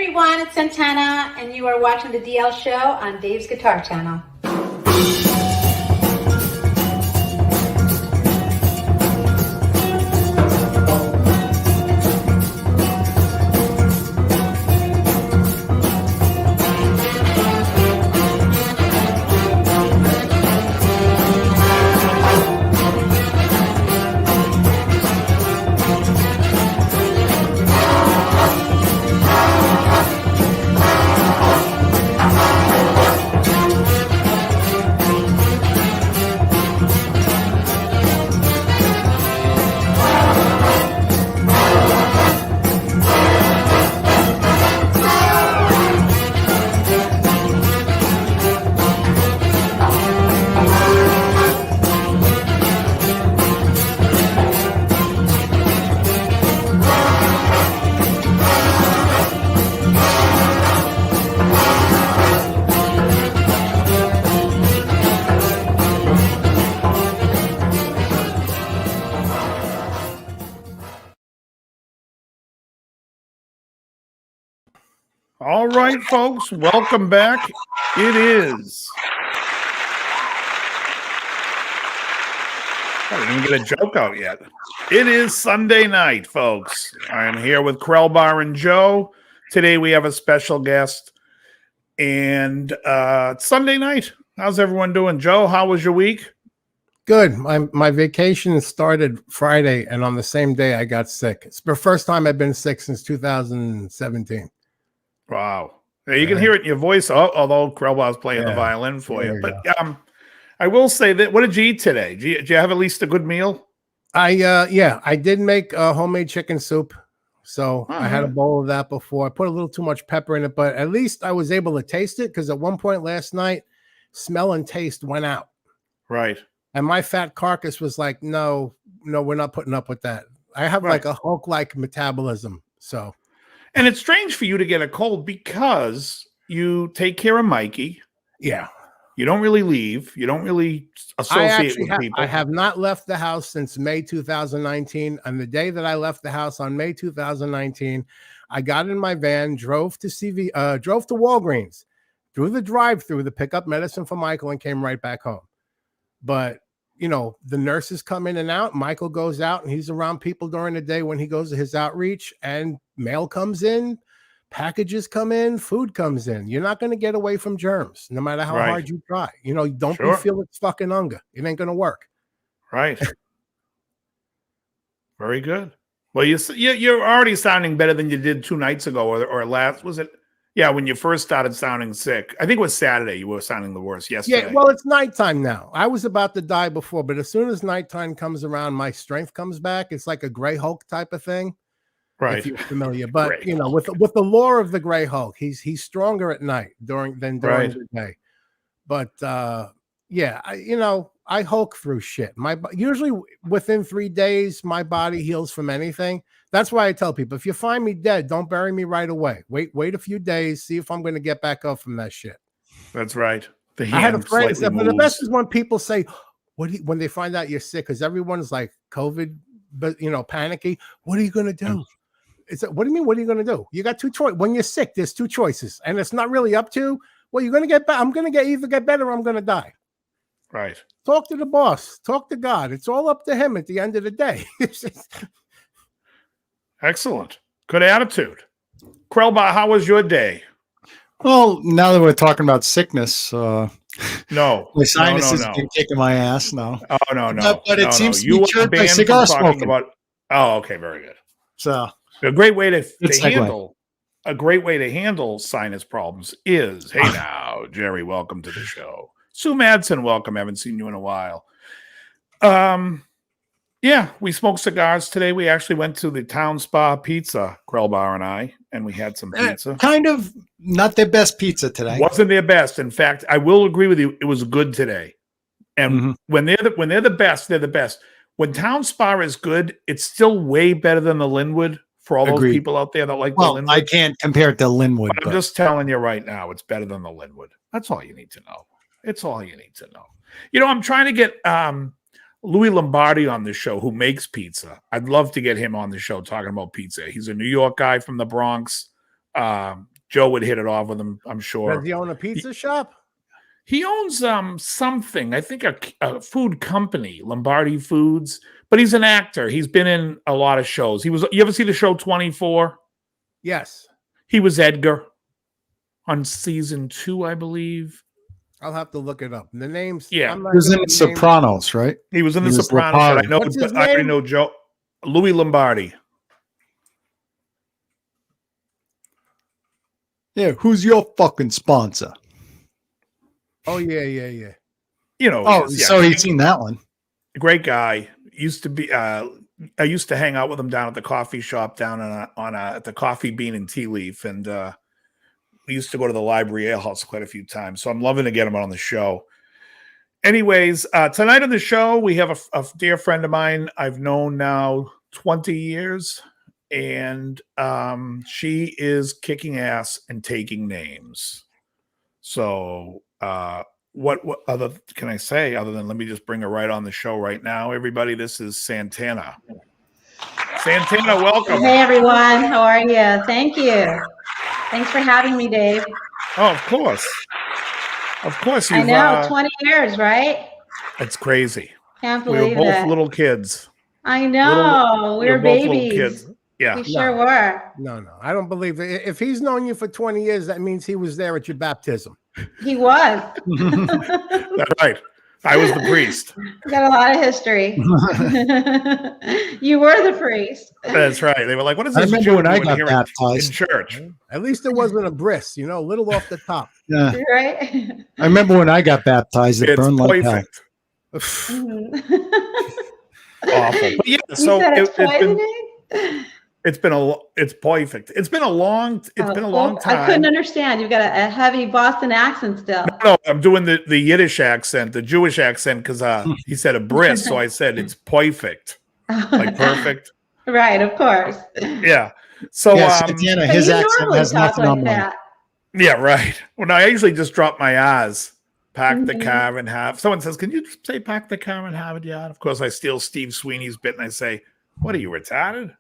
Everyone, it's Santana, and you are watching the DL Show on Dave's Guitar Channel. All right, folks, welcome back. It is. I didn't even get a joke out yet. It is Sunday night, folks. I am here with Krellbar and Joe. Today we have a special guest, and it's Sunday night. How's everyone doing? Joe, how was your week? Good. My vacation started Friday, and on the same day I got sick. It's the first time I've been sick since 2017. Wow. Yeah, you can hear it in your voice, although Krellbar's playing the violin for you. But I will say that, what did you eat today? Did you have at least a good meal? I did make homemade chicken soup. So I had a bowl of that before. I put a little too much pepper in it, but at least I was able to taste it, because at one point last night, smell and taste went out. Right. And my fat carcass was like, no, we're not putting up with that. I have like a Hulk-like metabolism. So. And it's strange for you to get a cold because you take care of Mikey. Yeah. You don't really leave. You don't really associate with people. I have not left the house since May 2019. And the day that I left the house on May 2019, I got in my van, drove to Walgreens, through the drive-through to pick up medicine for Michael, and came right back home. But you know, the nurses come in and out. Michael goes out, and he's around people during the day when he goes to his outreach, and mail comes in, packages come in, food comes in. You're not going to get away from germs, no matter how hard you try. You know, don't be Felix fucking Unger. It ain't going to work. Right. Very good. Well, you're already sounding better than you did 2 nights ago, or last, was it? Yeah, when you first started sounding sick. I think it was Saturday you were sounding the worst yesterday. Yeah, well, it's nighttime now. I was about to die before, but as soon as nighttime comes around, my strength comes back. It's like a Gray Hulk type of thing. Right. If you're familiar. But, you know, with the lore of the Gray Hulk, he's stronger at night than during the day. But, yeah, I Hulk through shit. Usually within 3 days, my body heals from anything. That's why I tell people, if you find me dead, don't bury me right away. Wait a few days, see if I'm going to get back up from that shit. That's right. I had a friend. The best is when people say, when they find out you're sick, because everyone's like COVID, but panicky. What are you going to do? What do you mean? What are you going to do? You got 2 choices. When you're sick, there's 2 choices, and it's not really up to. Well, you're going to get better. I'm going to either get better or I'm going to die. Right. Talk to the boss. Talk to God. It's all up to him at the end of the day. Excellent. Good attitude. Krellbar, how was your day? Well, now that we're talking about sickness, no, my sinuses have been kicking my ass now. Oh, no. But it seems to be cured by cigar smoking. Oh, okay, very good. So a great way to handle sinus problems is, hey now, Jerry, welcome to the show. Sue Madsen, welcome. Haven't seen you in a while. Yeah, we smoked cigars today. We actually went to the Town Spa Pizza, Krellbar and I, and we had some pizza. Kind of not their best pizza today. Wasn't their best. In fact, I will agree with you. It was good today. And when they're the best, they're the best. When Town Spa is good, it's still way better than the Linwood for all those people out there that like the Linwood. I can't compare it to Linwood. But I'm just telling you right now, it's better than the Linwood. That's all you need to know. It's all you need to know. You know, I'm trying to get Louis Lombardi on the show, who makes pizza. I'd love to get him on the show talking about pizza. He's a New York guy from the Bronx, Joe would hit it off with him, I'm sure. Does he own a pizza shop? He owns something, I think a food company, Lombardi Foods, but he's an actor. He's been in a lot of shows. You ever see the show 24? Yes. He was Edgar on season 2, I believe. I'll have to look it up. The names. Yeah. He was in The Sopranos, right? He was in The He was Sopranos, but What's his I already name? know Joe. Louis Lombardi. Yeah, who's your fucking sponsor? Oh, yeah. You know. Oh, so he's seen that one. Great guy. Used to be. I used to hang out with him down at the coffee shop down at the Coffee Bean and Tea Leaf, and we used to go to the Library Ale House quite a few times. So I'm loving to get him on the show. Anyways, tonight on the show we have a dear friend of mine I've known now 20 years, and she is kicking ass and taking names. So. What other can I say other than let me just bring her right on the show right now, everybody? This is Santana. Santana, welcome. Hey everyone, how are you? Thank you. Thanks for having me, Dave. Oh, of course. I know, 20 years, right? It's crazy. Can't We believe were both it. little kids. I know, we were both little babies. kids. Yeah. We sure were. No. I don't believe it. If he's known you for 20 years, that means he was there at your baptism. He was. That's right. I was the priest. We got a lot of history. You were the priest. That's right. They were like, what is I this remember Jew when I doing got here baptized. in church? At least it wasn't a bris, a little off the top. Yeah, Right? I remember when I got baptized. It It's burned like hell. perfect. Mhm. Awful. But yeah, You so said it's it's been poisoning? it's perfect. It's been a long time. I couldn't understand. You've got a heavy Boston accent still. No, I'm doing the Yiddish accent, the Jewish accent, because he said a bris, so I said it's perfect, like perfect. Right, of course. Yeah. So Yeah, Santana, But his you accent normally has talk nothing like on mine. that. yeah, right. Well, no, I usually just drop my R's. Pack the car and have. Someone says, "Can you say pack the car and have it?" Yeah. Of course, I steal Steve Sweeney's bit and I say, "What are you retarded?"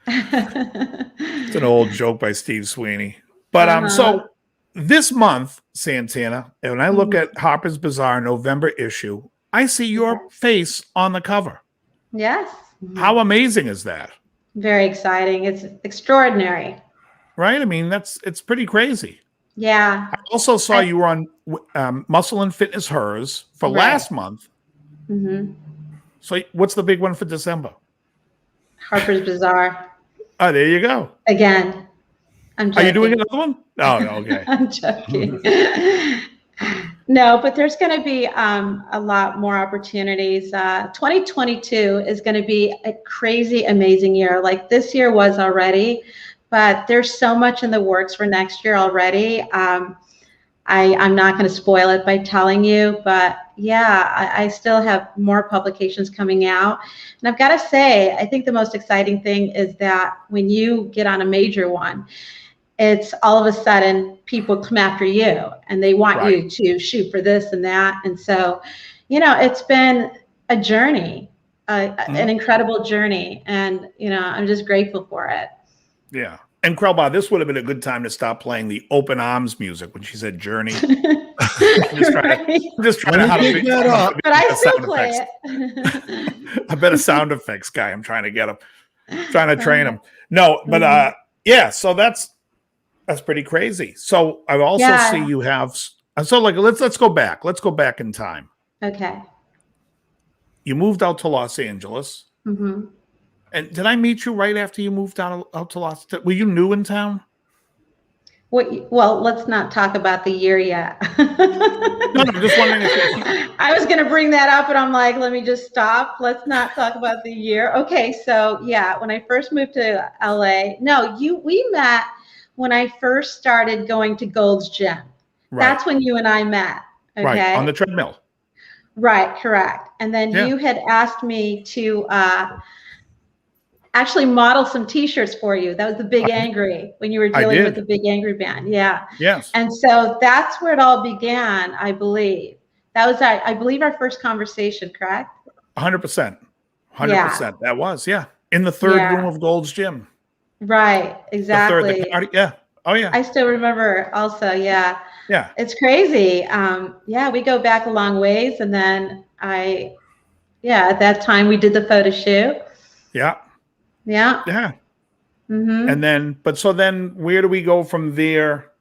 It's an old joke by Steve Sweeney. But so this month, Santana, when I look at Harper's Bazaar November issue, I see your face on the cover. Yes. How amazing is that? Very exciting. It's extraordinary. Right? I mean, it's pretty crazy. Yeah. I also saw you were on Muscle and Fitness Hers for last month. Mm-hmm. So what's the big one for December? Harper's Bazaar. Oh, there you go. Again. I'm joking. Are you doing another one? Oh, no, okay. I'm joking. No, but there's going to be a lot more opportunities. 2022 is going to be a crazy, amazing year. Like this year was already, but there's so much in the works for next year already. I'm not going to spoil it by telling you, but yeah, I still have more publications coming out. And I've got to say, I think the most exciting thing is that when you get on a major one, it's all of a sudden people come after you and they want you to shoot for this and that. And so, it's been a journey, an incredible journey. And, I'm just grateful for it. Yeah. And Krellbar, this would have been a good time to stop playing the open arms music when she said journey. I'm just trying to how to figure that out. But I still play it. I bet a sound effects guy. I'm trying to get him, trying to train him. No, but yeah, so that's pretty crazy. So I also see you have, so like, let's go back. Let's go back in time. Okay. You moved out to Los Angeles. Mm-hmm. And did I meet you right after you moved out to Los Angeles? Were you new in town? Well, let's not talk about the year yet. No, I'm just wondering if I was going to bring that up, and I'm like, let me just stop. Let's not talk about the year. Okay, so yeah, when I first moved to LA, we met when I first started going to Gold's Gym. Right. That's when you and I met. Okay? Right, on the treadmill. Right, correct. And then you had asked me to actually model some T-shirts for you. That was the Big Angry, when you were dealing with the Big Angry Band. Yeah. Yes. And so that's where it all began, I believe. That was, I believe, our first conversation, correct? 100%. 100%. That was, in the third room of Gold's Gym. Right, exactly. Oh yeah. I still remember also. Yeah. Yeah. It's crazy. Yeah, we go back a long ways. And then at that time we did the photo shoot. Yeah. Yeah. Yeah. Mm-hmm. And then, so then where do we go from there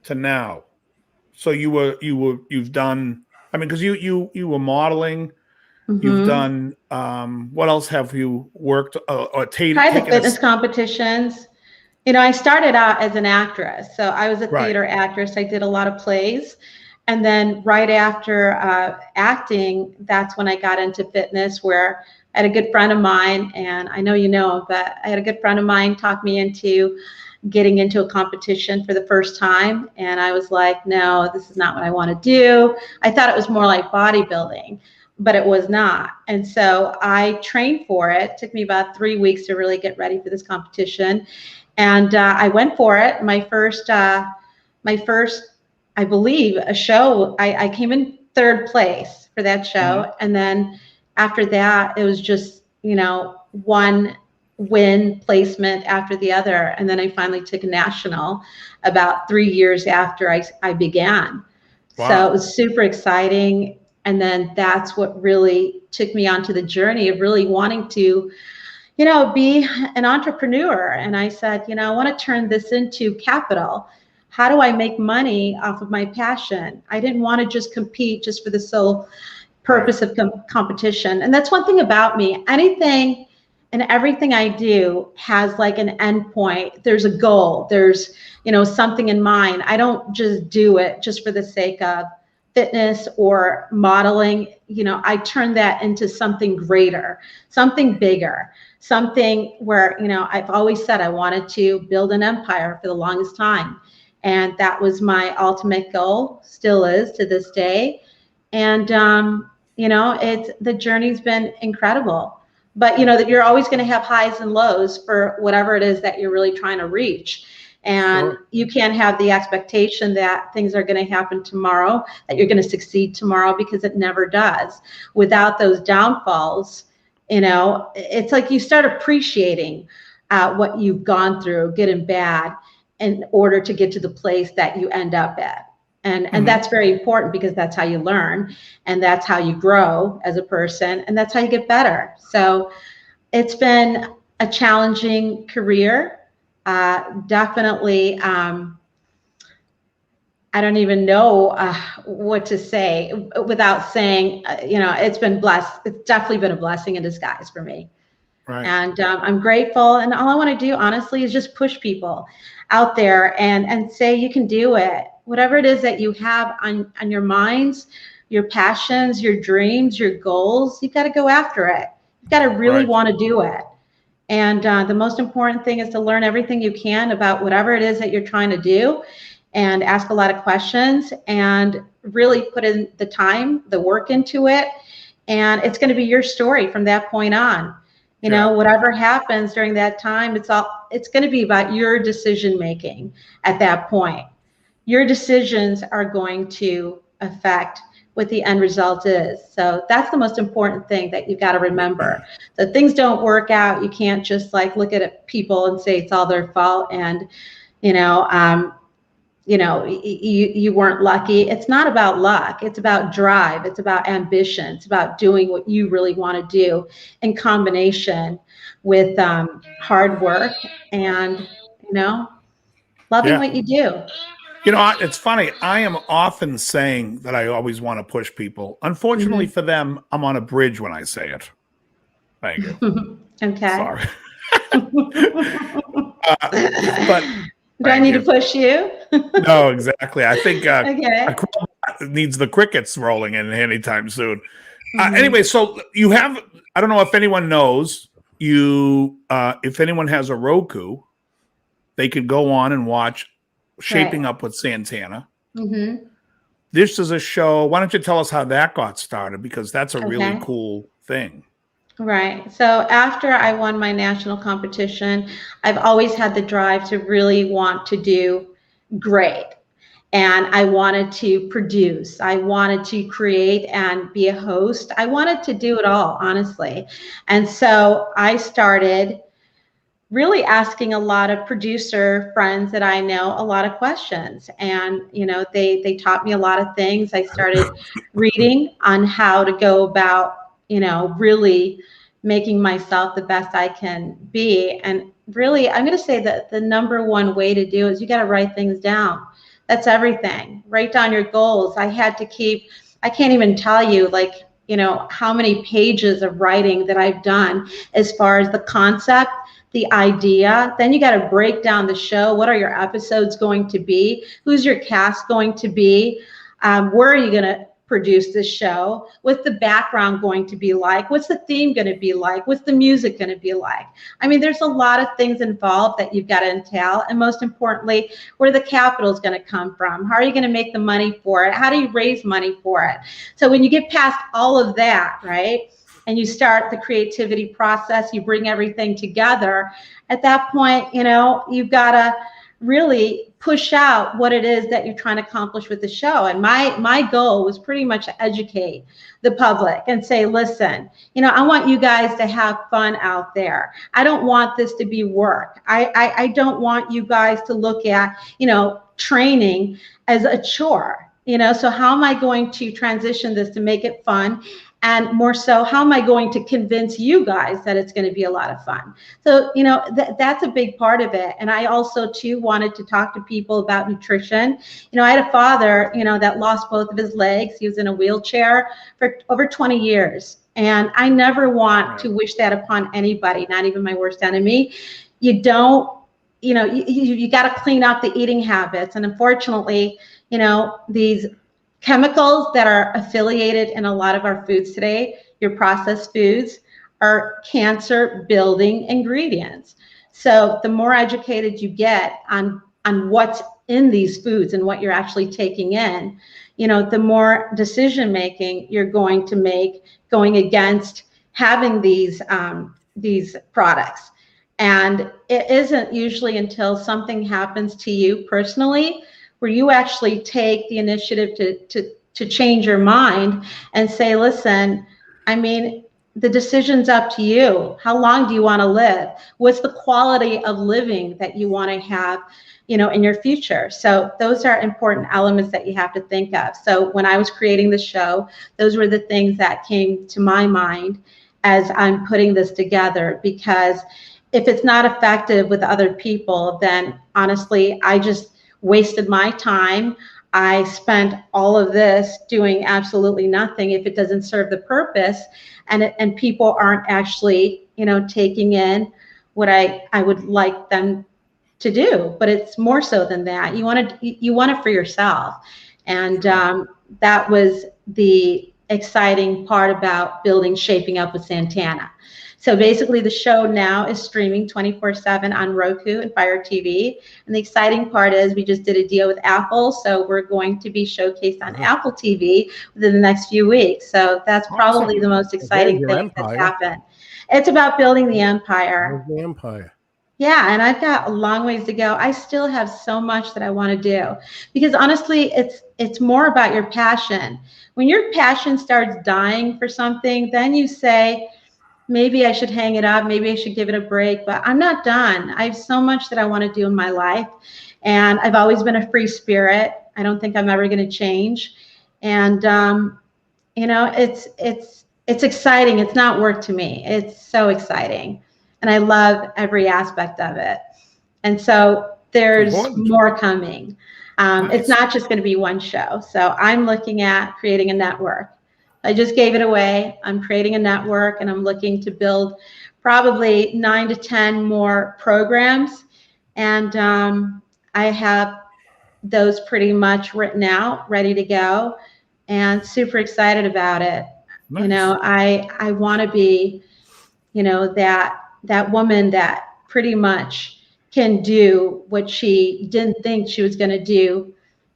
to now? So you've done, I mean, because you were modeling, you've Mm-hmm. done, what else have you worked, or Private taken a, fitness competitions. You know, I started out as an actress. So I was a right, theater actress. I did a lot of plays. And then right after acting, that's when I got into fitness, where I had a good friend of mine, and I know you know him, but I had a good friend of mine talk me into getting into a competition for the first time. And I was like, no, this is not what I want to do. I thought it was more like bodybuilding, but it was not. And so I trained for it. It took me about 3 weeks to really get ready for this competition. And I went for it. My first, I believe, a show, I came in third place for that show. Mhm. And then after that, it was just, one win placement after the other. And then I finally took a national about 3 years after I began. So it Wow. was super exciting. And then that's what really took me onto the journey of really wanting to, be an entrepreneur. And I said, I want to turn this into capital. How do I make money off of my passion? I didn't want to just compete just for the sole purpose of competition. And that's one thing about me. Anything and everything I do has like an end point. There's a goal. There's, something in mind. I don't just do it just for the sake of fitness or modeling. I turn that into something greater, something bigger, something where, I've always said I wanted to build an empire for the longest time. And that was my ultimate goal, still is to this day. And, it's the journey's been incredible. But, that you're always going to have highs and lows for whatever it is that you're really trying to reach. And you can't have the expectation that things are going to happen tomorrow, that you're going to succeed tomorrow, because it never does. Without those downfalls, it's like you start appreciating what you've gone through, good and bad, in order to get to the place that you end up at. And that's very important, because that's how you learn, and that's how you grow as a person, and that's how you get better. So it's been a challenging career. Definitely, I don't even know what to say without saying, it's been blessed. It's definitely been a blessing in disguise for me. Right. And I'm grateful. And all I want to do, honestly, is just push people out there and say you can do it. Whatever it is that you have on your minds, your passions, your dreams, your goals, you've got to go after it. You've got to really want to do it. And the most important thing is to learn everything you can about whatever it is that you're trying to do, and ask a lot of questions, and really put in the time, the work into it. And it's going to be your story from that point on. Whatever happens during that time, it's going to be about your decision making at that point. Your decisions are going to affect what the end result is. So that's the most important thing that you've got to remember. That things don't work out. You can't just like look at people and say it's all their fault, and you weren't lucky. It's not about luck. It's about drive. It's about ambition. It's about doing what you really want to do in combination with hard work and loving what you do. It's funny. I am often saying that I always want to push people. Unfortunately for them, I'm on a bridge when I say it. Thank you. Okay. Sorry. But do I need to push you? No, exactly. I think okay. needs the crickets rolling in anytime soon. Anyway, so you have, I don't know if anyone knows, if anyone has a Roku, they could go on and watch Shaping Up with Santana. This is a show. Why don't you tell us how that got started? Because that's a really cool thing. Right. So after I won my national competition, I've always had the drive to really want to do great. And I wanted to produce. I wanted to create and be a host. I wanted to do it all, honestly. And so I started really asking a lot of producer friends that I know a lot of questions. And, they taught me a lot of things. I started reading on how to go about, really making myself the best I can be. And really, I'm going to say that the number one way to do is you got to write things down. That's everything. Write down your goals. I can't even tell you how many pages of writing that I've done as far as the concept, the idea. Then you got to break down the show. What are your episodes going to be? Who's your cast going to be? Where are you going to produce this show? What's the background going to be like? What's the theme going to be like? What's the music going to be like? I mean, there's a lot of things involved that you've got to entail. And most importantly, where the capital is going to come from. How are you going to make the money for it? How do you raise money for it? So when you get past all of that, right, and you start the creativity process, you bring everything together, at that point, you've got to really push out what it is that you're trying to accomplish with the show. And my goal was pretty much to educate the public and say, listen, I want you guys to have fun out there. I don't want this to be work. I don't want you guys to look at, training as a chore, so how am I going to transition this to make it fun? And more so, how am I going to convince you guys that it's going to be a lot of fun? So, that's a big part of it. And I also, too, wanted to talk to people about nutrition. I had a father, that lost both of his legs. He was in a wheelchair for over 20 years. And I never want to wish that upon anybody, not even my worst enemy. You don't, you got to clean up the eating habits. And unfortunately, these chemicals that are affiliated in a lot of our foods today, your processed foods, are cancer building ingredients. So the more educated you get on what's in these foods and what you're actually taking in, the more decision making you're going to make going against having these products. And it isn't usually until something happens to you personally where you actually take the initiative to change your mind and say, listen, I mean, the decision's up to you. How long do you want to live? What's the quality of living that you want to have, in your future? So those are important elements that you have to think of. So when I was creating the show, those were the things that came to my mind as I'm putting this together, because if it's not effective with other people, then honestly, I just wasted my time. I spent all of this doing absolutely nothing if it doesn't serve the purpose, and people aren't actually, taking in what I would like them to do. But it's more so than that. You want it for yourself, and that was the exciting part about building Shaping Up with Santana. So basically, the show now is streaming 24/7 on Roku and Fire TV. And the exciting part is we just did a deal with Apple, so we're going to be showcased on Apple TV within the next few weeks. So that's probably the most exciting thing that's happened. It's about building the empire. The empire. Yeah, and I've got a long ways to go. I still have so much that I want to do, because honestly, it's more about your passion. When your passion starts dying for something, then you say, maybe I should hang it up. Maybe I should give it a break, but I'm not done. I have so much that I want to do in my life. And I've always been a free spirit. I don't think I'm ever going to change. And, it's exciting. It's not work to me. It's so exciting. And I love every aspect of it. And so there's more coming. Nice. It's not just going to be one show. So I'm looking at creating a network. I just gave it away. I'm creating a network, and I'm looking to build probably 9 to 10 more programs. And I have those pretty much written out, ready to go, and super excited about it. Nice. I want to be, that woman that pretty much can do what she didn't think she was going to do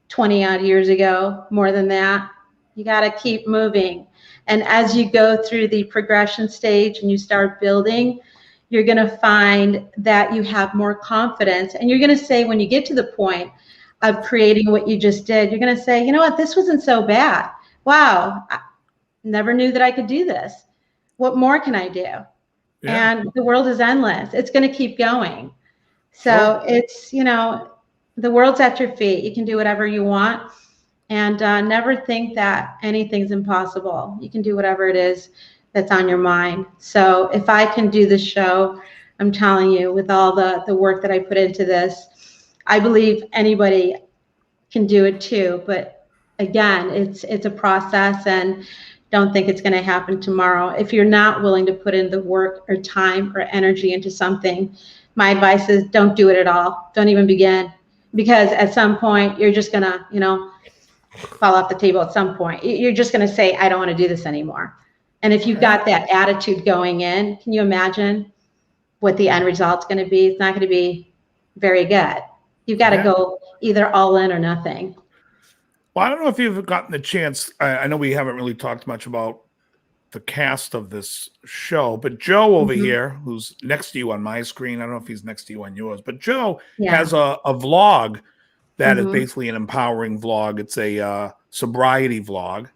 20 odd years ago. More than that, you got to keep moving. And as you go through the progression stage and you start building, you're going to find that you have more confidence. And you're going to say, when you get to the point of creating what you just did, you're going to say, you know what, this wasn't so bad. Wow, I never knew that I could do this. What more can I do? and the world is endless. It's going to keep going. So it's, the world's at your feet. You can do whatever you want, and never think that anything's impossible. You can do whatever it is that's on your mind. So if I can do this show, I'm telling you, with all the work that I put into this, I believe anybody can do it too. But again, it's a process, and don't think it's going to happen tomorrow. If you're not willing to put in the work or time or energy into something, my advice is don't do it at all. Don't even begin, because at some point you're just going to, fall off the table at some point. You're just going to say, I don't want to do this anymore. And if you've got that attitude going in, can you imagine what the end result's going to be? It's not going to be very good. You've got to go either all in or nothing. Well, I don't know if you've gotten the chance. I know we haven't really talked much about the cast of this show, but Joe over here, who's next to you on my screen, I don't know if he's next to you on yours, but Joe has a vlog that is basically an empowering vlog. It's a sobriety vlog.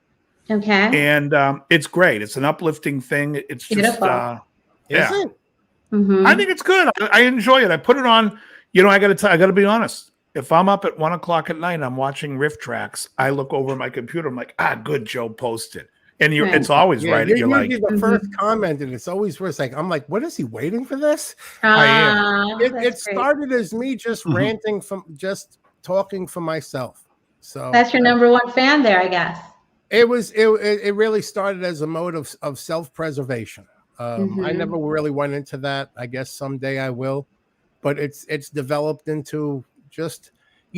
Okay. And it's great. It's an uplifting thing. It's beautiful. Just, Is it? I think it's good. I enjoy it. I put it on. I got to be honest. If I'm up at 1 o'clock at night, I'm watching riff tracks. I look over at my computer. I'm like, good, Joe posted. And it's always right. You're like the first comment, and it's always worse. Like, I'm like, what is he waiting for this? I am. It started as me just ranting just talking for myself. So that's your number one fan there, I guess. It really started as a mode of self-preservation. I never really went into that. I guess someday I will, but it's developed into just,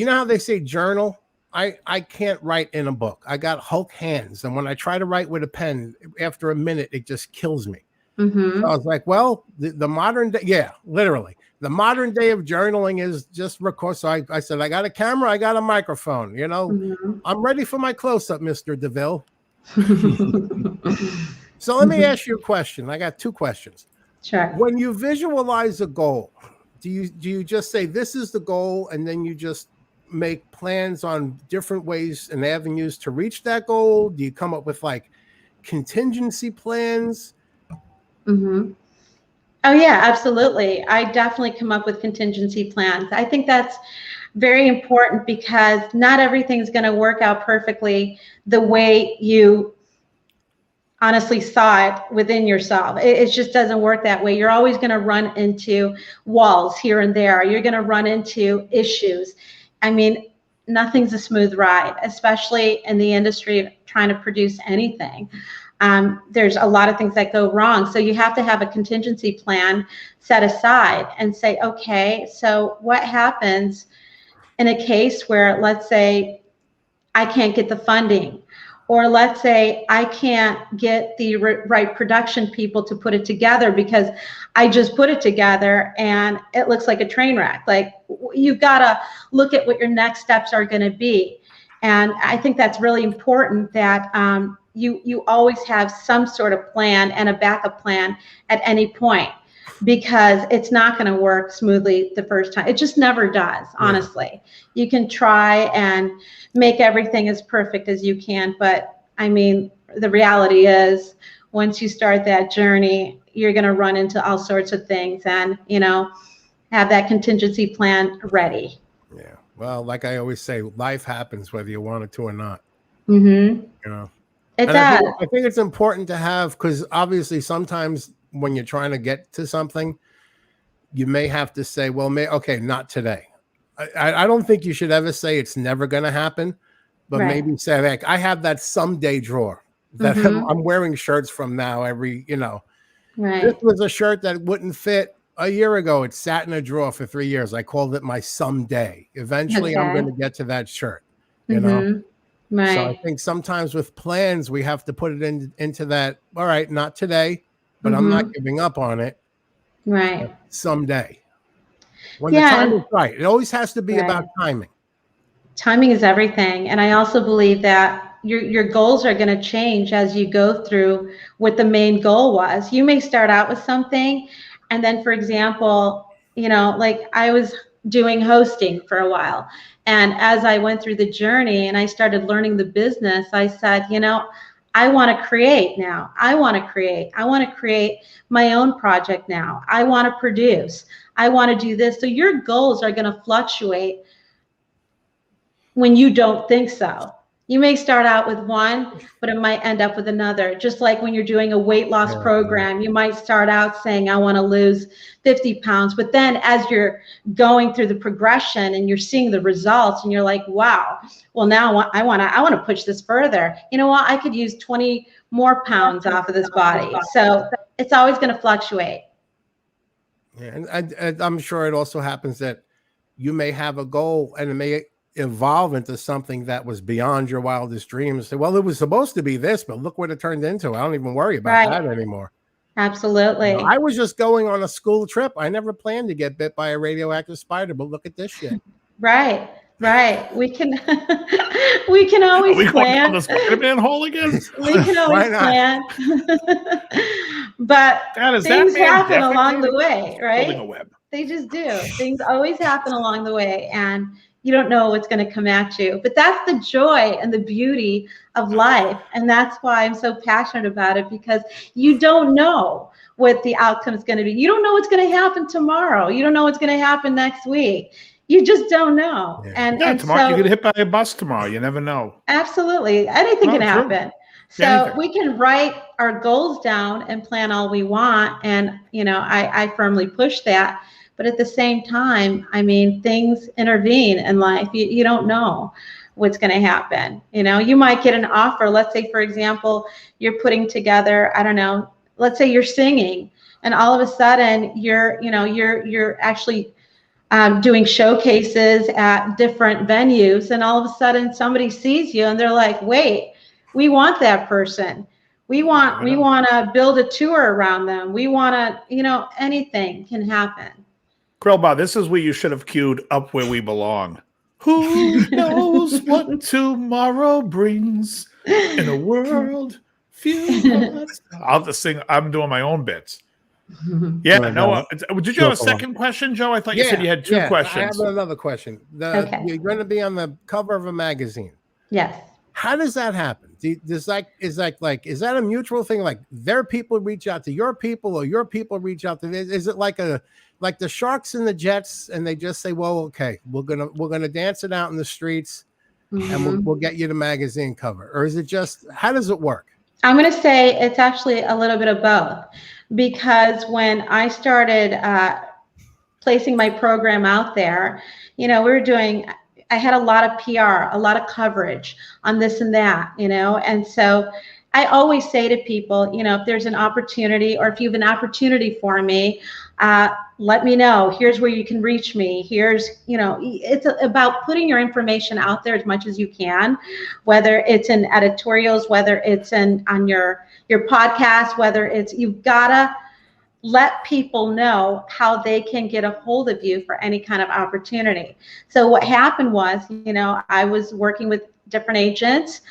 how they say journal. I can't write in a book. I got Hulk hands, and when I try to write with a pen, after a minute it just kills me. So I was like, well, the modern day, literally. The modern day of journaling is just record. So I said, I got a camera, I got a microphone. I'm ready for my close-up, Mr. DeVille. So let me ask you a question. I got two questions. Sure. When you visualize a goal, do you just say this is the goal, and then you just make plans on different ways and avenues to reach that goal? Do you come up with like contingency plans? Oh yeah, absolutely. I definitely come up with contingency plans. I think that's very important, because not everything's going to work out perfectly the way you honestly saw it within yourself. It just doesn't work that way. You're always going to run into walls here and there. You're going to run into issues. I mean, nothing's a smooth ride, especially in the industry of trying to produce anything. There's a lot of things that go wrong. So you have to have a contingency plan set aside and say, okay, so what happens in a case where, let's say, I can't get the funding, or let's say I can't get the right production people to put it together because I just put it together and it looks like a train wreck. Like, you've got to look at what your next steps are going to be. And I think that's really important, that you always have some sort of plan and a backup plan at any point, because it's not going to work smoothly the first time. It just never does, honestly. You can try and make everything as perfect as you can, but I mean, the reality is, once you start that journey, you're going to run into all sorts of things, and have that contingency plan ready. Yeah. Well, like I always say, life happens whether you want it to or not. It does. I think it's important to have, because obviously sometimes when you're trying to get to something, you may have to say, well, okay, not today. I don't think you should ever say it's never going to happen, but maybe say, like, I have that someday drawer that I'm wearing shirts from now every, This was a shirt that wouldn't fit a year ago. It sat in a drawer for 3 years. I called it my someday. Eventually, I'm going to get to that shirt, know? Right. So I think sometimes with plans, we have to put it into that, all right, not today, but I'm not giving up on it. Right. Someday. When the time is right. It always has to be about timing. Timing is everything. And I also believe that your goals are going to change as you go through what the main goal was. You may start out with something, and then, for example, like I was doing hosting for a while. And as I went through the journey and I started learning the business, I said, I want to create now. I want to create my own project now. I want to produce. I want to do this. So your goals are going to fluctuate when you don't think so. You may start out with one, but it might end up with another. Just like when you're doing a weight loss program, you might start out saying, I want to lose 50 pounds. But then as you're going through the progression and you're seeing the results and you're like, wow, well, now I want to push this further. You know what? I could use 20 more pounds off of this body. So it's always going to fluctuate. Yeah, and I'm sure it also happens that you may have a goal and it may evolve into something that was beyond your wildest dreams. Say, well, it was supposed to be this, but look what it turned into. I don't even worry about that anymore. Absolutely. You know, I was just going on a school trip. I never planned to get bit by a radioactive spider, but look at this shit. Right. We can always plan. The Spider-Man hole again? We can always plan. But things happen along the way, right? Building a web. They just do. Things always happen along the way, and you don't know what's going to come at you. But that's the joy and the beauty of life, and that's why I'm so passionate about it, because you don't know what the outcome is going to be. You don't know what's going to happen tomorrow. You don't know what's going to happen next week. You just don't know. Yeah. And tomorrow so, you get hit by a bus tomorrow. You never know. Absolutely. Anything can happen. So anything. We can write our goals down and plan all we want. And, you know, I firmly push that. But at the same time, I mean, things intervene in life. You don't know what's going to happen. You know, you might get an offer. Let's say, for example, you're putting together, I don't know, let's say you're singing, and all of a sudden you're actually doing showcases at different venues, and all of a sudden somebody sees you and they're like, wait, we want that person. We want to build a tour around them. We want to, you know, anything can happen. Krellbar, this is where you should have queued Up Where We Belong. Who knows what tomorrow brings in a world few. I'll have to sing. I'm doing my own bits. Yeah, no. Did you have a second question, Joe? I thought you said you had two questions. I have another question. You're going to be on the cover of a magazine. Yes. How does that happen? Is that a mutual thing? Like their people reach out to your people, or your people reach out to this? Is it like the Sharks and the Jets, and they just say, "Well, okay, we're gonna dance it out in the streets, and we'll get you the magazine cover," or is it just, how does it work? I'm going to say it's actually a little bit of both, because when I started placing my program out there, you know, I had a lot of PR, a lot of coverage on this and that, you know, and so I always say to people, you know, if there's an opportunity, or if you have an opportunity for me, let me know. Here's where you can reach me. Here's, you know, it's about putting your information out there as much as you can, whether it's in editorials, whether it's on your podcast, whether it's, you've gotta let people know how they can get a hold of you for any kind of opportunity. So what happened was, you know, I was working with different agents,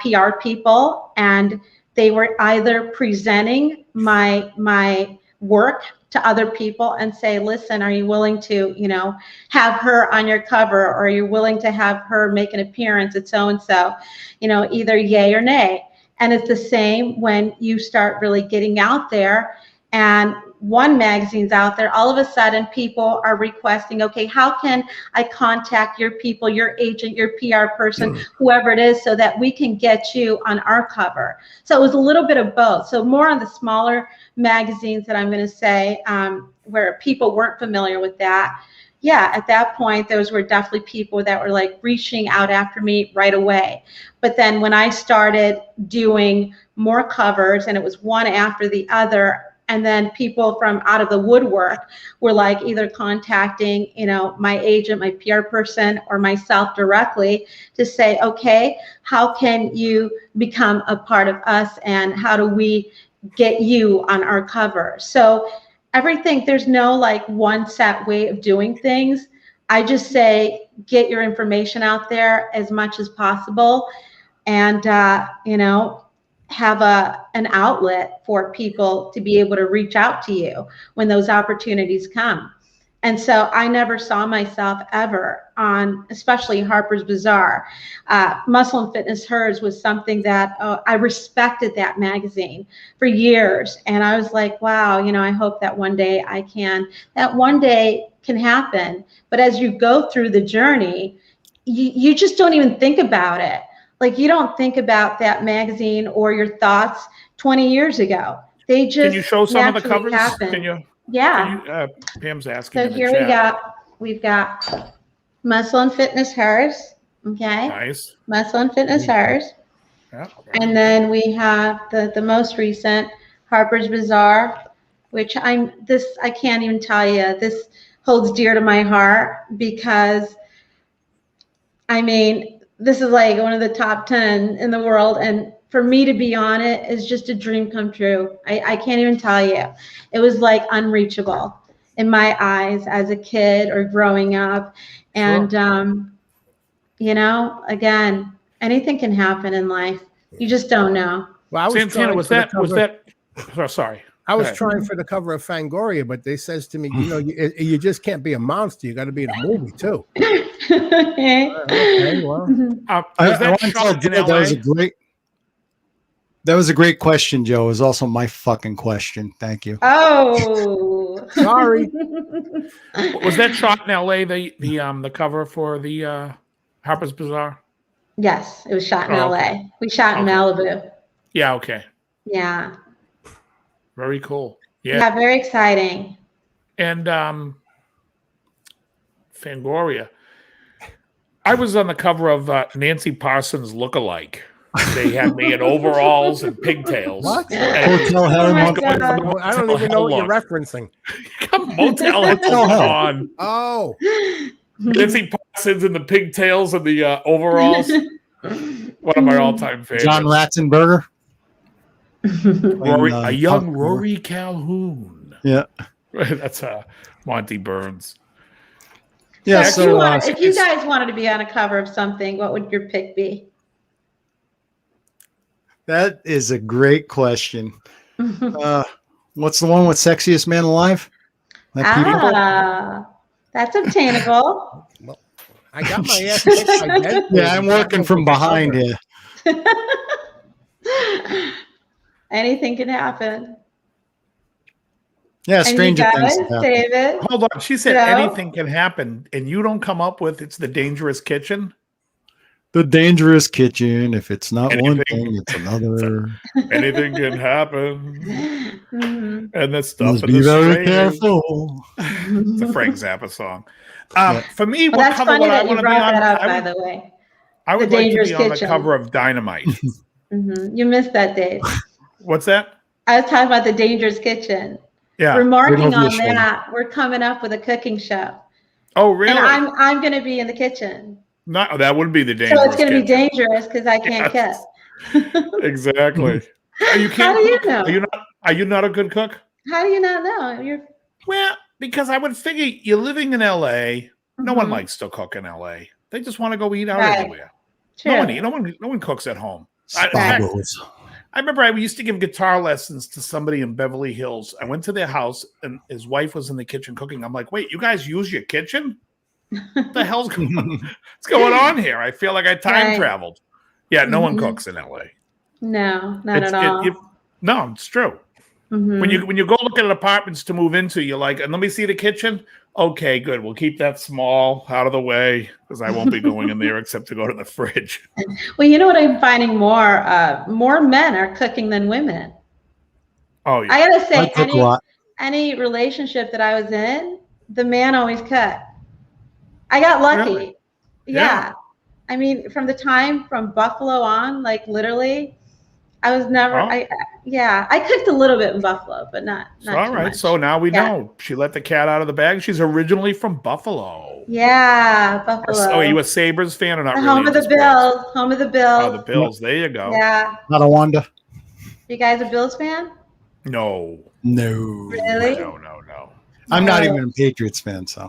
PR people, and they were either presenting my work to other people and say, listen, are you willing to, you know, have her on your cover, or are you willing to have her make an appearance at so-and-so, you know, either yay or nay. And it's the same when you start really getting out there, and one magazine's out there, all of a sudden people are requesting, okay, how can I contact your people, your agent, your PR person, whoever it is, so that we can get you on our cover. So it was a little bit of both. So more on the smaller magazines that I'm going to say, where people weren't familiar with that. Yeah, at that point, those were definitely people that were like reaching out after me right away. But then when I started doing more covers, and it was one after the other, and then people from out of the woodwork were like either contacting, you know, my agent, my PR person, or myself directly to say, okay, how can you become a part of us, and how do we get you on our cover? So everything, there's no like one set way of doing things. I just say, get your information out there as much as possible, and, you know, have an outlet for people to be able to reach out to you when those opportunities come. And so I never saw myself ever on, especially Harper's Bazaar. Muscle and Fitness Hers was something that I respected that magazine for years. And I was like, wow, you know, I hope that one day that one day can happen. But as you go through the journey, you just don't even think about it. Like, you don't think about that magazine or your thoughts 20 years ago. They just Can you show some of the covers? happen. Can you? Yeah. Pam's asking. So in the here chat. we've got Muscle and Fitness Hers. Okay. Nice. Muscle and Fitness Hers. Yeah. And then we have the most recent Harper's Bazaar, which I can't even tell you. This holds dear to my heart because, I mean, this is like one of the top 10 in the world, and for me to be on it is just a dream come true. I can't even tell you. It was like unreachable in my eyes as a kid or growing up. And, you know, again, anything can happen in life. You just don't know. Well, Santana, was that? Oh, sorry. I was trying for the cover of Fangoria, but they says to me, you know, you just can't be a monster. You got to be in a movie too. Okay, well, I want to tell Joe that was a great question, Joe. It was also my fucking question. Thank you. Oh, sorry. Was that shot in L.A. The cover for the Harper's Bazaar? Yes, it was shot in LA. Okay. We shot in Malibu. Yeah. Okay. Yeah. Very cool. Yeah. Very exciting. And Fangoria. I was on the cover of Nancy Parsons Lookalike. They had me in overalls and pigtails. What? Hotel Hell. I don't even know what you're referencing. Motel Hell on. Oh. Nancy Parsons in the pigtails and the overalls. One of my all-time favorites. John Ratzenberger. A young Rory Calhoun. Yeah. That's Monty Burns. Yeah. So if you guys wanted to be on a cover of something, what would your pick be? That is a great question. What's the one with Sexiest Man Alive? That's obtainable. Well, I got my ass kicked by Deadpool. Yeah, I'm working from behind here. Anything can happen. Yeah, stranger things happen. David, hold on. She said anything can happen, and you don't come up with it's the dangerous kitchen. The dangerous kitchen. If it's not one thing, it's another. Anything can happen. And the stuff. Must be very careful. It's a Frank Zappa song. For me, well, that's funny that you brought that up, by the way. I would like to be on the cover of Dynamite. You missed that, Dave. What's that? I was talking about the Dangerous Kitchen. Yeah. Remarking on that, we're coming up with a cooking show. Oh, really? And I'm going to be in the kitchen. No, that wouldn't be the dangerous. So it's going to be dangerous because I can't cook. Exactly. How do you know? Are you not a good cook? How do you not know? Well, because I would figure you're living in LA. No one likes to cook in LA. They just want to go eat out everywhere. True. No one cooks at home. I remember I used to give guitar lessons to somebody in Beverly Hills. I went to their house and his wife was in the kitchen cooking. I'm like, wait, you guys use your kitchen? What the hell's what's going on here? I feel like I time traveled. Yeah, no one cooks in LA. No, not at all. No, it's true. When you go look at apartments to move into, you're like, and let me see the kitchen. Okay, good. We'll keep that small, out of the way, because I won't be going in there except to go to the fridge. Well, you know what I'm finding more men are cooking than women. Oh, yeah. I gotta say, any relationship that I was in, the man always cooked. I got lucky. Really? Yeah. I mean, from the time from Buffalo on, like literally, I was never. I cooked a little bit in Buffalo, but not all right. much. So now we know she let the cat out of the bag. She's originally from Buffalo. Yeah, Buffalo. Oh, are you a Sabres fan or not? Really Home of the Bills. Home of the Bills. Oh, the Bills. There you go. Yeah. Not a Wanda. You guys a Bills fan? No. Really? No. I'm not even a Patriots fan, so.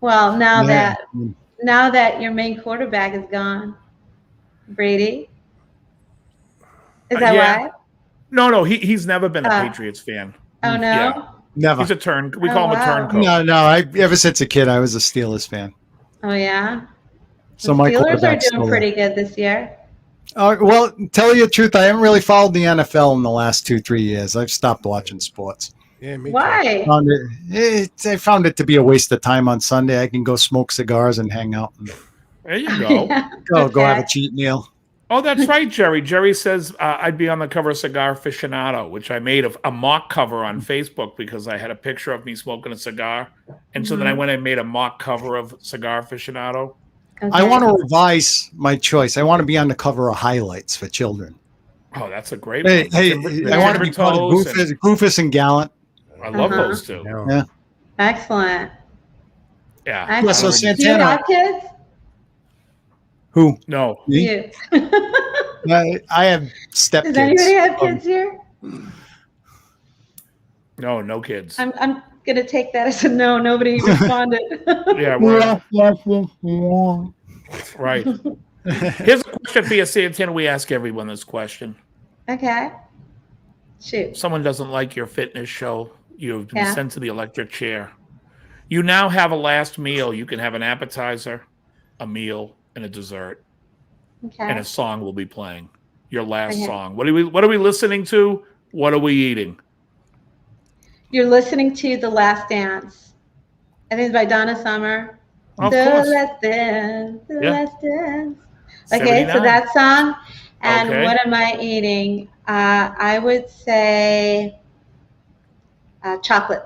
Well, now that your main quarterback is gone, Brady. Is that why? No. He's never been a Patriots fan. Oh no. Never. He's a turn. We Oh, call him a wow. turncoat. No. Ever since a kid, I was a Steelers fan. Oh yeah. So The my Steelers are quarterback's doing still pretty good this year. well, tell you the truth, I haven't really followed the NFL in the last 2-3 years. I've stopped watching sports. Yeah, me too. Why? I found it to be a waste of time on Sunday. I can go smoke cigars and hang out and There you go. Yeah. go have a Okay. cheat meal. Oh, that's right, Jerry. Jerry says I'd be on the cover of Cigar Aficionado, which I made a mock cover on Facebook because I had a picture of me smoking a cigar. And so then I went and made a mock cover of Cigar Aficionado. Okay. I want to revise my choice. I want to be on the cover of Highlights for children. Oh, that's a great Hey, one. I want to be called Goofus and Gallant. I love Uh-huh. those two. Yeah. Excellent. Yeah. Excellent. so Do you Santana- have kids? Who? No. Me? You. I have stepkids. Does anybody have kids here? No kids. I'm gonna take that as a no. Nobody responded. Yeah, right. Here's a question for you, Santana. We ask everyone this question. Okay. Shoot. Someone doesn't like your fitness show. You've been Yeah. sent to the electric chair. You now have a last meal. You can have an appetizer, a meal, and a dessert, and Okay. a song will be playing. Your last Okay. song. What are we listening to? What are we eating? You're listening to The Last Dance. I think it's by Donna Summer. Of the course. Last Dance. The Yeah. Last Dance. Okay, so 79. that song. And Okay. what am I eating? I would say chocolate.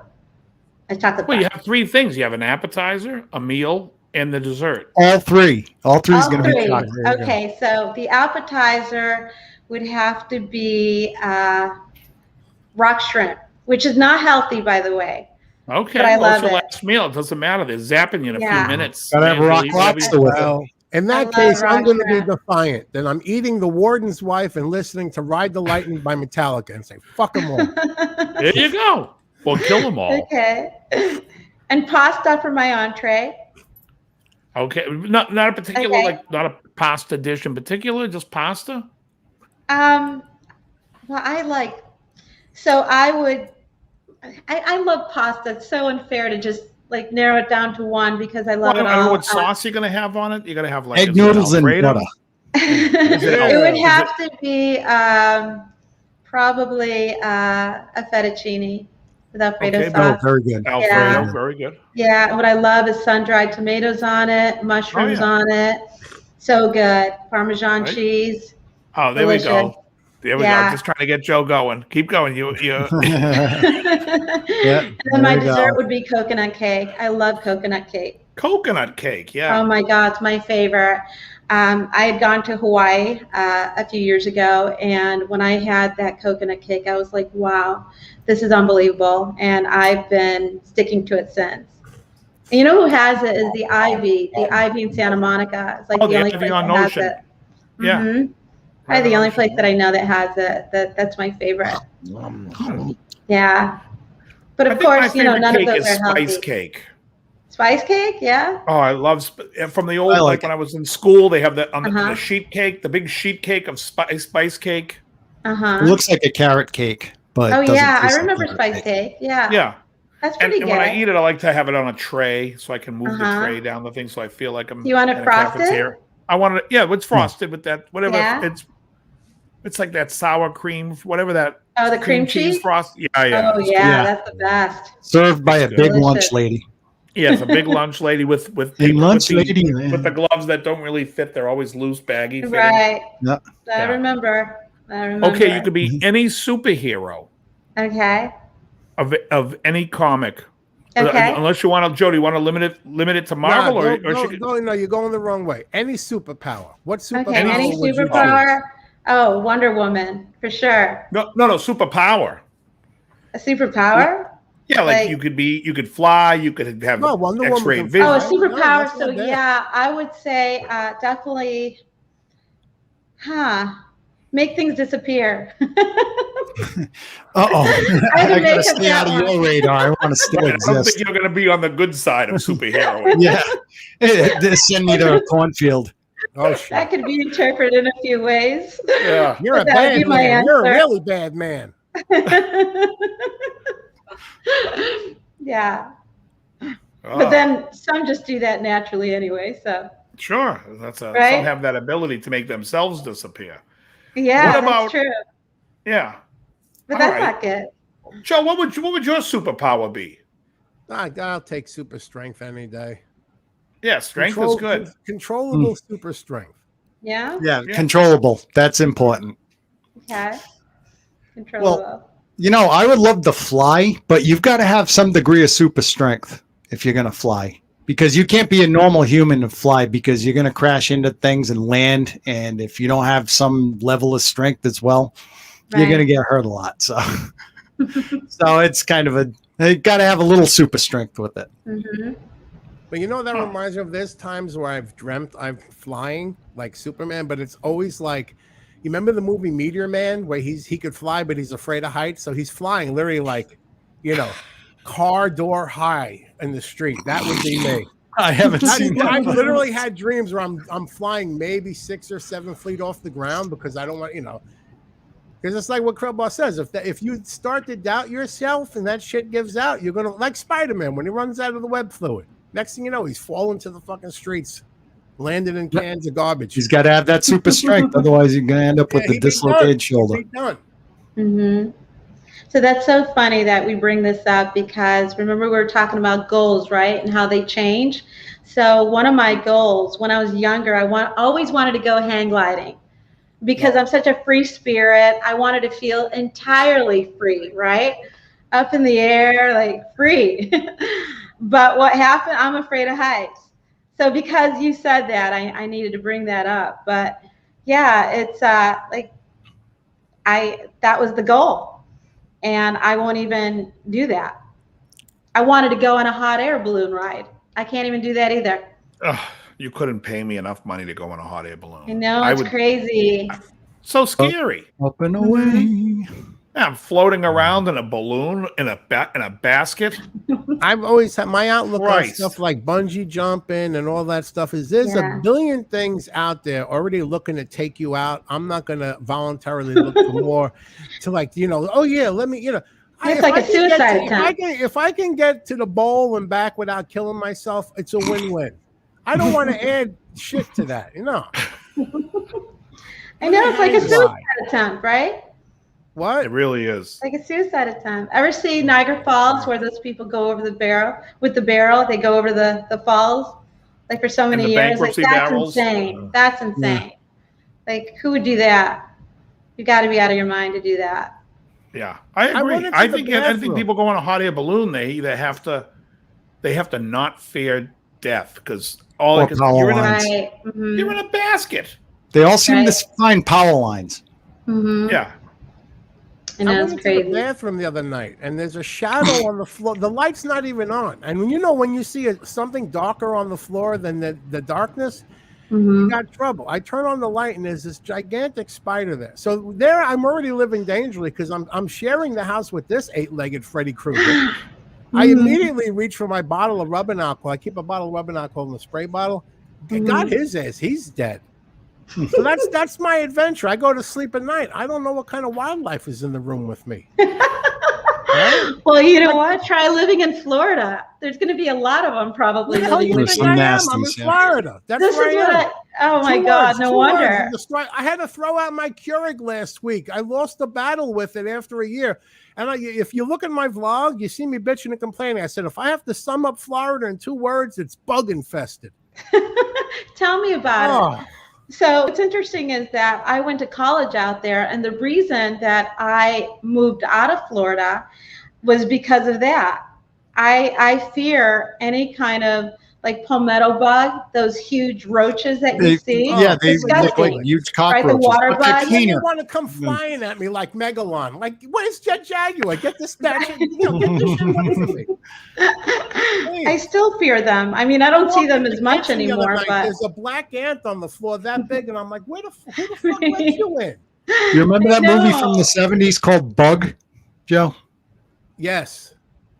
A chocolate Well, bar. you have three things. You have an appetizer, a meal, and the dessert. All three. All three is All going to be three. chocolate. There you go. Okay, so the appetizer would have to be rock shrimp, which is not healthy, by the way. Okay, But I well, it's love your it. last meal. It doesn't matter. They're zapping you in a Yeah. few minutes. Gotta have Man, rock you eat whatever you- lobster with it. Well, in that love case, I'm rock going to be shrimp. defiant. Then I'm eating The Warden's Wife and listening to Ride the Lightning by Metallica and say, fuck them all. There you go. Well, kill them all. Okay. And pasta for my entree. Okay, not a particular Okay. not a pasta dish in particular, just pasta. Well, I love pasta. It's so unfair to just like narrow it down to one because I love Well, it I don't know all. what sauce you're gonna have on it. You're gonna have like Egg is it noodles and Alfredo? butter. It would Is have to be probably a fettuccine with Alfredo Okay, Oh, sauce. very good. Alfredo, Yeah. very good. Yeah, what I love is sun-dried tomatoes on it, mushrooms yeah. on it. So good. Parmesan Right. cheese. Oh, there we go. There we Yeah. go. Just trying to get Joe going. Keep going. You. Yeah, And then my there you dessert go. would be coconut cake. I love coconut cake. Coconut cake. Yeah. Oh my God, it's my favorite. I had gone to Hawaii a few years ago, and when I had that coconut cake, I was like, wow, this is unbelievable. And I've been sticking to it since. And you know who has it is the Ivy in Santa Monica. It's like Oh, the the only Ivy place on that has Notion. it. Yeah. Mhm. Right Probably the on only Notion. place that I know that has it. That's my favorite. Yeah. But I of think my course, you know, favorite none of cake those is are healthy. spice cake. Spice cake, yeah. Oh, I love from the old I like like when I was in school. They have the Uh-huh. the sheet cake, the big sheet cake of spice cake. Uh-huh. It looks like a carrot cake, but Oh it doesn't yeah, I taste like remember carrot spice cake. Yeah. Yeah. That's And, pretty and good. when I eat it, I like to have it on a tray so I can move Uh-huh. the tray down the thing so I feel like I'm You want it in a frosted? cafeteria. I want it, yeah, it's frosted with that, whatever. Yeah? It's like that sour cream, whatever that Oh, the cream cheese? frost. Yeah, yeah. Oh It's yeah, Yeah. that's the best. served by a It's big delicious. lunch lady. Yeah, it's a big lunch lady with A lunch with lady, with the gloves that don't really fit. They're always loose, baggy fitting. Right. Yep. I Yeah. remember. I remember. Okay, you could be any superhero Okay. of any comic. Okay. Unless you want to, Jody, you want to limit it to Marvel Nah, or no, you're going the wrong way. Any superpower. What superpower? Okay. Any would you superpower? Oh, Wonder Woman for sure. no superpower. A superpower? Yeah, like you could fly, you could have No, Wonder Woman X-ray can vision. Oh, a No, superpower. that's So not bad. yeah, I would say definitely. Make things disappear. Uh-oh. I had to I make gotta up stay out that of your radar. I want to still I don't exist. think you're going to be on the good side of superhero. Yeah. Send me to a cornfield. Oh shit! That could be interpreted in a few ways. Yeah. You're a That would be bad my man. You're a answer. really bad man. Yeah. Oh, But then some just do that naturally anyway. So, sure. That's some right? have that ability to make themselves disappear. Yeah, What that's about true. yeah? But All that's right, not good. Joe. What would your superpower be? I'll take super strength any day. Yeah, strength is good. Controllable super strength. Yeah. Yeah, Yeah. controllable. That's important. Okay. Well, Controllable. I would love to fly, but you've got to have some degree of super strength if you're going to fly. Because you can't be a normal human and fly because you're going to crash into things and land. And if you don't have some level of strength as well, you're going to get hurt a lot. So, so it's kind of you got to have a little super strength with it. Mm-hmm. But that reminds me of there's times where I've dreamt I'm flying like Superman, but it's always like, you remember the movie Meteor Man where he could fly, but he's afraid of heights. So he's flying literally like, car door high in the street. That would be me. I haven't seen that. I've literally had dreams where I'm flying maybe 6 or 7 feet off the ground because I don't want, because it's like what Crowbar says. If you start to doubt yourself and that shit gives out, you're going to, like Spider-Man when he runs out of the web fluid. Next thing you know, he's falling to the fucking streets, landing in cans of garbage. He's got to have that super strength. Otherwise, you're going to end up with the dislocated shoulder. Mm-hmm. So that's so funny that we bring this up because remember we were talking about goals, right? And how they change. So one of my goals when I was younger, I always wanted to go hang gliding because I'm such a free spirit. I wanted to feel entirely free, right? Up in the air, like free. But what happened, I'm afraid of heights. So because you said that, I needed to bring that up. But yeah, it's that was the goal. And I won't even do that. I wanted to go on a hot air balloon ride. I can't even do that either. You couldn't pay me enough money to go on a hot air balloon. I know, it's crazy. So scary. Up and away. Yeah, I'm floating around in a balloon in a basket. I've always had my outlook on stuff like bungee jumping and all that stuff is there's a billion things out there already looking to take you out. I'm not going to voluntarily look for more to let me, it's like a suicide attempt. If I can get to the bowl and back without killing myself, it's a win-win. I don't want to add shit to that, I know, it's like a suicide attempt, right? What? It really is. Like a suicide attempt. Ever see Niagara Falls where those people go over the barrel with the barrel? They go over the falls like for so many years. Like that's insane. That's insane. Like who would do that? You got to be out of your mind to do that. Yeah, I agree. I think people go on a hot air balloon. They either have to not fear death because you're in a basket. They all seem to find power lines. Mm-hmm. Yeah. And I went to the bathroom the other night, and there's a shadow on the floor. The light's not even on. And when you see something darker on the floor than the darkness, you got trouble. I turn on the light, and there's this gigantic spider there. So there, I'm already living dangerously because I'm sharing the house with this 8-legged Freddy Krueger. I immediately reach for my bottle of rubbing alcohol. I keep a bottle of rubbing alcohol in the spray bottle. Got his ass. He's dead. So that's my adventure. I go to sleep at night. I don't know what kind of wildlife is in the room with me. Right? Well, you know what? Try living in Florida. There's going to be a lot of them probably living with you. I'm in Florida. That's where I am. Oh my God! No wonder. I had to throw out my Keurig last week. I lost the battle with it after a year. And if you look at my vlog, you see me bitching and complaining. I said, if I have to sum up Florida in 2 words, it's bug infested. Tell me about it. So what's interesting is that I went to college out there, and the reason that I moved out of Florida was because of that. I fear any kind of like palmetto bug, those huge roaches that you see. Yeah, they look like huge cockroaches. Right, the water bug. They want to come flying at me like Megalon. Like, what is Jet Jaguar? Get this statue. Get this shit away from me. I still fear them. I mean, I don't see them as much anymore. But there's a black ant on the floor that big, and I'm like, who the fuck let you in? You remember that movie from the 70s called Bug, Joe? Yes.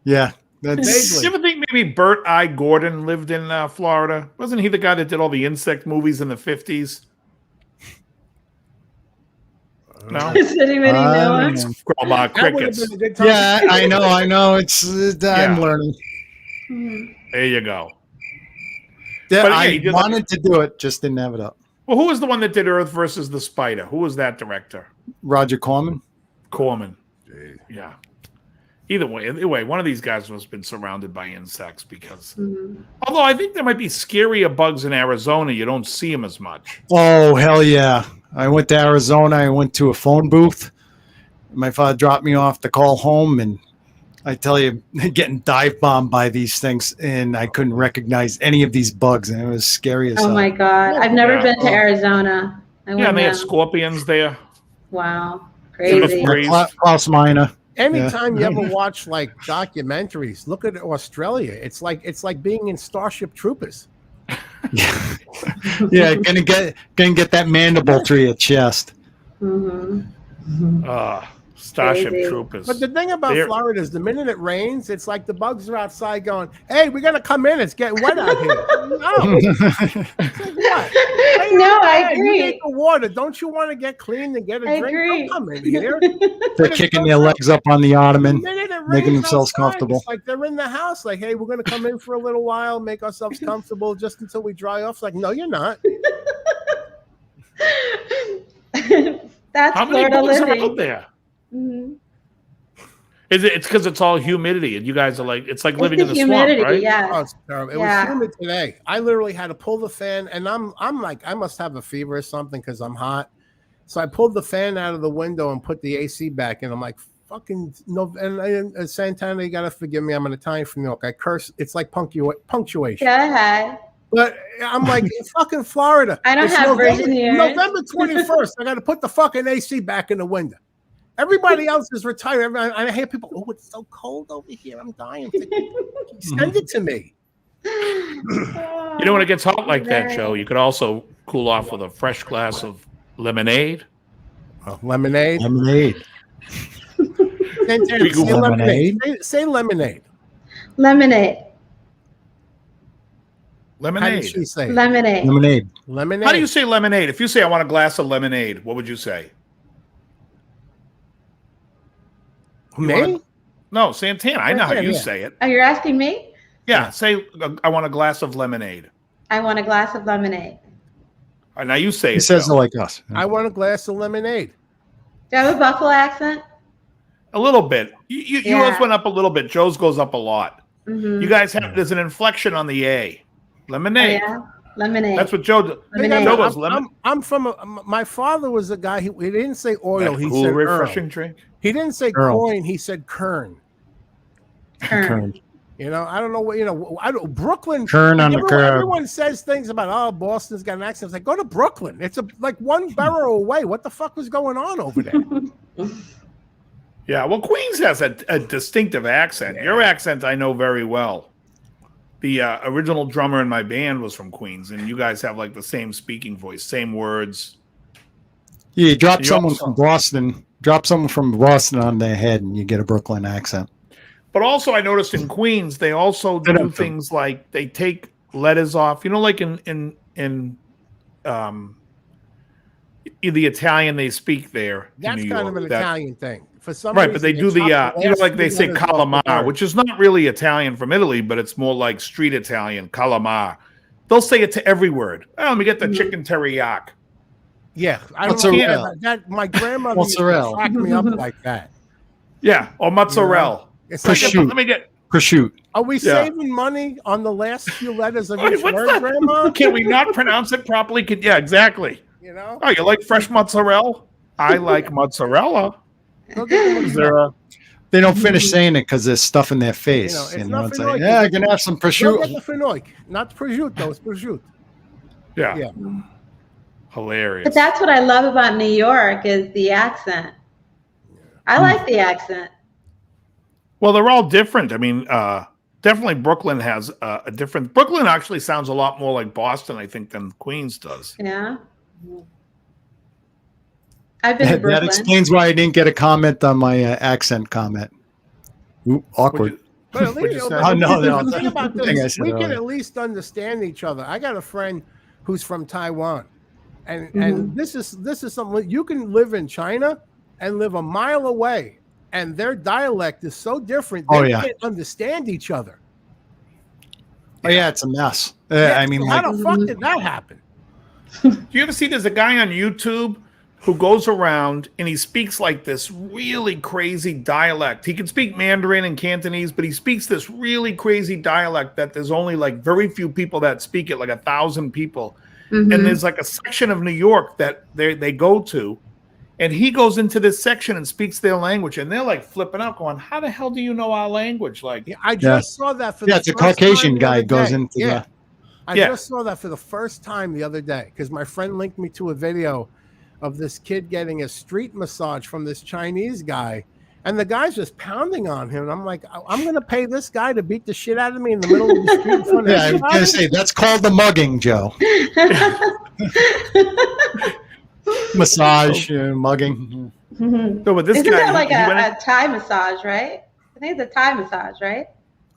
Yeah. Do you ever think maybe Burt I. Gordon lived in Florida? Wasn't he the guy that did all the insect movies in the 50s? No. Does anybody know him? It's Crowbar That would have crickets. been a good time. Yeah, I know. It's I'm learning. There you go. Yeah, But, yeah, I he did wanted to do it, just didn't have it up. Well, who was the one that did Earth versus the Spider? Who was that director? Roger Corman. Corman. Yeah. Either way, one of these guys must have been surrounded by insects because, although I think there might be scarier bugs in Arizona, you don't see them as much. Oh, hell yeah. I went to Arizona. I went to a phone booth. My father dropped me off to call home, and I tell you, getting dive bombed by these things, and I couldn't recognize any of these bugs, and it was scary as hell. Oh my God. I've never been to Arizona. Yeah, and they had scorpions there. Wow. Crazy. Klaus Meiner. Anytime you ever watch like documentaries, look at Australia. It's like being in Starship Troopers. Yeah, gonna get that mandible through your chest. Starship Crazy. Troopers. But the thing about Florida is the minute it rains, it's like the bugs are outside going, "Hey, we gotta come in. It's getting wet out here." No, it's like, what? Hey, No, I agree. You need the water. Don't you want to get clean and get a I drink? agree. Don't come in here. They're kicking their legs up on the ottoman, The minute it making rains themselves outside, comfortable. It's like they're in the house. Like, hey, we're gonna come in for a little while, make ourselves comfortable just until we dry off. It's like, no, you're not. That's How many Florida bugs are living. out there? It's because it's all humidity, and you guys are like, it's like living in the swamp, right? Yeah. Oh, it's terrible. It was humid today. I literally had to pull the fan, and I'm like, I must have a fever or something because I'm hot. So I pulled the fan out of the window and put the AC back, and I'm like, fucking no. And Santana, you gotta forgive me. I'm an Italian from New York. I curse. It's like punctuation. Go ahead. But I'm like, it's fucking Florida. I don't have virgin ears. November 21st. I got to put the fucking AC back in the window. Everybody else is retired. I hear people, oh, it's so cold over here. I'm dying. Send it to me. You know, when it gets hot like that, Joe, you could also cool off with a fresh glass of lemonade. Lemonade. Lemonade. Say lemonade. Say lemonade. Lemonade. How did she say? Lemonade. Lemonade. Lemonade. How do you say lemonade? If you say I want a glass of lemonade, what would you say? Me? No, Santana. I know how you say it. Oh, you're asking me? Yeah, say I want a glass of lemonade. I want a glass of lemonade. All right, now you say He it. says it Joe. like us. I want a glass of lemonade. Do I have a Buffalo accent? A little bit. Yours went up a little bit. Joe's goes up a lot. You guys have there's an inflection on the A. Lemonade. Oh, yeah? Lemonade. That's what Joe. Lemonade. Joe goes lemon. I'm from my father was a guy. He didn't say oil. That He cool, said refreshing Earl. drink. He didn't say Earl. coin. He said kern. Kern. You know, I don't know what, you know, Brooklyn. Kern on the curb. Everyone says things about, oh, Boston's got an accent. It's like, go to Brooklyn. It's like one borough away. What the fuck was going on over there? Yeah, well, Queens has a distinctive accent. Your accent I know very well. The original drummer in my band was from Queens, and you guys have like the same speaking voice, same words. Yeah, you drop You someone also- from Boston, on their head, and you get a Brooklyn accent. But also, I noticed in Queens, they also do things like they take letters off. You know, like in the Italian they speak there. That's in New kind York, of an that- Italian thing. For some right? reason, But they do chop the you know, last like they two say letters off the calamar, word. which is not really Italian from Italy, but it's more like street Italian. Calamar. They'll say it to every word. Oh, let me get the chicken teriyaki. Yeah, I don't Mozzarella. know that. My grandmother used to Mozzarella. crack me up like that. Yeah, or mozzarella. It's like, Prosciutto. Let me get. Prosciutto. are we Yeah. saving money on the last few letters of Wait, each what's word, that? Grandma? Can we not pronounce it properly? Yeah, exactly. You know, Oh, you like fresh mozzarella? I like mozzarella. go get the Is there a They don't finish saying it because there's stuff in their face. You know, it's You know, not it's for like, noise. yeah, I can have some Go get prosciutto. the finoic, not prosciutto. It's prosciutto. yeah. Yeah. Hilarious. But that's what I love about New York is the accent. I like the accent. Well, they're all different. I mean, definitely Brooklyn has a different. Brooklyn actually sounds a lot more like Boston, I think, than Queens does. Yeah. I've been to That Brooklyn. explains why I didn't get a comment on my accent comment. Ooh, awkward. But at What'd least, you say? Oh, no, the thing about I think I this, said we can earlier. at least understand each other. I got a friend who's from Taiwan, And this is something you can live in China and live a mile away, and their dialect is so different they can't understand each other. Oh yeah, it's a mess. I mean, how the fuck did that happen? Do you ever see there's a guy on YouTube who goes around and he speaks like this really crazy dialect. He can speak Mandarin and Cantonese, but he speaks this really crazy dialect that there's only like very few people that speak it, like 1,000 people. And there's like a section of New York that they go to, and he goes into this section and speaks their language, and they're like flipping out, going, "How the hell do you know our language?" Like, I just saw that for the it's a first Caucasian time guy the other goes day. into I just saw that for the first time the other day because my friend linked me to a video of this kid getting a street massage from this Chinese guy, and the guy's just pounding on him. And I'm like, I'm going to pay this guy to beat the shit out of me in the middle of the street in front of I was going to say that's called the mugging, Joe. Massage, mugging. No, but this Isn't guy, that like a Thai massage, right? I think it's a Thai massage, right?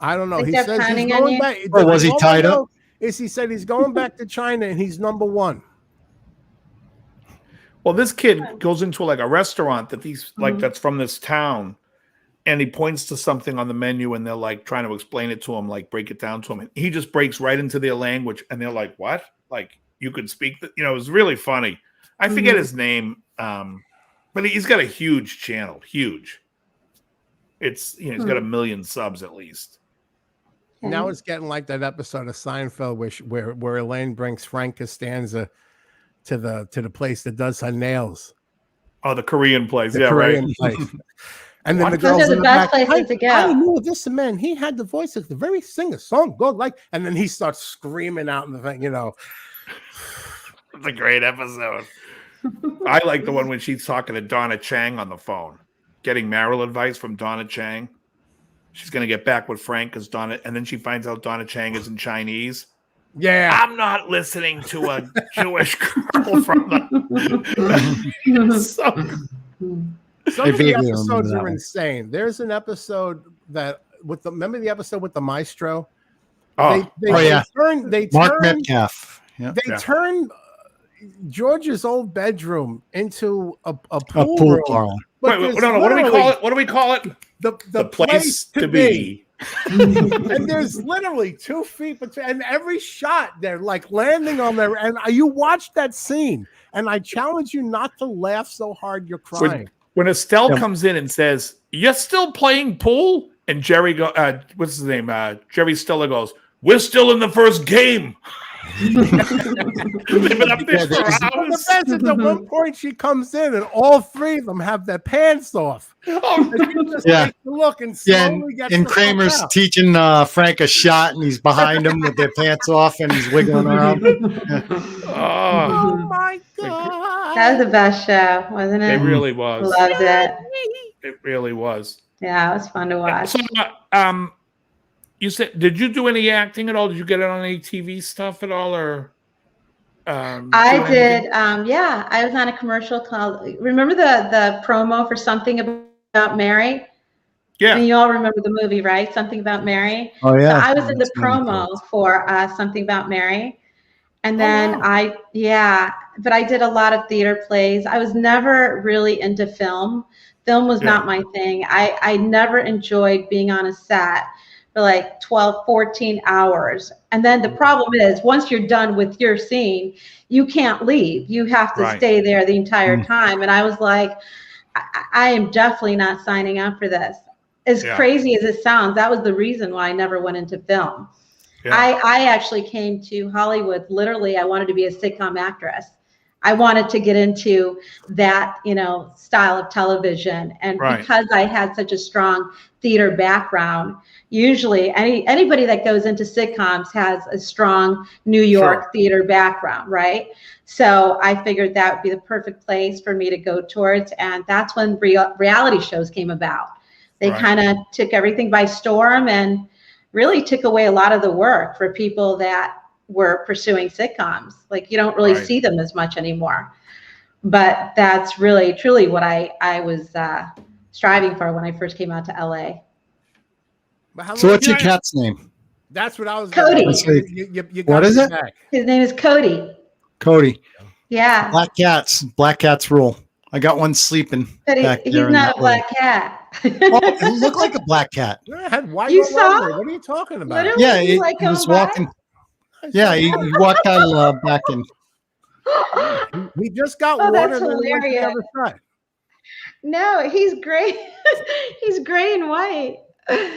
I don't know. He they're says he's pounding on going you? back. Or was he tied up? He said he's going back to China and he's number one. well, this kid goes into like a restaurant that he's like that's from this town, and he points to something on the menu, and they're like trying to explain it to him, like break it down to him, and he just breaks right into their language, and they're like, "What? Like you could speak that?" You know, it was really funny. I forget his name, but he's got a huge channel, huge. It's he's got 1 million subs at least. Now it's getting like that episode of Seinfeld where Elaine brings Frank Costanza to the place that does her nails. Oh, the Korean place, The Korean place. And then the girls Those are in the the best back, places to go. I knew this man. He had the voice of the very singer song. Go like, and then he starts screaming out in the thing, It's a great episode. I like the one when she's talking to Donna Chang on the phone, getting marital advice from Donna Chang. She's going to get back with Frank because and then she finds out Donna Chang is in Chinese. Yeah. I'm not listening to a Jewish girl from the. Some of the episodes are insane. There's an episode that remember the episode with the maestro? They turn Mark Metcalf. Yeah. They turn George's old bedroom into a pool pool room. Wait, no. What do we call it? What do we call it? The place to be. And there's literally 2 feet between, and every shot they're like landing on there. And you watch that scene, and I challenge you not to laugh so hard you're crying. When Estelle comes in and says, "You're still playing pool," and Jerry what's his name? Jerry Stiller goes, "We're still in the first game." They've been up there for hours. The best is at one point she comes in and all 3 of them have their pants off. And she just takes a look and slowly gets and the Kramer's fuck out. teaching Frank a shot, and he's behind him with their pants off, and he's wiggling around. Oh my god! That was the best show, wasn't it? It really was. Loved it. It really was. Yeah, it was fun to watch. So, you said, did you do any acting at all? Did you get it on any TV stuff at all, or? I did. Yeah, I was on a commercial called. Remember the promo for Something About Mary? Yeah. I mean, you all remember the movie, right? Something About Mary. Oh yeah. So I was in the promo for Something About Mary, and then but I did a lot of theater plays. I was never really into film. Film was not my thing. I never enjoyed being on a set for like 12, 14 hours. And then the problem is once you're done with your scene, you can't leave. You have to stay there the entire time. And I was like, I am definitely not signing up for this. As crazy as it sounds, that was the reason why I never went into film. Yeah. I actually came to Hollywood. Literally, I wanted to be a sitcom actress. I wanted to get into that, style of television. And because I had such a strong theater background, usually anybody that goes into sitcoms has a strong New York theater background, right? So I figured that would be the perfect place for me to go towards. And that's when reality shows came about. They kind of took everything by storm and really took away a lot of the work for people that were pursuing sitcoms. Like you don't really see them as much anymore. But that's really, truly what I was striving for when I first came out to LA. So what's your cat's name? That's what I was. Cody. You What is it? His name is Cody. Cody. Yeah. Black cats rule. I got one sleeping But back he's there in not that a black cat. Oh, it looked like a black cat. I had white You all saw? over it. What are you talking about? Literally, Yeah, you like he was going by? walking. Yeah, he walked out back in. He just got Oh, water that's and then he went to the hilarious. other side. No, he's gray. He's gray and white.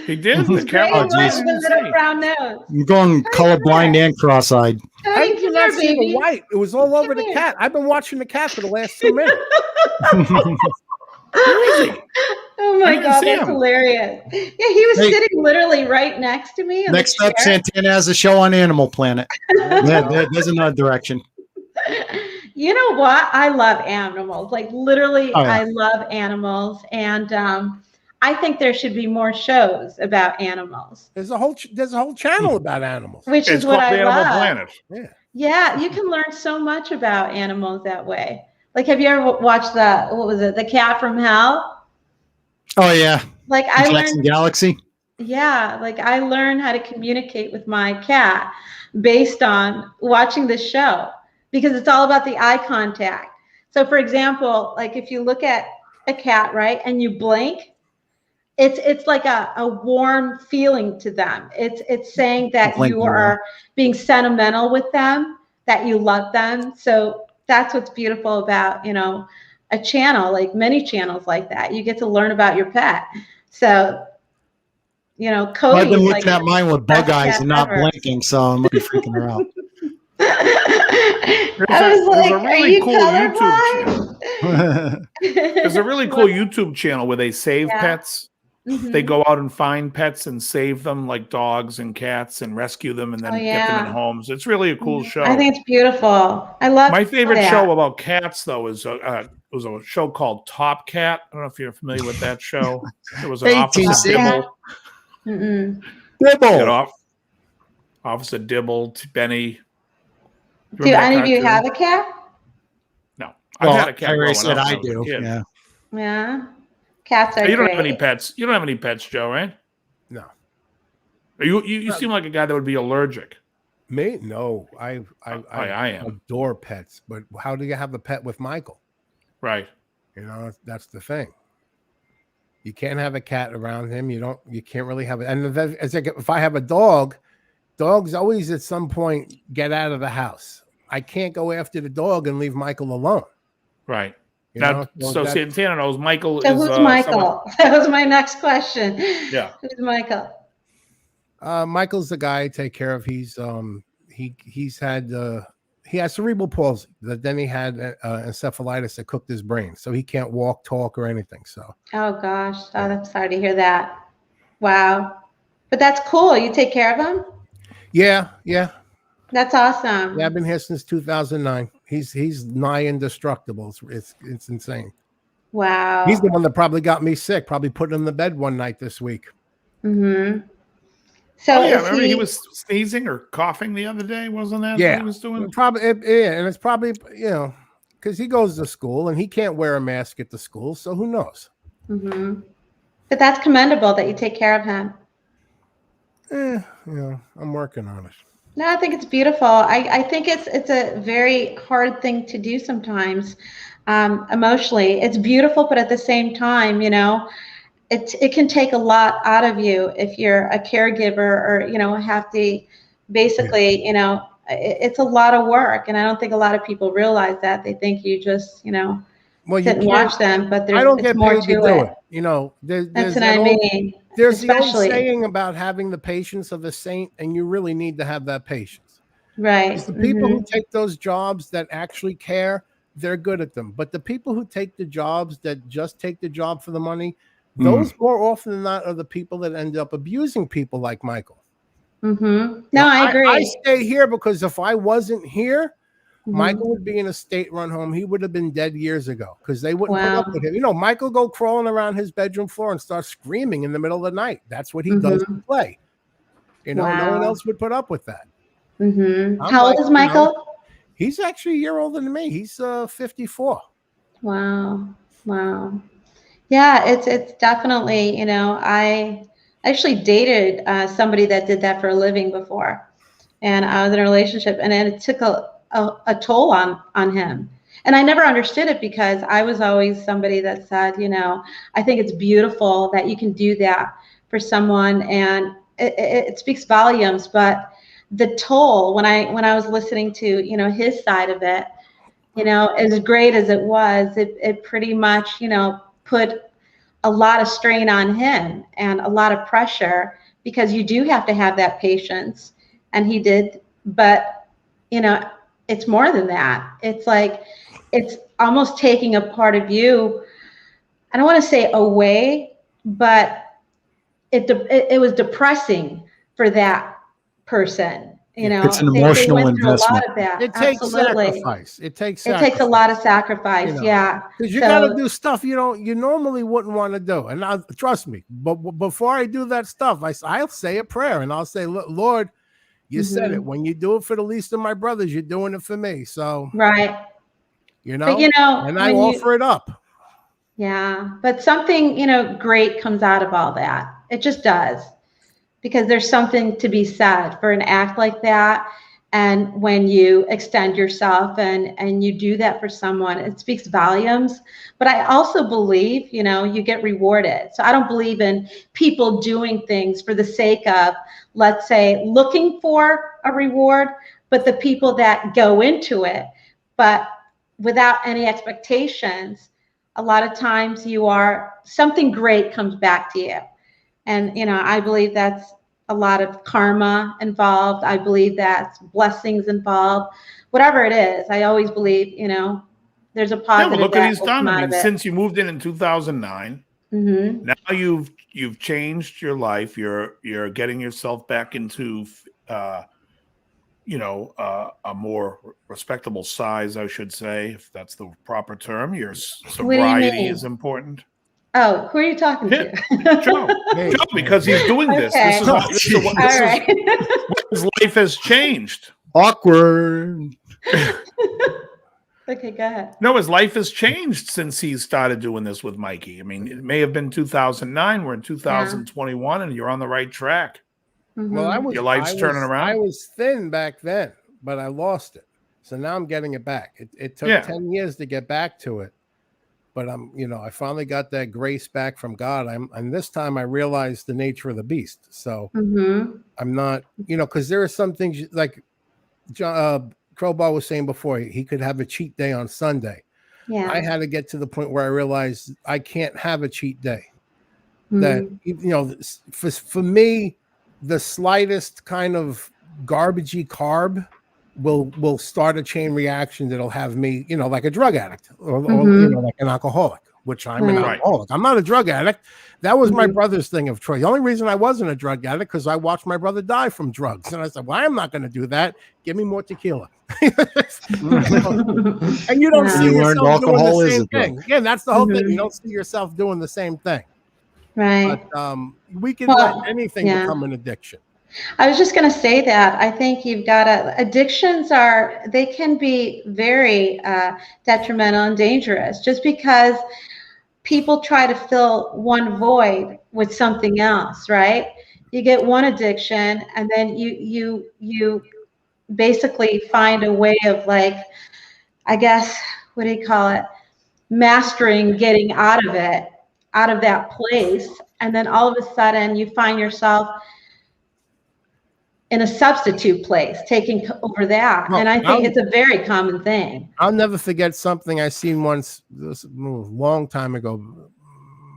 He did. He's The gray camera. and white didn't with a even little see. brown nose. I'm going colorblind and cross-eyed. How Tony, did you come not here, see the baby. white? It was all over Come the here. cat. I've been watching the cat for the last 2 minutes. Where is he? Oh I my didn't God, see that's him. hilarious. Yeah, he was Hey. sitting literally right next to me. On Next the up, chair. Santana has a show on Animal Planet. There's another direction. You know what? I love animals. Like literally, Oh, yeah. I love animals, and I think there should be more shows about animals, There's a whole channel about animals. which It's is what called I Animal love. Planet. Yeah. Yeah, you can learn so much about animals that way. Like, have you ever watched The Cat from Hell? Oh yeah, Like I Jackson learned, Galaxy. yeah, like I learned how to communicate with my cat based on watching this show because it's all about the eye contact. So for example, like if you look at a cat, right, and you blink, it's like a warm feeling to them. It's saying that Blink, you yeah. are being sentimental with them, that you love them. So that's what's beautiful about, a channel, like many channels like that. You get to learn about your pet. So, Cody I've been is looking like at mine with best bug eyes cat and not ever. blinking, so I must be freaking her out. I was There's like, a are really you cool YouTube colorblind? There's a really cool YouTube channel where they save Yeah. pets. Mhm. They go out and find pets and save them, like dogs and cats, and rescue them and then get them in Yeah. homes. It's really a cool show. I think it's beautiful. I love My favorite that. show about cats, though, was was a show called Top Cat. I don't know if you're familiar with that show. It was an Officer 18C. Dibble. Mm-mm. Dibble. Officer Dibble, Benny. Do any of you have a cat? No, Well, I've had a cat. I already growing said up I when was a do. kid. Yeah. Yeah. Cats are You don't great. have any pets. You don't have any pets, Joe, right? No. You seem like a guy that would be allergic. Me? No. I am. adore pets, but how do you have a pet with Michael? Right. That's the thing. You can't have a cat around him. You can't really have it. And if I have a dog, dogs always at some point get out of the house. I can't go after the dog and leave Michael alone. Right. So So Santana knows Michael So is. who's Michael? someone- That was my next question. Yeah. Who's Michael? Michael's the guy I take care of. He has cerebral palsy. Then he had encephalitis that cooked his brain, so he can't walk, talk, or anything. So. Oh gosh, I'm sorry to hear that. Wow, but that's cool. You take care of him. Yeah. That's awesome. Yeah, I've been here since 2009. He's nigh indestructible. It's insane. Wow. He's the one that probably got me sick. Probably put in the bed one night this week. Mm-hmm. So yeah, is remember he was sneezing or coughing the other day, wasn't that? Yeah, what he was doing. Probably. Yeah, and it's probably because he goes to school and he can't wear a mask at the school. So who knows? Mm-hmm. But that's commendable that you take care of him. I'm working on it. No, I think it's beautiful. I think it's a very hard thing to do sometimes, emotionally. It's beautiful, but at the same time, it can take a lot out of you if you're a caregiver or, have to basically, it's a lot of work. And I don't think a lot of people realize that. They think you just, sit and watch them, but I don't get more paid to do it. That's what I mean. There's the old Especially. saying about having the patience of a saint, and you really need to have that patience. Right. It's the people who take those jobs that actually care, they're good at them. But the people who take the jobs that just take the job for the money, those more often than not are the people that end up abusing people like Michael. Mm-hmm. No, I agree. I stay here because if I wasn't here, Michael would be in a state-run home. He would have been dead years ago because they wouldn't put up with him. Michael go crawling around his bedroom floor and start screaming in the middle of the night. That's what he does to play. No one else would put up with that. Mm-hmm. How old is Michael? He's actually a year older than me. He's 54. Wow. Yeah, it's definitely, I actually dated somebody that did that for a living before, and I was in a relationship, and then it took a toll on him. And I never understood it because I was always somebody that said, I think it's beautiful that you can do that for someone, and it speaks volumes. But the toll, when I was listening to, his side of it, as great as it was, it pretty much, put a lot of strain on him and a lot of pressure, because you do have to have that patience, and he did. But it's more than that. It's like, it's almost taking a part of you, I don't want to say away, but it was depressing for that person. It's an emotional they went through investment. A lot of that. It takes sacrifice. It takes a lot of sacrifice. Yeah, because you got to do stuff you normally wouldn't want to do. And trust me, but before I do that stuff, I'll say a prayer, and I'll say, Lord, you said it. When you do it for the least of my brothers, you're doing it for me. So right. But, and I offer it up. Yeah, but something great comes out of all that. It just does. Because there's something to be said for an act like that. And when you extend yourself and you do that for someone, it speaks volumes. But I also believe, you get rewarded. So I don't believe in people doing things for the sake of, let's say, looking for a reward, but the people that go into it, but without any expectations, a lot of times something great comes back to you. And, I believe that's a lot of karma involved. I believe that's blessings involved. Whatever it is, I always believe, there's a positive. Yeah, look what he's done. I mean, since you moved in 2009, now you've changed your life. You're getting yourself back into, a more respectable size, I should say, if that's the proper term. Your sobriety is important. Oh, who are you talking to? Joe, because he's doing this. Okay. This is what his life has changed. Awkward. Okay, go ahead. No, his life has changed since he started doing this with Mikey. I mean, it may have been 2009. We're in 2021, and you're on the right track. Mm-hmm. Well, your life's turning around. I was thin back then, but I lost it. So now I'm getting it back. It took 10 years to get back to it. But I finally got that grace back from God. And this time I realized the nature of the beast. So I'm not, because there are some things like John Crowbar was saying before, he could have a cheat day on Sunday. Yeah. I had to get to the point where I realized I can't have a cheat day. That, for me, the slightest kind of garbagey carb will start a chain reaction that'll have me, like a drug addict or like an alcoholic, which I'm an alcoholic. I'm not a drug addict. That was my brother's thing of choice. The only reason I wasn't a drug addict because I watched my brother die from drugs. And I said, well, I'm not going to do that. Give me more tequila. And you don't see yourself doing the same thing. Again, that's the whole thing. You don't see yourself doing the same thing. Right. But we can let anything become an addiction. I was just going to say that I think you've got addictions they can be very detrimental and dangerous just because people try to fill one void with something else, right? You get one addiction and then you basically find a way of, like, I guess, what do you call it? Mastering getting out of that place. And then all of a sudden you find yourself in a substitute place, taking over that. And I think it's a very common thing. I'll never forget something I seen once, this long time ago,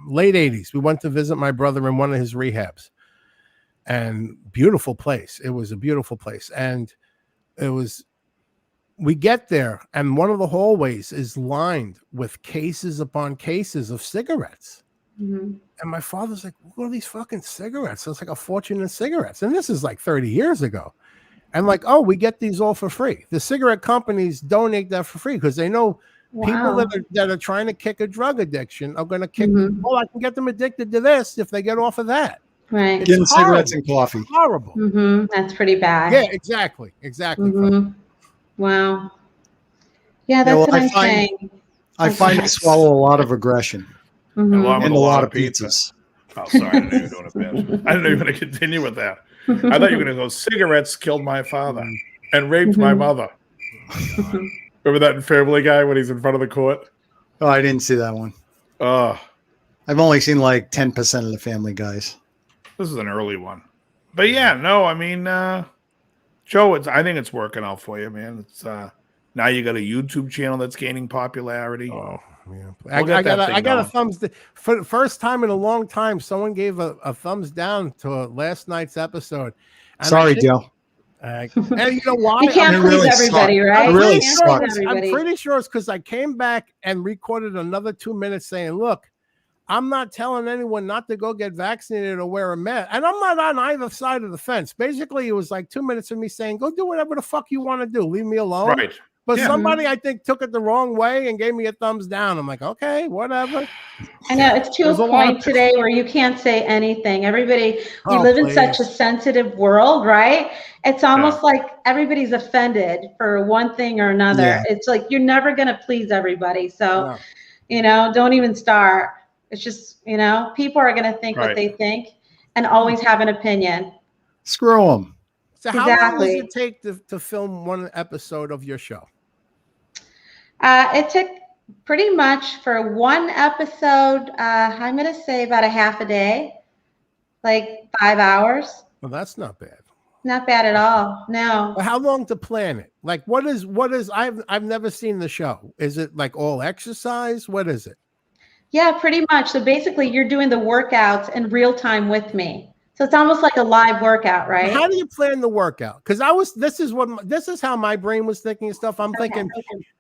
late 80s. We went to visit my brother in one of his rehabs. And beautiful place. It was a beautiful place. And we get there, and one of the hallways is lined with cases upon cases of cigarettes. And my father's like, what are these fucking cigarettes? So it's like a fortune in cigarettes. And this is like 30 years ago. And like, oh, we get these all for free. The cigarette companies donate that for free because they know people that are trying to kick a drug addiction are going to kick, oh, I can get them addicted to this if they get off of that. Right. Getting cigarettes and coffee. Horrible. That's pretty bad. Yeah, exactly. Wow. Yeah, that's what I'm saying. I find I swallow a lot of aggression. And a lot of pizzas. Oh, sorry. I didn't know you were going to continue with that. I thought you were going to go, cigarettes killed my father and raped my mother. Remember that in Family Guy when he's in front of the court? Oh, I didn't see that one. Oh, I've only seen like 10% of the Family Guys. this is an early one. But yeah, no, I mean, Joe, I think it's working out for you, man. It's now you got a YouTube channel that's gaining popularity. Oh, yeah. We'll I got a going. thumbs for the first time in a long time. Someone gave a thumbs down to last night's episode. And Sorry, Joe. And you know why? You can't please really everybody, suck. right? It really You can't please sucks. everybody. I'm pretty sure it's because I came back and recorded another 2 minutes saying, look, I'm not telling anyone not to go get vaccinated or wear a mask. And I'm not on either side of the fence. Basically, it was like 2 minutes of me saying, go do whatever the fuck you want to do. Leave me alone. Right. But Yeah. somebody, I think, took it the wrong way and gave me a thumbs down. I'm like, okay, whatever. I know it's to There's a a lot point of- today where you can't say anything. Everybody, we Oh, live in please. such a sensitive world, right? It's almost like everybody's offended for one thing or another. Yeah. It's like you're never going to please everybody. So, No. you know, don't even start. It's just, you know, people are going to think what Right. they think and always have an opinion. Screw them. So how long does Exactly. it take to film one episode of your show? It took pretty much for one episode, I'm going to say about a half a day, like 5 hours. Well, that's not bad. Not bad at all. No. But how long to plan it? Like, what is? I've never seen the show. Is it like all exercise? What is it? Yeah, pretty much. So basically, you're doing the workouts in real time with me. So it's almost like a live workout, right? How do you plan the workout? Because this is how my brain was thinking of stuff. I'm thinking,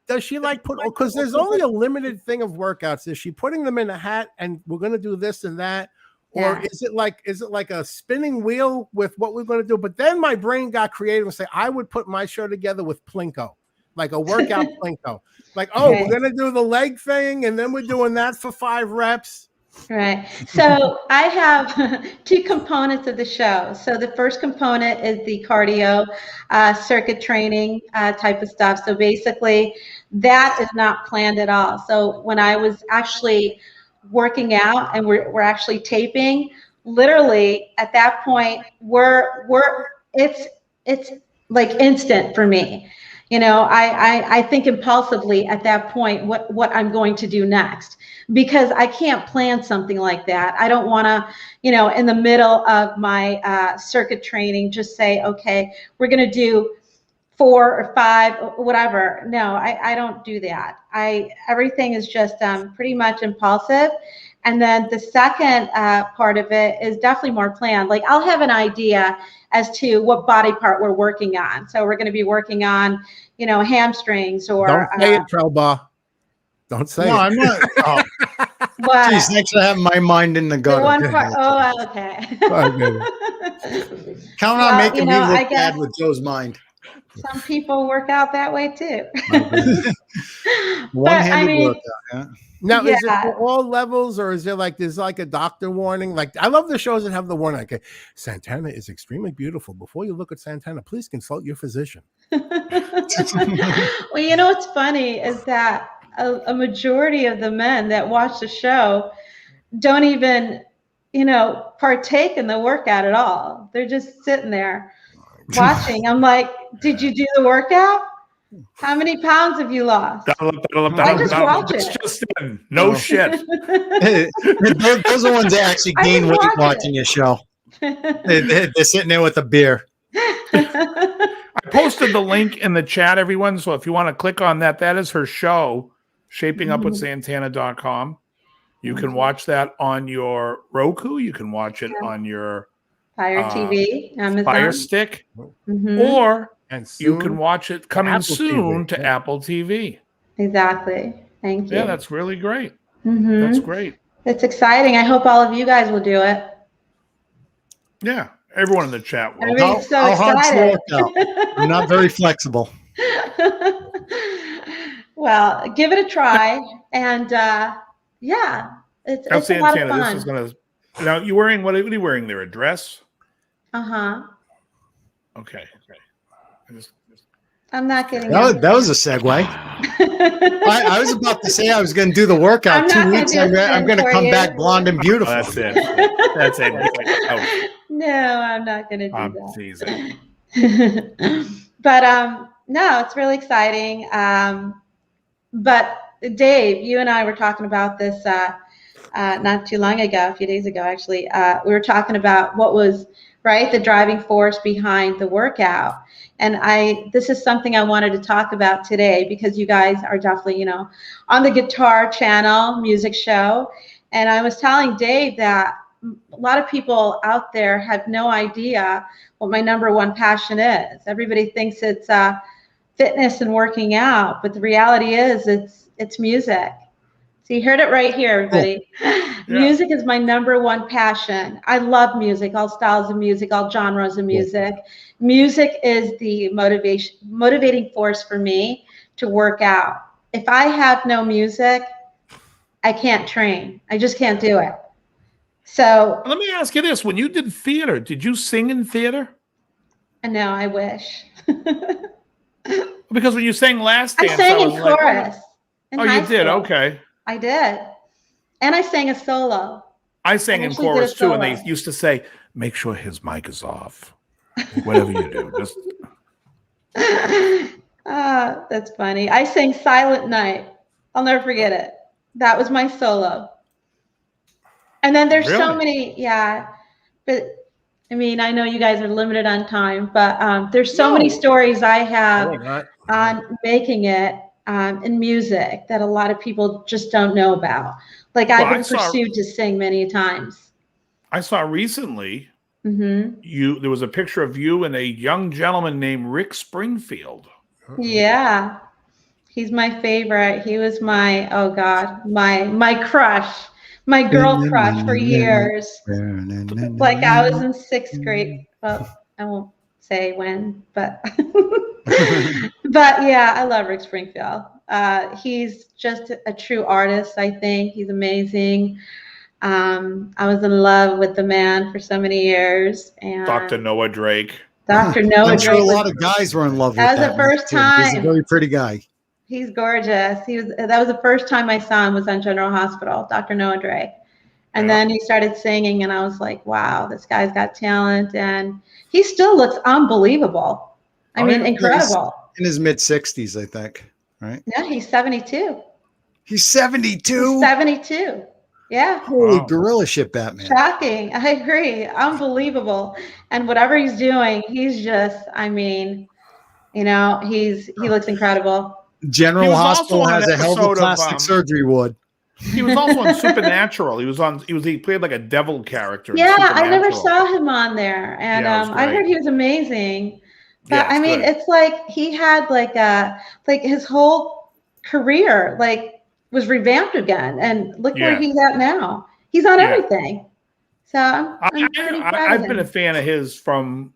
does she like put? Because there's only a limited thing of workouts. Is she putting them in a hat and we're going to do this and that? Or Yeah. is it like a spinning wheel with what we're going to do? But then my brain got creative and say, I would put my show together with Plinko, like a workout Plinko. Like, oh, Okay. we're going to do the leg thing, and then we're doing that for 5 reps. Right. So I have 2 components of the show. So the first component is the cardio, circuit training type of stuff. So basically, that is not planned at all. So when I was actually working out and we're actually taping, literally at that point, it's like instant for me. You know, I think impulsively at that point what I'm going to do next, because I can't plan something like that. I don't want to, you know, in the middle of my circuit training, just say, okay, we're going to do 4 or 5, whatever. No, I don't do that. Everything is just pretty much impulsive. And then the second part of it is definitely more planned. Like I'll have an idea as to what body part we're working on. So we're going to be working on, you know, hamstrings or. Don't say it, Trelba. Don't say No, it. I'm not. Oh, What? geez, thanks for having my mind in the The gutter. one part. Oh, okay. Count on Well, making you know, me I look guess- bad with Joe's mind. Some people work out that way too. One-handed workout. Yeah. Now, is it Yeah. for all levels, or is there like there's like a doctor warning? Like I love the shows that have the warning. Like Santana is extremely beautiful. Before you look at Santana, please consult your physician. Well, you know what's funny is that a majority of the men that watch the show don't even, you know, partake in the workout at all. They're just sitting there watching. I'm like, did you do the workout? How many pounds have you lost? I just watch it. Just in. No shit. Those are the ones that actually I gain just weight watch it. watching your show. They're sitting there with a beer. I posted the link in the chat, everyone. So if you want to click on that, that is her show, shapingupwithsantana.com. You can watch that on your Roku. You can watch it on your Fire TV, Amazon. Fire Stick, Mhm. or And you can watch it coming Apple soon TV. to Yeah. Apple TV. Exactly. Thank you. Yeah, that's really great. Mhm. That's great. It's exciting. I hope all of you guys will do it. Yeah, everyone in the chat will. Everybody's so How hard's the excited. workout? I'm not very flexible. Well, give it a try, and yeah, it's Now, a lot of Santana, this fun. is gonna. Now, you wearing what are you wearing there? A dress? Okay. I'm not getting. That was a segue. I was about to say I was going to do the workout I'm not 2 gonna weeks. do a I'm spin going to for come you. back blonde and Oh, beautiful. that's it. That's it. Oh, No, I'm not going to do I'm that. teasing. But no, it's really exciting. But Dave, you and I were talking about this not too long ago, a few days ago, actually. We were talking about what was the driving force behind the workout. And this is something I wanted to talk about today because you guys are definitely, on the guitar channel, music show. And I was telling Dave that a lot of people out there have no idea what my number one passion is. Everybody thinks it's fitness and working out, but the reality is it's music. So you heard it right here, everybody. Yeah. Music is my number one passion. I love music, all styles of music, all genres of music. Music is the motivating force for me to work out. If I have no music, I can't train. I just can't do it. So let me ask you this. When you did theater, did you sing in theater? No, I wish. Because when you sang Last Dance, I sang in chorus. Oh, you did? Okay. I did. And I sang a solo. I sang in chorus too, and they used to say, make sure his mic is off. Whatever you do. Just... that's funny. I sang Silent Night. I'll never forget it. That was my solo. And then there's so many, but I mean, I know you guys are limited on time, but there's so many stories I have on making it in music that a lot of people just don't know about. Like I've been pursued to sing many times. I saw recently there was a picture of you and a young gentleman named Rick Springfield. Yeah, he's my favorite. He was my my crush. My girl crush for years. Like I was in 6th grade. Well, I won't say when, but but yeah, I love Rick Springfield. He's just a true artist, I think. He's amazing. I was in love with the man for so many years. And Dr. Noah Drake. Dr. Noah I'm Drake. sure a lot of guys were in love with that. That was the first time. He's a very pretty guy. He's gorgeous. That was the first time I saw him was on General Hospital, Dr. Noah Drake. And then he started singing, and I was like, wow, this guy's got talent. And he still looks unbelievable. I mean, incredible. In his mid-60s, I think, right? Yeah, he's 72. He's 72? He's 72. Yeah. Holy gorilla shit, Batman. Shocking. I agree. Unbelievable. And whatever he's doing, he's just, I mean, he looks incredible. General Hospital has a hell of a plastic surgery ward. He was also on Supernatural. He played like a devil character. Yeah, I never saw him on there, and I heard he was amazing. But I mean, it's like he had like his whole career was revamped again, and look where he's at now. He's on everything. So I've been a fan of his from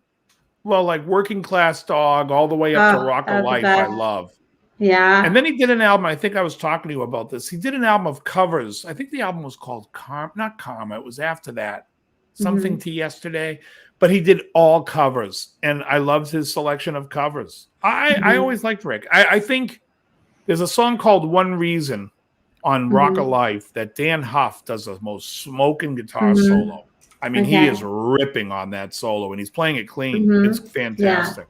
Working Class Dog all the way up to Rock of Life. I love. Yeah. And then he did an album. I think I was talking to you about this. He did an album of covers. I think the album was called not Karma. It was after that. Something to Yesterday. But he did all covers. And I loved his selection of covers. I always liked Rick. I think there's a song called One Reason on Rock of Life that Dan Huff does the most smoking guitar solo. I mean, he is ripping on that solo, and he's playing it clean. It's fantastic.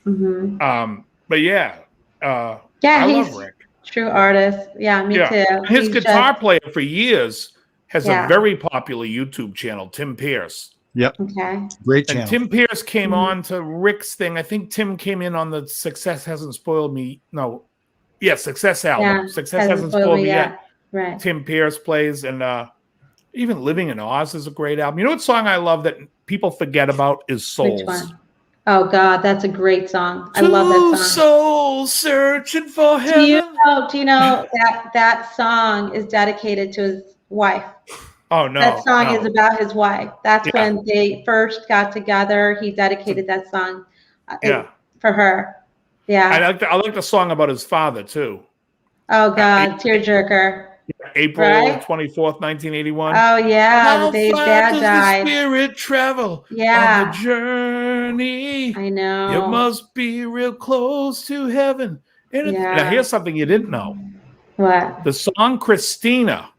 But yeah. I love Rick. True artist. Yeah, me too. His guitar player for years has a very popular YouTube channel, Tim Pierce. Yep. Okay. Great channel. And Tim Pierce came on to Rick's thing. I think Tim came in on the Success Hasn't Spoiled Me. No. Yeah, Success album. Yeah, Success Hasn't Spoiled Me Yet. Right. Tim Pierce plays, and even Living in Oz is a great album. You know what song I love that people forget about is Souls. Which one? Oh God, that's a great song. I love that song. Souls searching for heaven. Do you know that song is dedicated to his wife? Oh no. That song is about his wife. That's when they first got together. He dedicated that song for her. Yeah. I like the song about his father too. Oh God, tearjerker. April 24th, 1981. Oh yeah, the day his dad died. The spirit travel on the journey. I know. You must be real close to heaven. Now here's something you didn't know. What? The song Christina.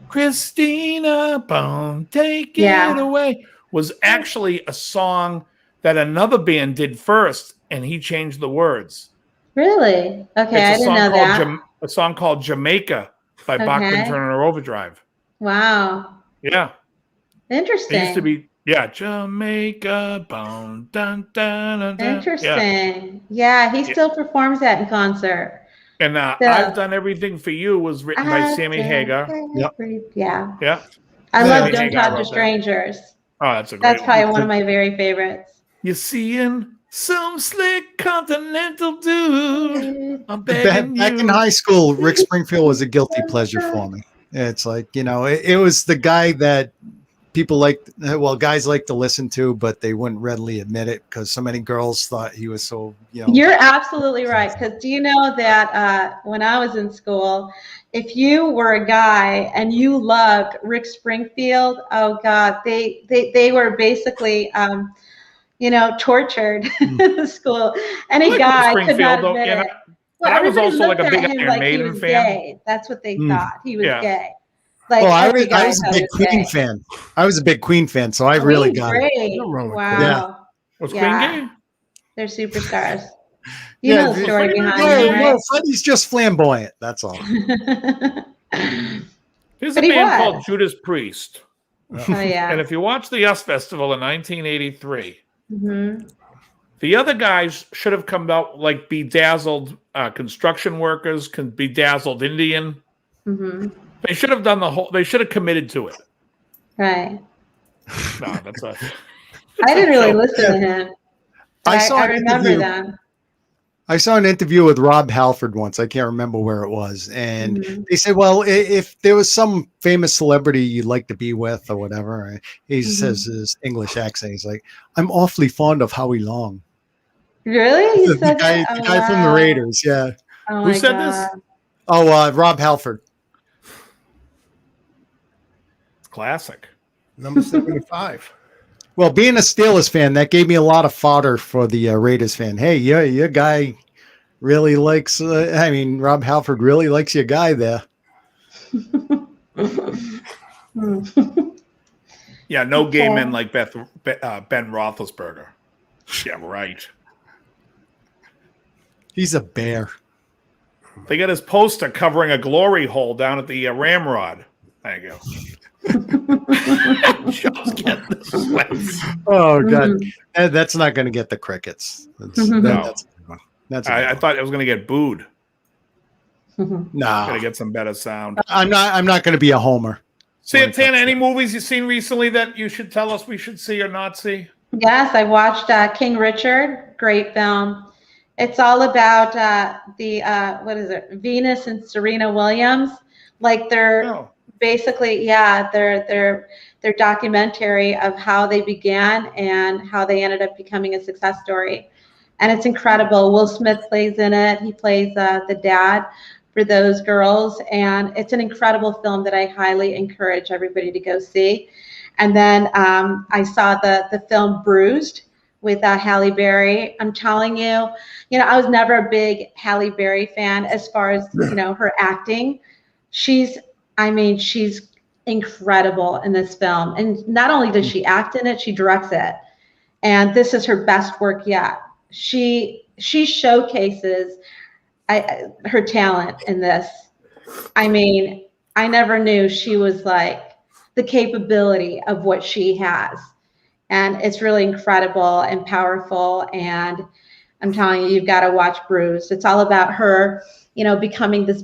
Christina, boom, take it away was actually a song that another band did first, and he changed the words. Really? Okay, I It's didn't know that. a song called Jamaica by Bachman Okay. Turner Overdrive. Wow. Yeah. It used to Interesting. be, Jamaica, boom, dun, dun, dun, dun. Interesting. Yeah, he still performs that in concert. And So, I've Done Everything for You was written by Sammy Hagar. Yep. Yeah. Yeah. I Yeah, love Don't Hagar Talk wrote to that. Strangers. Oh, that's a great That's one. probably one of my very favorites. You're seeing some slick continental dude. I'm begging Back in you. high school, Rick Springfield was a guilty pleasure for me. It's like, it was the guy that guys like to listen to, but they wouldn't readily admit it because so many girls thought he was so, You're absolutely right. Because do you know that when I was in school, if you were a guy and you loved Rick Springfield, oh God, they were basically tortured in school. Any guy could not admit it. Well, I was everybody also like looked a big at him Iron like he Maiden was fan. gay. That's what they thought. He was Yeah. gay. Like Well, every guy I was a thought big he was Queen gay. fan. I was a big Queen fan, so I really got it. Great. No wrong with Wow. Yeah. Was Yeah. Queen gay? They're superstars. You know the story behind No, him, right? Freddie's just flamboyant. That's all. There's But a he band was. called Judas Priest. Oh yeah. And if you watch the Yes Festival in 1983, Mm-hmm. the other guys should have come out like bedazzled construction workers, bedazzled Indian. Mm-hmm. They should have done they should have committed to it. Right. No, that's a. I didn't really listen to him. I remember them. I saw an interview with Rob Halford once. I can't remember where it was. And Mm-hmm. they said, well, if there was some famous celebrity you'd like to be with or whatever, he says his English accent. He's like, I'm awfully fond of Howie Long. Really? You The said guy, that? the guy from the Raiders. Yeah. Oh, Who my said God. this? Oh, Rob Halford. Classic. Number 75. Well, being a Steelers fan, that gave me a lot of fodder for the Raiders fan. Hey, your guy really likes, Rob Halford really likes your guy there. Yeah, no gay men like Ben Roethlisberger. Yeah, right. He's a bear. They got his poster covering a glory hole down at the Ramrod. There you go. Just get the sweats. Oh, God. That's not going to get the crickets. That's I thought it was going to get booed. No. Got to get some better sound. I'm not going to be a homer. Santana, any movies you've seen recently that you should tell us we should see or not see? Yes, I watched King Richard. Great film. It's all about Venus and Serena Williams. Like they're basically, their documentary of how they began and how they ended up becoming a success story. And it's incredible. Will Smith plays in it. He plays the dad for those girls. And it's an incredible film that I highly encourage everybody to go see. And then I saw the film Bruised with Halle Berry. I'm telling you, I was never a big Halle Berry fan as far as, her acting. She's incredible in this film. And not only does she act in it, she directs it. And this is her best work yet. She showcases her talent in this. I never knew she was like the capability of what she has. And it's really incredible and powerful. And I'm telling you, you've got to watch Bruce. It's all about her, becoming this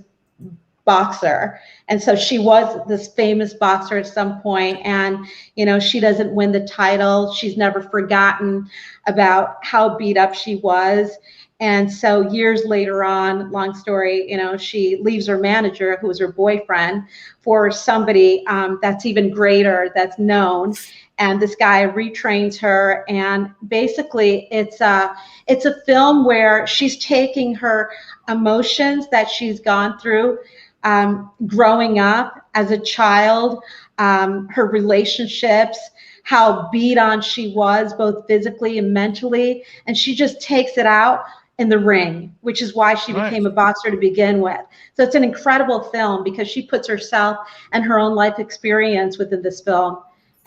boxer. And so she was this famous boxer at some point, and she doesn't win the title. She's never forgotten about how beat up she was. And so years later on, long story, she leaves her manager, who was her boyfriend, for somebody that's even greater, that's known. And this guy retrains her. And basically it's a film where she's taking her emotions that she's gone through growing up as a child, her relationships, how beat on she was, both physically and mentally. And she just takes it out in the ring, which is why she became a boxer to begin with. So it's an incredible film because she puts herself and her own life experience within this film.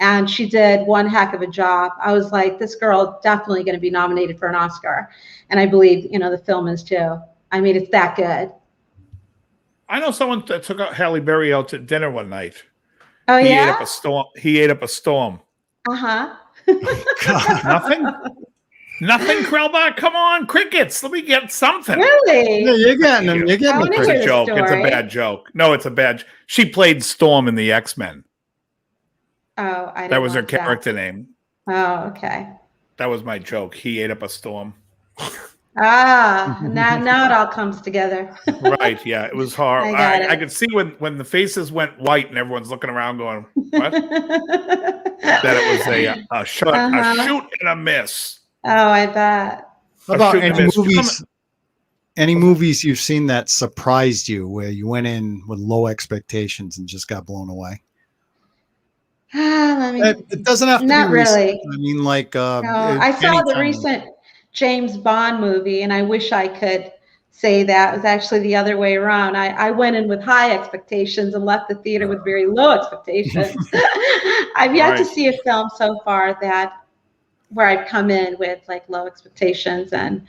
and she did one heck of a job. I was like, this girl definitely going to be nominated for an Oscar, and I believe the film is too. I mean, it's that good. I know someone that took out Halle Berry out to dinner one night. Oh He yeah. ate up a storm. He ate up a storm. Uh-huh. Nothing. Nothing, Krellbach. Come on, crickets. Let me get something. Really? Yeah, you're getting them. You're I getting wanna the hear It's a the joke. It's a story. bad joke. No, it's a bad. She played Storm in the X-Men. Oh, I didn't That was her watch that. character name. Oh, okay. That was my joke. He ate up a storm. Now it all comes together. Right? Yeah, it was hard. I got it. I could see when the faces went white and everyone's looking around going, "What?" That it was a shot, a shoot and a miss. Oh, I bet. How about shoot and any miss. movies? Any movies you've seen that surprised you, where you went in with low expectations and just got blown away? Let me. It doesn't have to Not be recent. really. I mean, like No, I saw the recent James Bond movie, and I wish I could say that. It was actually the other way around. I went in with high expectations and left the theater with very low expectations. I've yet to see a film so far where I've come in with like low expectations and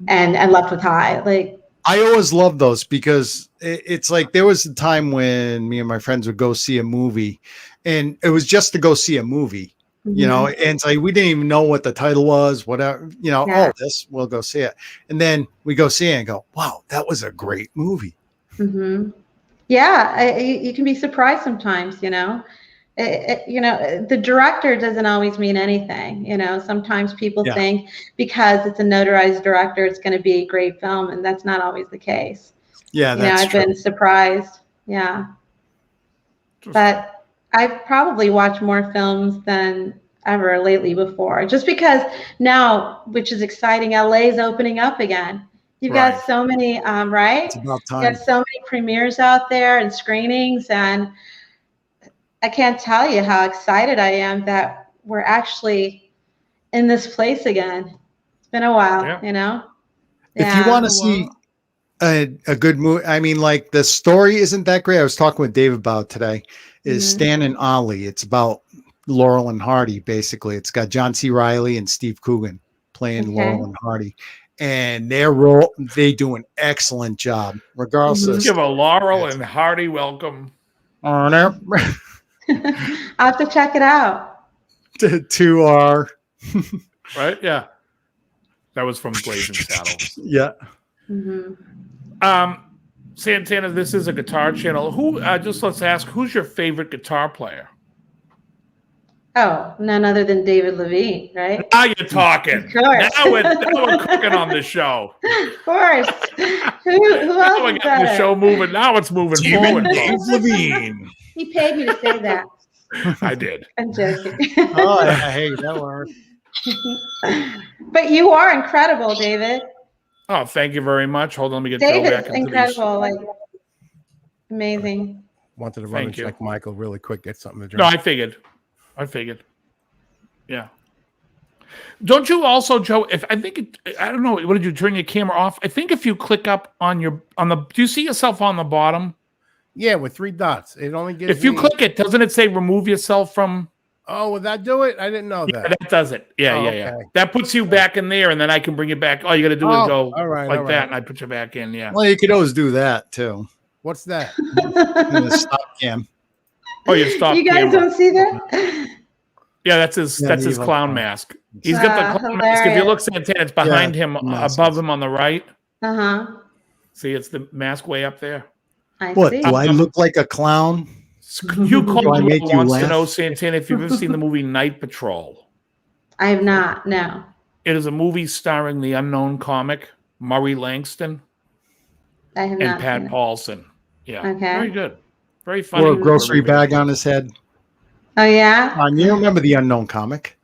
left with high. Like, I always love those because it's like there was a time when me and my friends would go see a movie, and it was just to go see a movie. And it's like we didn't even know what the title was, whatever, Yeah. we'll go see it. And then we go see it and go, wow, that was a great movie. Mm-hmm. Yeah, you can be surprised sometimes, the director doesn't always mean anything. Sometimes people think because it's a notarized director, it's going to be a great film, and that's not always the case. Yeah, that's I've been surprised. Yeah. But I've probably watched more films than ever lately before, just because now, which is exciting, LA's opening up again. You've got so many, right? It's about time. You got so many premieres out there and screenings, and I can't tell you how excited I am that we're actually in this place again. It's been a while, If you want to see a good movie, I mean, like the story isn't that great. I was talking with Dave about today. Is Stan and Ollie. It's about Laurel and Hardy, basically. It's got John C. Reilly and Steve Coogan playing Laurel and Hardy. And they do an excellent job, regardless of give a Laurel and Hardy welcome. I'll have to check it out. to our right? Yeah. That was from Blazing Saddles. Yeah. Santana, this is a guitar channel. Let's ask, who's your favorite guitar player? Oh, none other than David Levine, right? Now you're talking. Of course. Now we're cooking on the show. Of course. Who else We're is getting the better? show moving. Now it's moving forward. Dave Levine. He paid me to say that. I did. I'm joking. Oh, yeah, hey, that worked. But you are incredible, David. Oh, thank you very much. Hold on, let me get Joe David's back into incredible, like amazing. Wanted to run and Thank you. check Michael really quick, get something to drink. No, I figured. Yeah. Don't you also, Joe? I don't know. What did you turn your camera off? I think if you click up on do you see yourself on the bottom? Yeah, with 3 dots. It only gives. If you click it, doesn't it say remove yourself from? Oh, would that do it? I didn't know Yeah, that. that does it. Yeah. Okay. That puts you back in there, and then I can bring you back. All you got to do is go all right, like that, and I put you back in. Yeah. Well, you could always do that too. What's that? In the stop cam. Oh, you stop. You guys camera. don't see that? Yeah, that's his. Yeah, That's his you clown look- mask. He's got the clown mask. If you hilarious. look, Santana, it's behind him, mask. above him on the right. Uh-huh. See, it's the mask way up there. I What, see. do I look like a clown? You Do I called make me you once to laugh? know, Santana, if you've ever seen the movie Night Patrol. I have not, no. It is a movie starring the unknown comic Murray Langston I have and not. Pat seen it. Paulson. Yeah, Okay. very good, very funny. Or a grocery bag on his head. Oh, yeah? You remember the unknown comic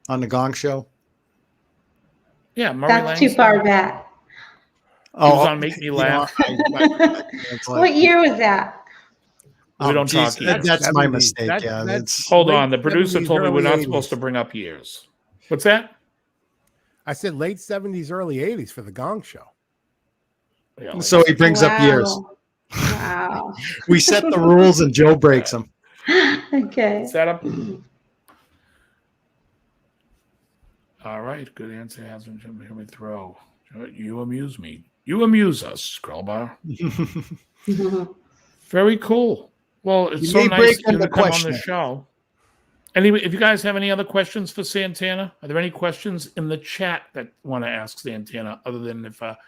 on the Gong Show? Yeah, Murray That's Langston. too far back. He was on Make Me Laugh. It's like- What year was that? We don't geez, talk years. That's my 70s. mistake. That- Yeah, that's- that's Hold Late on, the producer 70s, told me we're early not 80s. supposed to bring up years. What's that? I said late 70s, early 80s for the Gong Show. Yeah, so he brings up years. Wow. We set the rules and Joe breaks them. Okay. set up. All right, good answer. Hasn't here we throw. You amuse me. You amuse us, Krellbar. Very cool. Well, it's You so may nice break of you into to come on the questioning. show. Anyway, if you guys have any other questions for Santana, are there any questions in the chat that want to ask Santana other than if okay,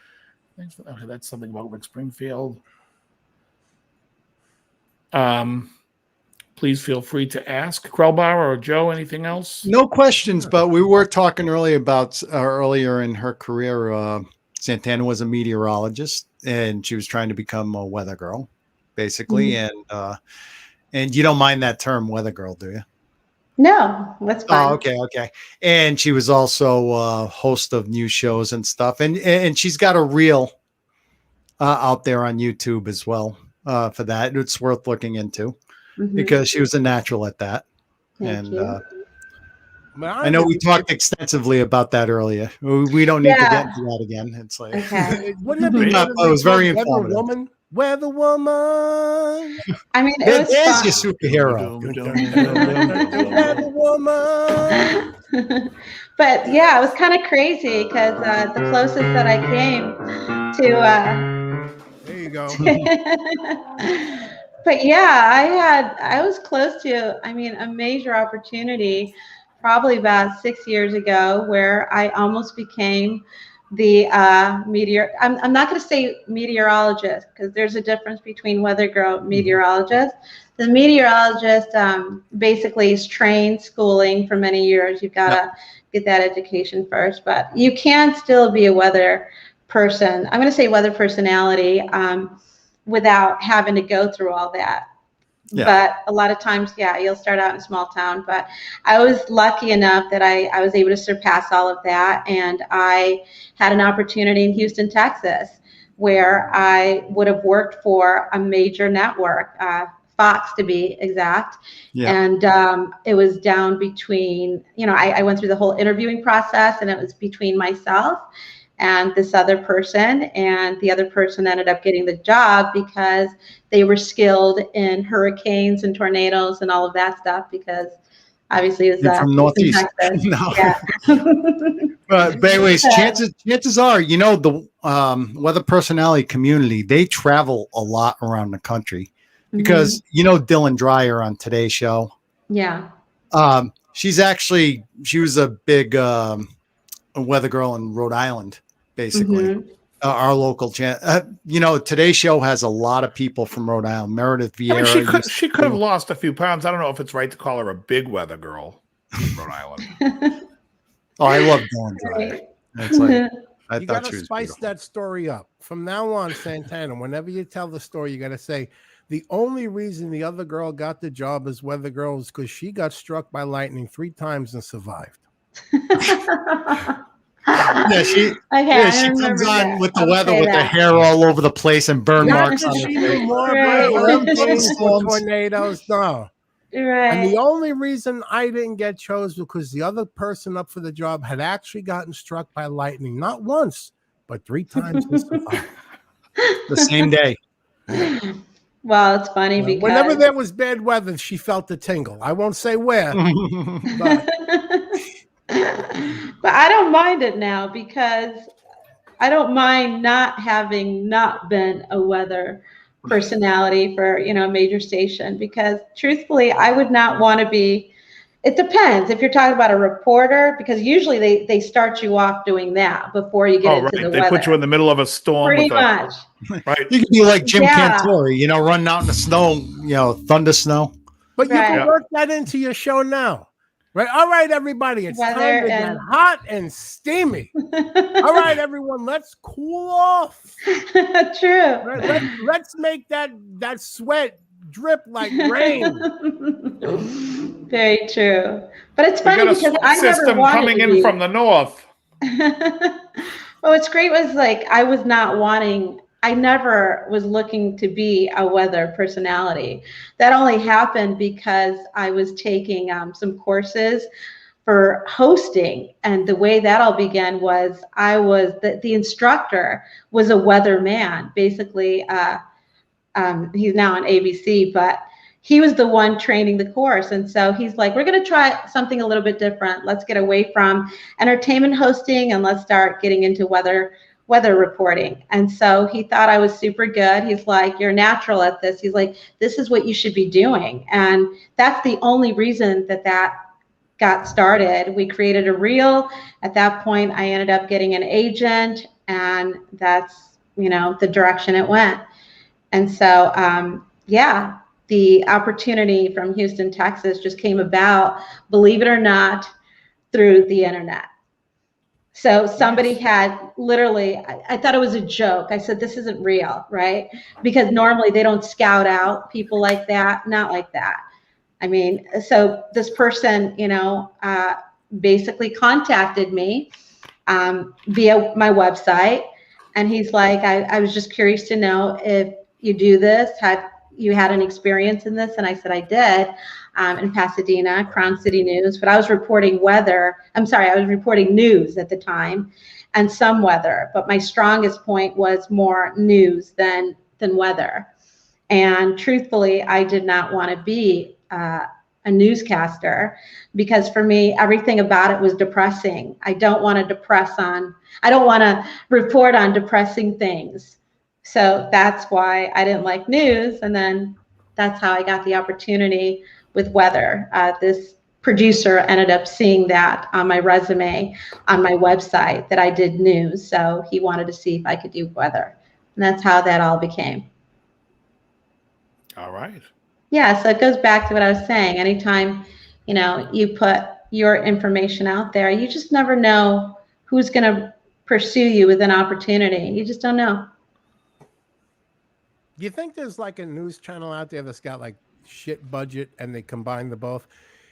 that's something about Rick Springfield. Please feel free to ask Krellbar or Joe. Anything else? No questions, but we were talking earlier in her career. Santana was a meteorologist, and she was trying to become a weather girl, basically. And you don't mind that term, weather girl, do you? No, that's fine. Oh, okay. And she was also a host of news shows and stuff, and she's got a reel out there on YouTube as well for that. It's worth looking into. Because she was a natural at that. Thank you. I know we talked extensively about that earlier. We don't need to get into that again. It's like, wouldn't it be it was very informative. Weather woman. I mean, it was there's fun. your superhero. Weather woman. But yeah, it was kind of crazy because the closest that I came to. There you go. But yeah, I was close to, I mean, a major opportunity probably about 6 years ago where I almost became the I'm not going to say meteorologist because there's a difference between weather girl and meteorologist. The meteorologist basically is trained schooling for many years. You've got to get that education first, but you can still be a weather person. I'm going to say weather personality. Without having to go through all that. Yeah. But a lot of times, you'll start out in a small town. But I was lucky enough that I was able to surpass all of that. And I had an opportunity in Houston, Texas, where I would have worked for a major network, Fox to be exact. Yeah. And it was down between, I went through the whole interviewing process, and it was between myself and this other person, and the other person ended up getting the job because they were skilled in hurricanes and tornadoes and all of that stuff, because obviously it was from Northeast. No. Yeah. But anyways, chances are, the weather personality community, they travel a lot around the country because Dylan Dreyer on Today's Show. Yeah. She was a big weather girl in Rhode Island, basically. Our local Today's Show has a lot of people from Rhode Island. Meredith Vieira. I mean, she could have lost a few pounds. I don't know if it's right to call her a big weather girl in Rhode Island. Oh, I love Dylan Dreyer. It's like, you got to spice that story up. From now on, Santana, whenever you tell the story, you got to say, the only reason the other girl got the job as weather girl is because she got struck by lightning 3 times and survived. She comes on with the weather with her hair all over the place and burn marks on her face. Tornadoes, no. Right. And the only reason I didn't get chosen because the other person up for the job had actually gotten struck by lightning, not once, but 3 times and survived. The same day. Well, it's funny because whenever there was bad weather, she felt the tingle. I won't say where. But I don't mind it now because I don't mind not having not been a weather personality for, a major station, because truthfully, I would not want to be. It depends if you're talking about a reporter, because usually they start you off doing that before you get into the weather. They put you in the middle of a storm. Pretty much. Right. You could be like Jim Cantori, running out in the snow, thunder snow. But you can work that into your show now. Right. All right, everybody. It's time to get hot and steamy. All right, everyone. Let's cool off. True. Right, let's make that sweat drip like rain. Very true. But it's funny because I never wanted coming in from the north. Well, what's great was I never was looking to be a weather personality. That only happened because I was taking some courses for hosting. And the way that all began was the instructor was a weather man. Basically, he's now on ABC, but he was the one training the course. And so he's like, we're going to try something a little bit different. Let's get away from entertainment hosting and let's start getting into weather reporting. And so he thought I was super good. He's like, you're natural at this. He's like, this is what you should be doing. And that's the only reason that got started. We created a reel. At that point, I ended up getting an agent, and that's, the direction it went. And so, yeah, the opportunity from Houston, Texas just came about, believe it or not, through the internet. So somebody had literally, I thought it was a joke. I said, this isn't real, right? Because normally they don't scout out people like that, not like that. I mean, so this person, basically contacted me via my website. And he's like, I was just curious to know if you do this, you had an experience in this? And I said, I did, in Pasadena, Crown City News, but I was reporting I was reporting news at the time and some weather, but my strongest point was more news than weather. And truthfully, I did not want to be a newscaster, because for me, everything about it was depressing. I don't want to report on depressing things. So that's why I didn't like news. And then that's how I got the opportunity with weather. This producer ended up seeing that on my resume on my website that I did news. So he wanted to see if I could do weather. And that's how that all became. All right. Yeah, so it goes back to what I was saying. Anytime, you put your information out there, you just never know who's going to pursue you with an opportunity. You just don't know. Do you think there's like a news channel out there that's got like shit budget and they combine the both?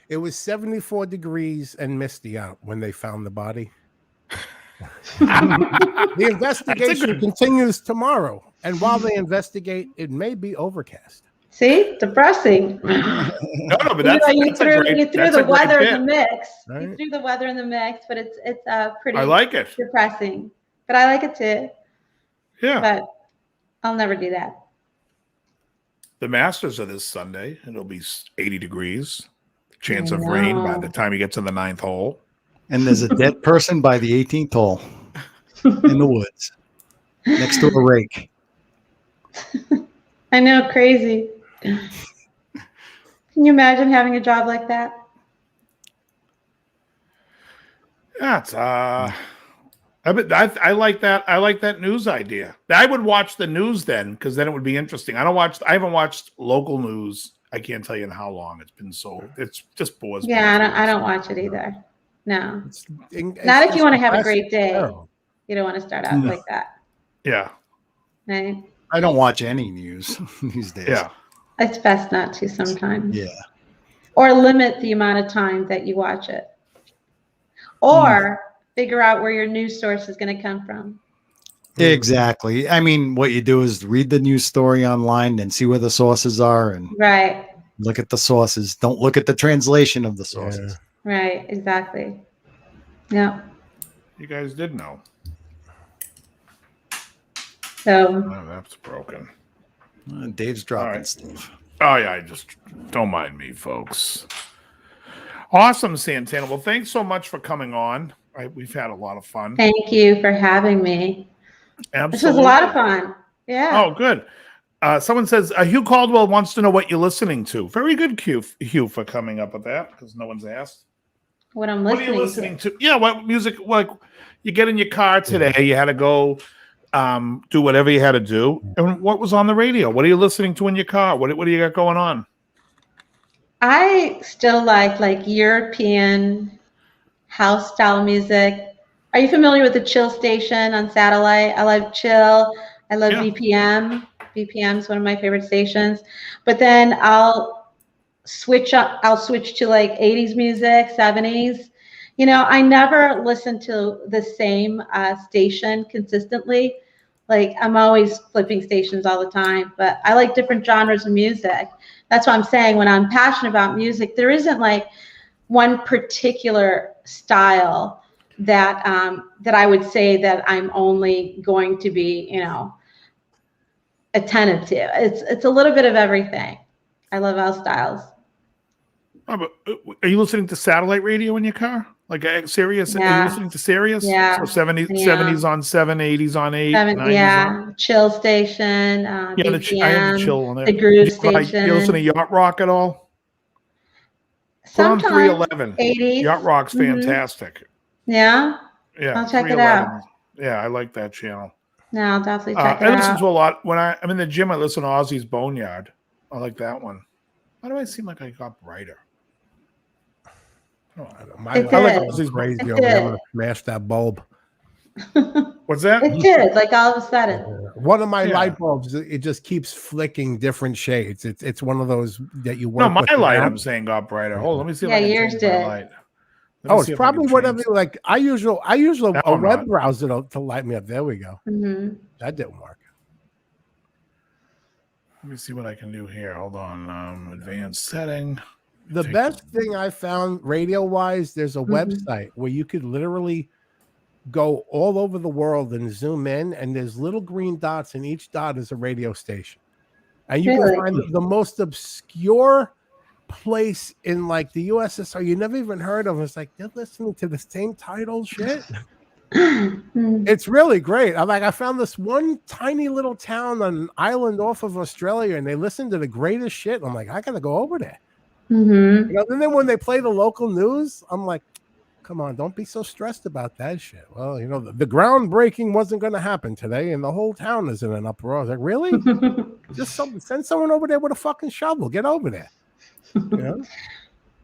It was 74 degrees and misty out when they found the body. The investigation continues tomorrow. And while they investigate, it may be overcast. See, depressing. No, but that's you threw the weather in the mix. Right? You threw the weather in the mix, but it's pretty. I like it. Depressing, but I like it too. Yeah. But I'll never do that. The Masters are this Sunday. It'll be 80 degrees. Chance of rain by the time you get to the 9th hole. And there's a dead person by the 18th hole in the woods next to a rake. I know, crazy. Can you imagine having a job like that? Yeah, it's I like that. I like that news idea. I would watch the news then, because then it would be interesting. I haven't watched local news. I can't tell you in how long. It's just bores me. Yeah, I don't watch it either. No. Not if you want to have a great day. You don't want to start out like that. Yeah. Right? I don't watch any news these days. Yeah. It's best not to sometimes. Yeah. Or limit the amount of time that you watch it. Or figure out where your news source is going to come from. Exactly. I mean, what you do is read the news story online and see where the sources are and look at the sources. Don't look at the translation of the sources. Yeah. Right. Exactly. Yeah. You guys did know. So that's broken. Dave's dropping stuff. Oh yeah, just don't mind me, folks. Awesome, Santana. Well, thanks so much for coming on. We've had a lot of fun. Thank you for having me. Absolutely. This was a lot of fun. Yeah. Oh, good. Someone says Hugh Caldwell wants to know what you're listening to. Very good, Hugh, for coming up with that, because no one's asked. What are you listening to? Yeah, what music? Like you get in your car today, you had to go do whatever you had to do. And what was on the radio? What are you listening to in your car? What do you got going on? I still like European house style music. Are you familiar with the Chill station on satellite? I love Chill. I love BPM. BPM is one of my favorite stations. But then I'll switch to like 80s music, 70s. I never listen to the same station consistently. Like I'm always flipping stations all the time, but I like different genres of music. That's what I'm saying. When I'm passionate about music, there isn't like one particular style that I would say that I'm only going to be, attentive to. It's a little bit of everything. I love all styles. Oh, but, are you listening to satellite radio in your car? Like Sirius? Are you listening to Sirius? Yeah. So 70s on 7, 80s on 8, 90s on... Chill station, Yeah, BPM, I have the chill on there. the groove station. You listen to Yacht Rock at all? Put on Sometimes 311. 80s. Yacht Rock's fantastic. Yeah? Yeah. I'll check it out. Yeah, I like that channel. No, I'll definitely check it I out. listen to a lot. When I'm in the gym, I listen to Ozzy's Boneyard. I like that one. Why do I seem like I got brighter? I It like did. Ozzy's crazy It over there. I'm did. gonna smash that bulb. What's that? It did, like all of a sudden. One of my light bulbs, it just keeps flicking different shades. It's one of those that you work No, my with light, now. I'm saying, got brighter. Hold on, let me see if Yeah, I can yours change my did. light. Oh, it's probably whatever. change. Like I use a Now I'm web not. browser to light me up. There we go. Mm-hmm. That didn't work. Let me see what I can do here. Hold on. Advanced setting. The best thing I found radio wise, there's a website where you could literally go all over the world and zoom in, and there's little green dots, and each dot is a radio station. And you can find the most obscure place in like the USSR you never even heard of. It's like they're listening to the same title shit. It's really great. I found this one tiny little town on an island off of Australia, and they listen to the greatest shit. I'm like, I gotta go over there. Mm-hmm. You know, and then when they play the local news, I'm like, come on, don't be so stressed about that shit. Well, you know, the groundbreaking wasn't going to happen today, and the whole town is in an uproar. I was like, really? Just send someone over there with a fucking shovel. Get over there. You know?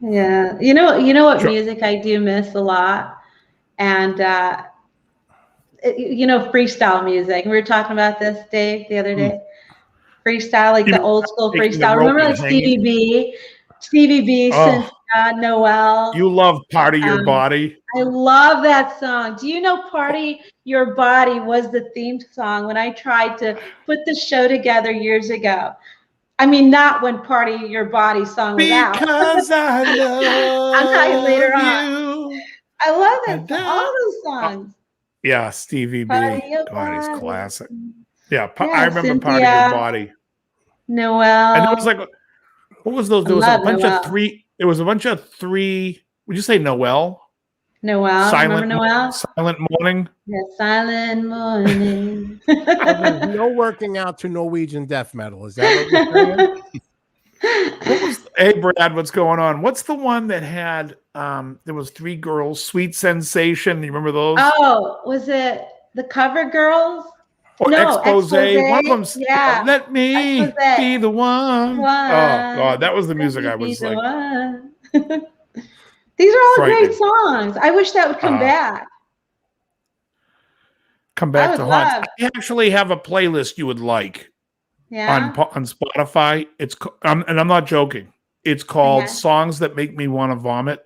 Yeah. You know what music I do miss a lot? And, freestyle music. We were talking about this, Dave, the other day. Freestyle, like the old school freestyle. Remember like Stevie B, Cynthia, Noel. You love Part of Your Body. I love that song. Do you know Party Your Body was the theme song when I tried to put the show together years ago? I mean, not when Party Your Body song was out. Because I love I'm talking later on. you. I love that. All those songs. Yeah, Stevie B. Party Your God, he's Body. classic. Yeah, Yeah, I remember Cynthia, Part of Your Body. Noel. And it was like, what was those? There was a bunch of three. It was a bunch of three. Would you say Noel? Noel. Remember Noel? Silent Morning. Yeah, Silent Morning. There's no working out to Norwegian death metal. Is that what you're saying? Hey, Brad, what's going on? What's the one that had, there was three girls, Sweet Sensation. You remember those? Oh, was it the Covergirls? Or No, Expose. One of them's, yeah. Let me Expose. be the one. Oh, God, that was the music I was like. These are all great songs. I wish that would come back. Come back to haunt. I actually have a playlist you would like. Yeah. On Spotify. It's and I'm not joking. It's called Songs That Make Me Want to Vomit.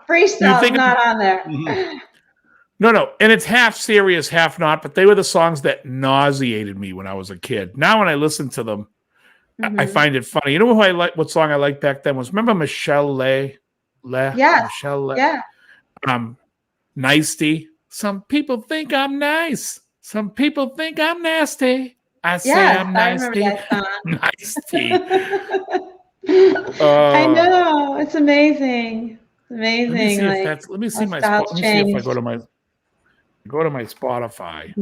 Freestyle's not on there. No. And it's half serious, half not, but they were the songs that nauseated me when I was a kid. Now when I listen to them, I find it funny. You know what song I liked back then was, remember Michelle Le? Yeah. Michelle Le. Yeah. Nicety. Some people think I'm nice. Some people think I'm nasty. I say I'm nasty. Nicety. I know. It's amazing. It's amazing. Let me see if I go to my Spotify.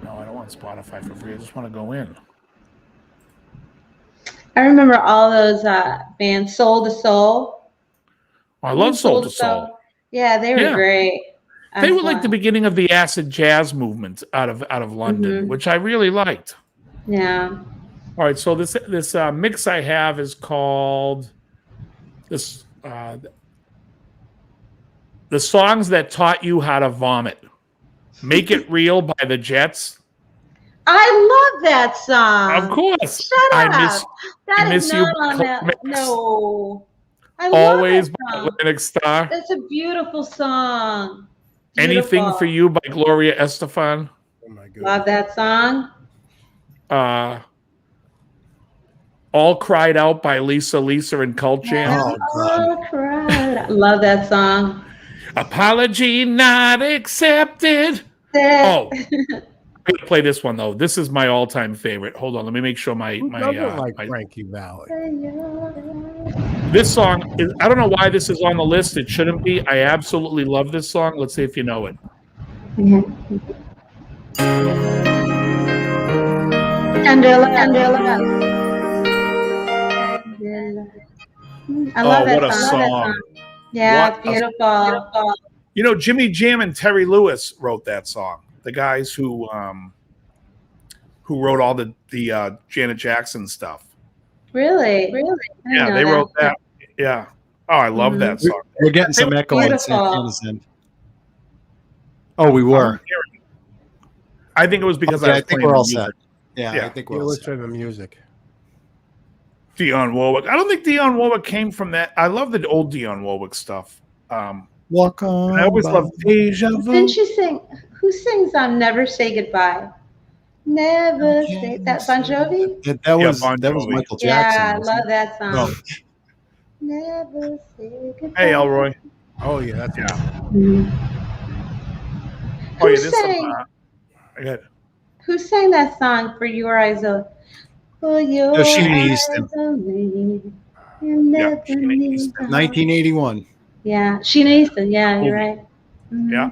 No, I don't want Spotify for free. I just want to go in. I remember all those bands, Soul to Soul. I love Soul to Soul. Yeah, they were great. They were like the beginning of the acid jazz movement out of London, which I really liked. Yeah. All right, so this mix I have is called the songs that taught you how to vomit. Make It Real by the Jets. I love that song. Of course. Shut up. I miss you. No. I Always love by Atlantic Star. That's a beautiful song. Anything for You by Gloria Estefan. Oh my God. Love that song. All Cried Out by Lisa and Cult Jam. All Cried. Love that song. Apology Not Accepted. Oh, I'm gonna play this one though. This is my all-time favorite. Hold on, let me make sure Who doesn't like Frankie Valli? This song is. I don't know why this is on the list. It shouldn't be. I absolutely love this song. Let's see if you know it. Tender love. I love what that a song! Yeah, What it's beautiful. You know, Jimmy Jam and Terry Lewis wrote that song. The guys who wrote all the Janet Jackson stuff. Really? Yeah, they wrote that. Yeah. Oh, I love that song. We're getting some echo on Santana's end. Oh, we were. I think it was because I think we're all set. Yeah, I think we're all set. Let's the music. Dionne Warwick. I don't think Dionne Warwick came from that. I love the old Dionne Warwick stuff. Walk on. I always love Deja Vu. Didn't she sing? Who sings Never Say Goodbye? Never say that. Bon Jovi? That was Michael Jackson. Yeah, I love that song. Oh. Never say goodbye. Hey, Elroy. Oh yeah, that's Who sang that song for Your Eyes Only? For Your Sheena Eyes Easton. Only. You never Sheena need Easton. to- 1981. Yeah, Sheena Easton. Yeah, you're right. Yeah.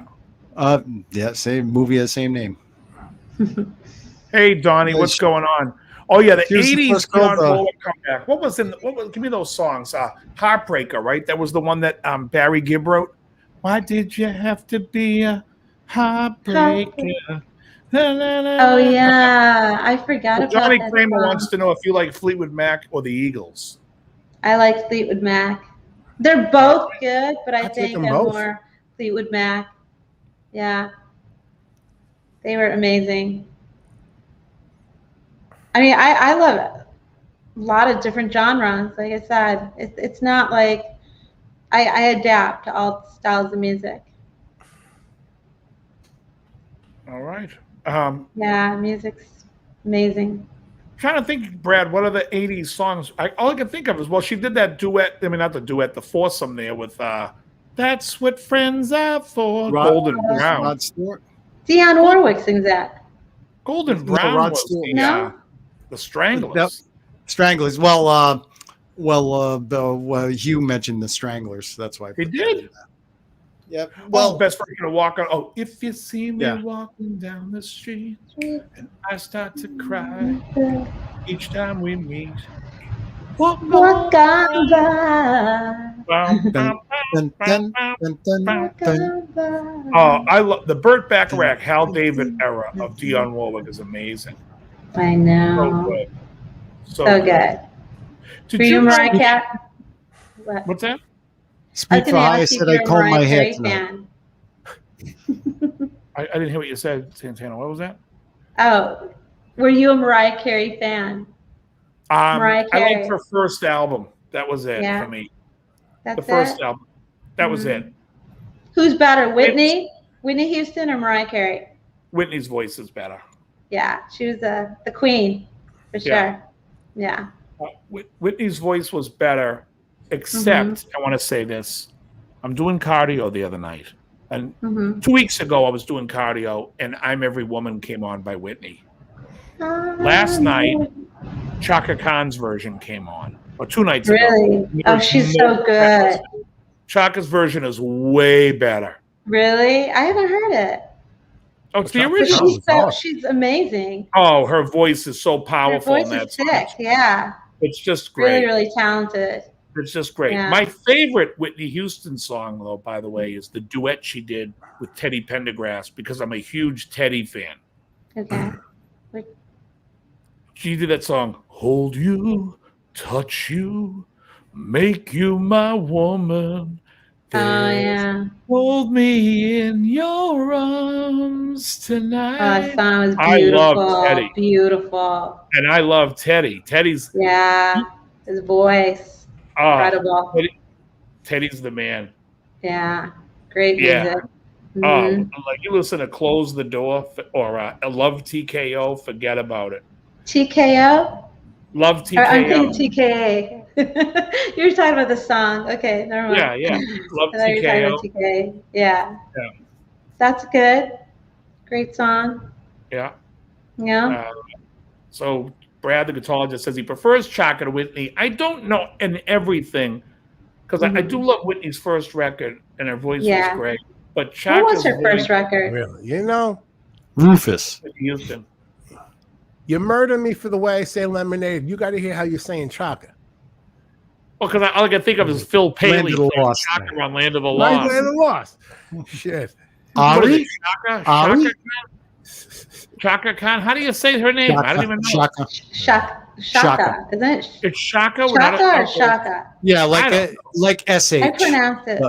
Same movie, has same name. Hey, Donnie, what's going on? Oh yeah, the Here's the 80s first girl, Dionne Warwick comeback. What was give me those songs? Heartbreaker, right? That was the one that Barry Gibb wrote. Why did you have to be a heartbreaker? Oh yeah, I forgot about Johnny that Kramer song. wants to know if you like Fleetwood Mac or the Eagles. I like Fleetwood Mac. They're both good, but I take think them I'm both. more Fleetwood Mac. Yeah. They were amazing. I mean, I love a lot of different genres. Like I said, it's not like I adapt to all styles of music. All right. Yeah, music's amazing. Trying to think, Brad, what are the 80s songs? All I can think of is, well, she did that duet. I mean, not the duet, the foursome there with That's What Friends Are For. Golden Brown. Rod Stewart. Dionne Warwick sings that. Golden No, Brown Rod was Stewart. No? the Stranglers. Stranglers. Hugh mentioned the Stranglers. That's why I He put did? that in there. Yep. Well, best friend gonna walk on. Oh, if you see me Yeah. walking down the street and I start to cry each time we meet, walk Walk on on by. by. Dun, dun, dun, dun, dun, Walk dun. on by. Oh, I love the Burt Bacharach, Hal David era of Dionne Warwick is amazing. I So know. good. So good. Did For you, you Mariah know- Carey. What? What's that? Speak for high, I said I combed my hair tonight. fan. I didn't hear what you said, Santana. What was that? Oh, were you a Mariah Carey fan? Mariah I Carey. liked her first album. That was it Yeah. for me. That's The first it? album. That was it. Who's better, Whitney Houston or Mariah Carey? Whitney's voice is better. Yeah, she was the queen for sure. Yeah. Yeah. Whitney's voice was better, except I want to say this. I'm doing cardio the other night. And 2 weeks ago, I was doing cardio, and I'm Every Woman came on by Whitney. Last night, Chaka Khan's version came on, or 2 nights ago. Really? Oh, she's so good. Chaka's version is way better. Really? I haven't heard it. Oh, it's the Chaka original. Khan. She's amazing. Oh, her voice is so Her powerful. voice in that is song. sick. Yeah. It's just great. Really, really talented. It's just great. Yeah. My favorite Whitney Houston song, though, by the way, is the duet she did with Teddy Pendergrass, because I'm a huge Teddy fan. Okay. She did that song, Hold You, Touch You, Make You My Woman. Oh, yeah. Hold me in your arms Oh, tonight. that song was I beautiful. love Teddy. Beautiful. And I love Teddy. Teddy's Yeah. His voice. Incredible. Teddy's the man. Yeah. Great Yeah. music. Like you listen to Close the Door or I Love TKO, forget about it. TKO? Love Or I'm TKO. thinking TKA. You were talking about the song. Okay, never mind. Yeah. Love I thought you were talking TKO. about TKA. Yeah. Yeah. That's good. Great song. Yeah. Yeah. So Brad, the guitarist, says he prefers Chaka to Whitney. I don't know in everything because I do love Whitney's first record and her voice was Yeah. great. But What Chaka's was her first record? Really, you know, Rufus. Houston. you murder me for the way I say lemonade. You got to hear how you're saying Chaka. Well, because all I can think of is Phil Paley Land of the playing Lost. Chaka on Land of the Right Lost. there, the lost. Shit. What is Ari? it, Chaka? Ari? Chaka Khan? Chaka Khan? How do you say her name? I don't even know. Shaka. Shaka. Isn't it? It's Shaka? Shaka or Shaka? Yeah, I don't like SH. I pronounce it.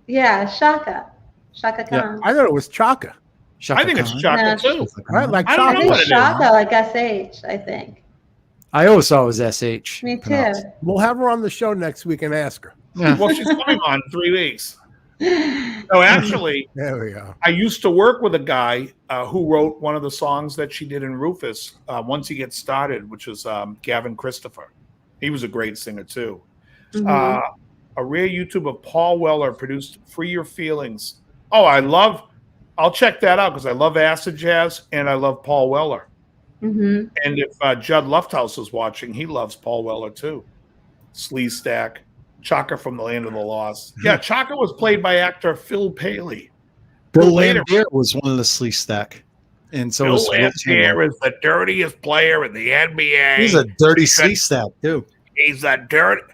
Yeah, Shaka. Shaka Yeah. Khan. I thought it was Chaka. Shaka I think it's Khan. Chaka No. too. Right, like I don't I know Chaka. what think it is. Shaka, like SH, I think. I always thought it was SH. Me too. pronounced. We'll have her on the show next week and ask her. Yeah. Well, she's coming on in 3 weeks. No, actually, There we go. I used to work with a guy who wrote one of the songs that she did in Rufus, Once He Gets Started, which was Gavin Christopher. He was a great singer too. Mhm. A rare YouTube of Paul Weller produced Free Your Feelings. Oh, I'll check that out because I love acid jazz and I love Paul Weller. Mhm. And if Judd Lufthouse is watching, he loves Paul Weller too. Slee Stack, Chaka from the Land of the Lost. Yeah, Chaka was played by actor Phil Paley. Bill later- Lambier was one of the Slee Stack. And so Bill was Wilt Chamberlain. Lambier is the dirtiest player in the NBA. He's a dirty Slee Stack, too. He's a dirt.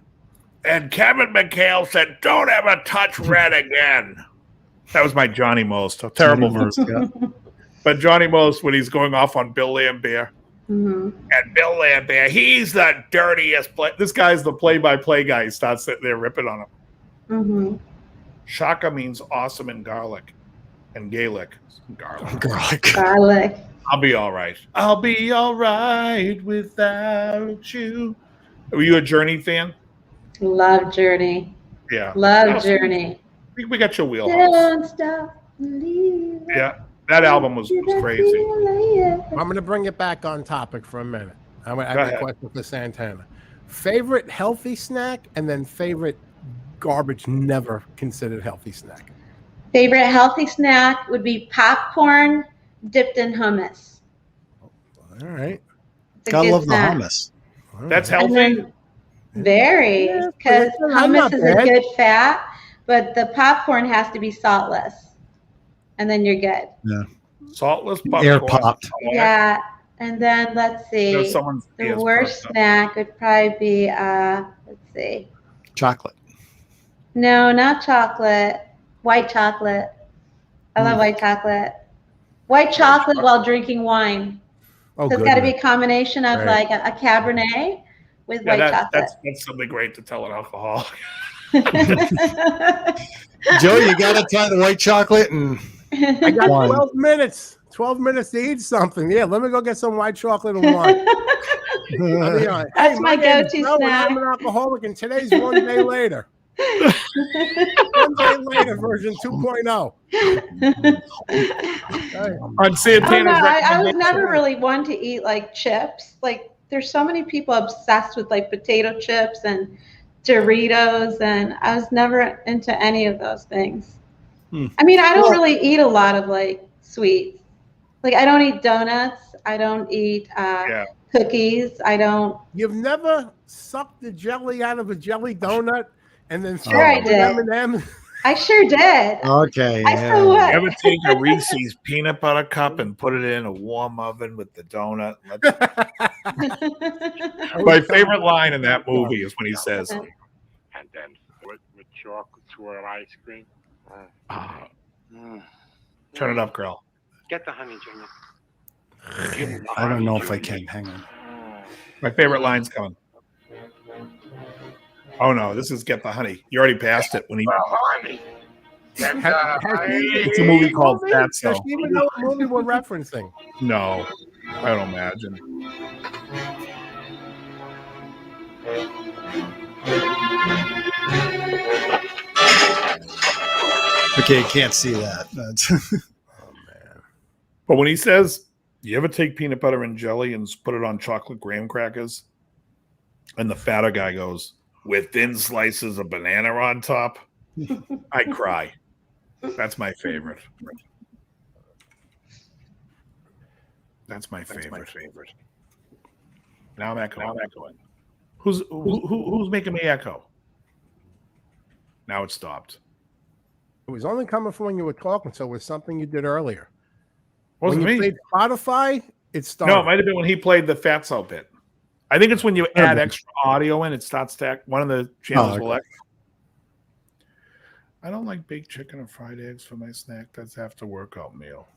And Kevin McHale said, "Don't ever touch red again." That was my Johnny Most. A terrible verse. Yeah. But Johnny Most, when he's going off on Bill Lambier. Mhm. And Bill Lambier, he's the dirtiest play. This guy's the play-by-play guy. He starts sitting there ripping on him. Mhm. Shaka means awesome in Gaelic. And Gaelic. Garlic. Garlic. Garlic. I'll be all right. I'll be all right without you. Were you a Journey fan? Love Journey. Yeah. Love Journey. We got your wheelhouse. Don't stop believing. Yeah. That album was crazy. I'm going to bring it back on topic for a minute. I have Go a ahead. question for Santana. Favorite healthy snack and then favorite garbage never considered healthy snack. Favorite healthy snack would be popcorn dipped in hummus. All right. It's a Gotta good love the snack. hummus. All That's right. And healthy. then very, Yeah, because I'm not hummus is bad. a good fat, but the popcorn has to be saltless, and then you're good. Saltless popcorn. Air popped. Oh, Yeah, and then let's You know, see. someone's The ears worst perked up. snack would probably be let's see. Chocolate. No, not chocolate. White chocolate. I love white chocolate. White chocolate while drinking wine. Oh, So it's good. got to be a combination of Right. like a Cabernet with Yeah, white that's something great to tell an alcoholic. chocolate. Joe, you got to try the white chocolate and I got Wine. 12 minutes. 12 minutes to eat something. Yeah, let me go get some white chocolate and wine. I'll be honest. That's my name is go-to Joe, and snack. I'm an alcoholic, and today's one day later. 1 day later, version 2.0. Hey, On I don't Santana's know. I was recommendation. never really one to eat like chips. Like there's so many people obsessed with like potato chips and Doritos, and I was never into any of those things. I mean, I don't really eat a lot of like sweets. Like I don't eat donuts. I don't eat Yeah. cookies. I don't. You've never sucked the jelly out of a jelly donut and then Sure I filled it with did. M&Ms? I sure did. okay. I Yeah. still would. Ever take a Reese's peanut butter cup and put it in a warm oven with the donut? My favorite line in that movie is when he says, And then with chocolate swirl ice cream. ah, Mm. "Turn it up, girl." Get the honey, Junior. Give me the I don't honey, know if I Junior. can. Hang on. My favorite line's coming. Oh no, this is "Get the Honey." You already passed it when he. The honey. Get the honey. It's a movie called Does Fatso. she even know what movie we're referencing? No, I don't imagine. Okay, can't see that. That's But when he says, "You ever take peanut butter and jelly and put it on chocolate graham crackers?" and the fatter guy goes, "with thin slices of banana on top," I cry. That's my favorite. That's my favorite. Now I'm echoing. Who's making me echo? Now it stopped. It was only coming from when you were talking, so it was something you did earlier. Wasn't when you me. played Spotify, it started. No, it might have been when he played the Fatso bit. I think it's when you add extra audio in, it starts to one of the channels will echo. I don't like baked chicken or fried eggs for my snack. That's after workout meal.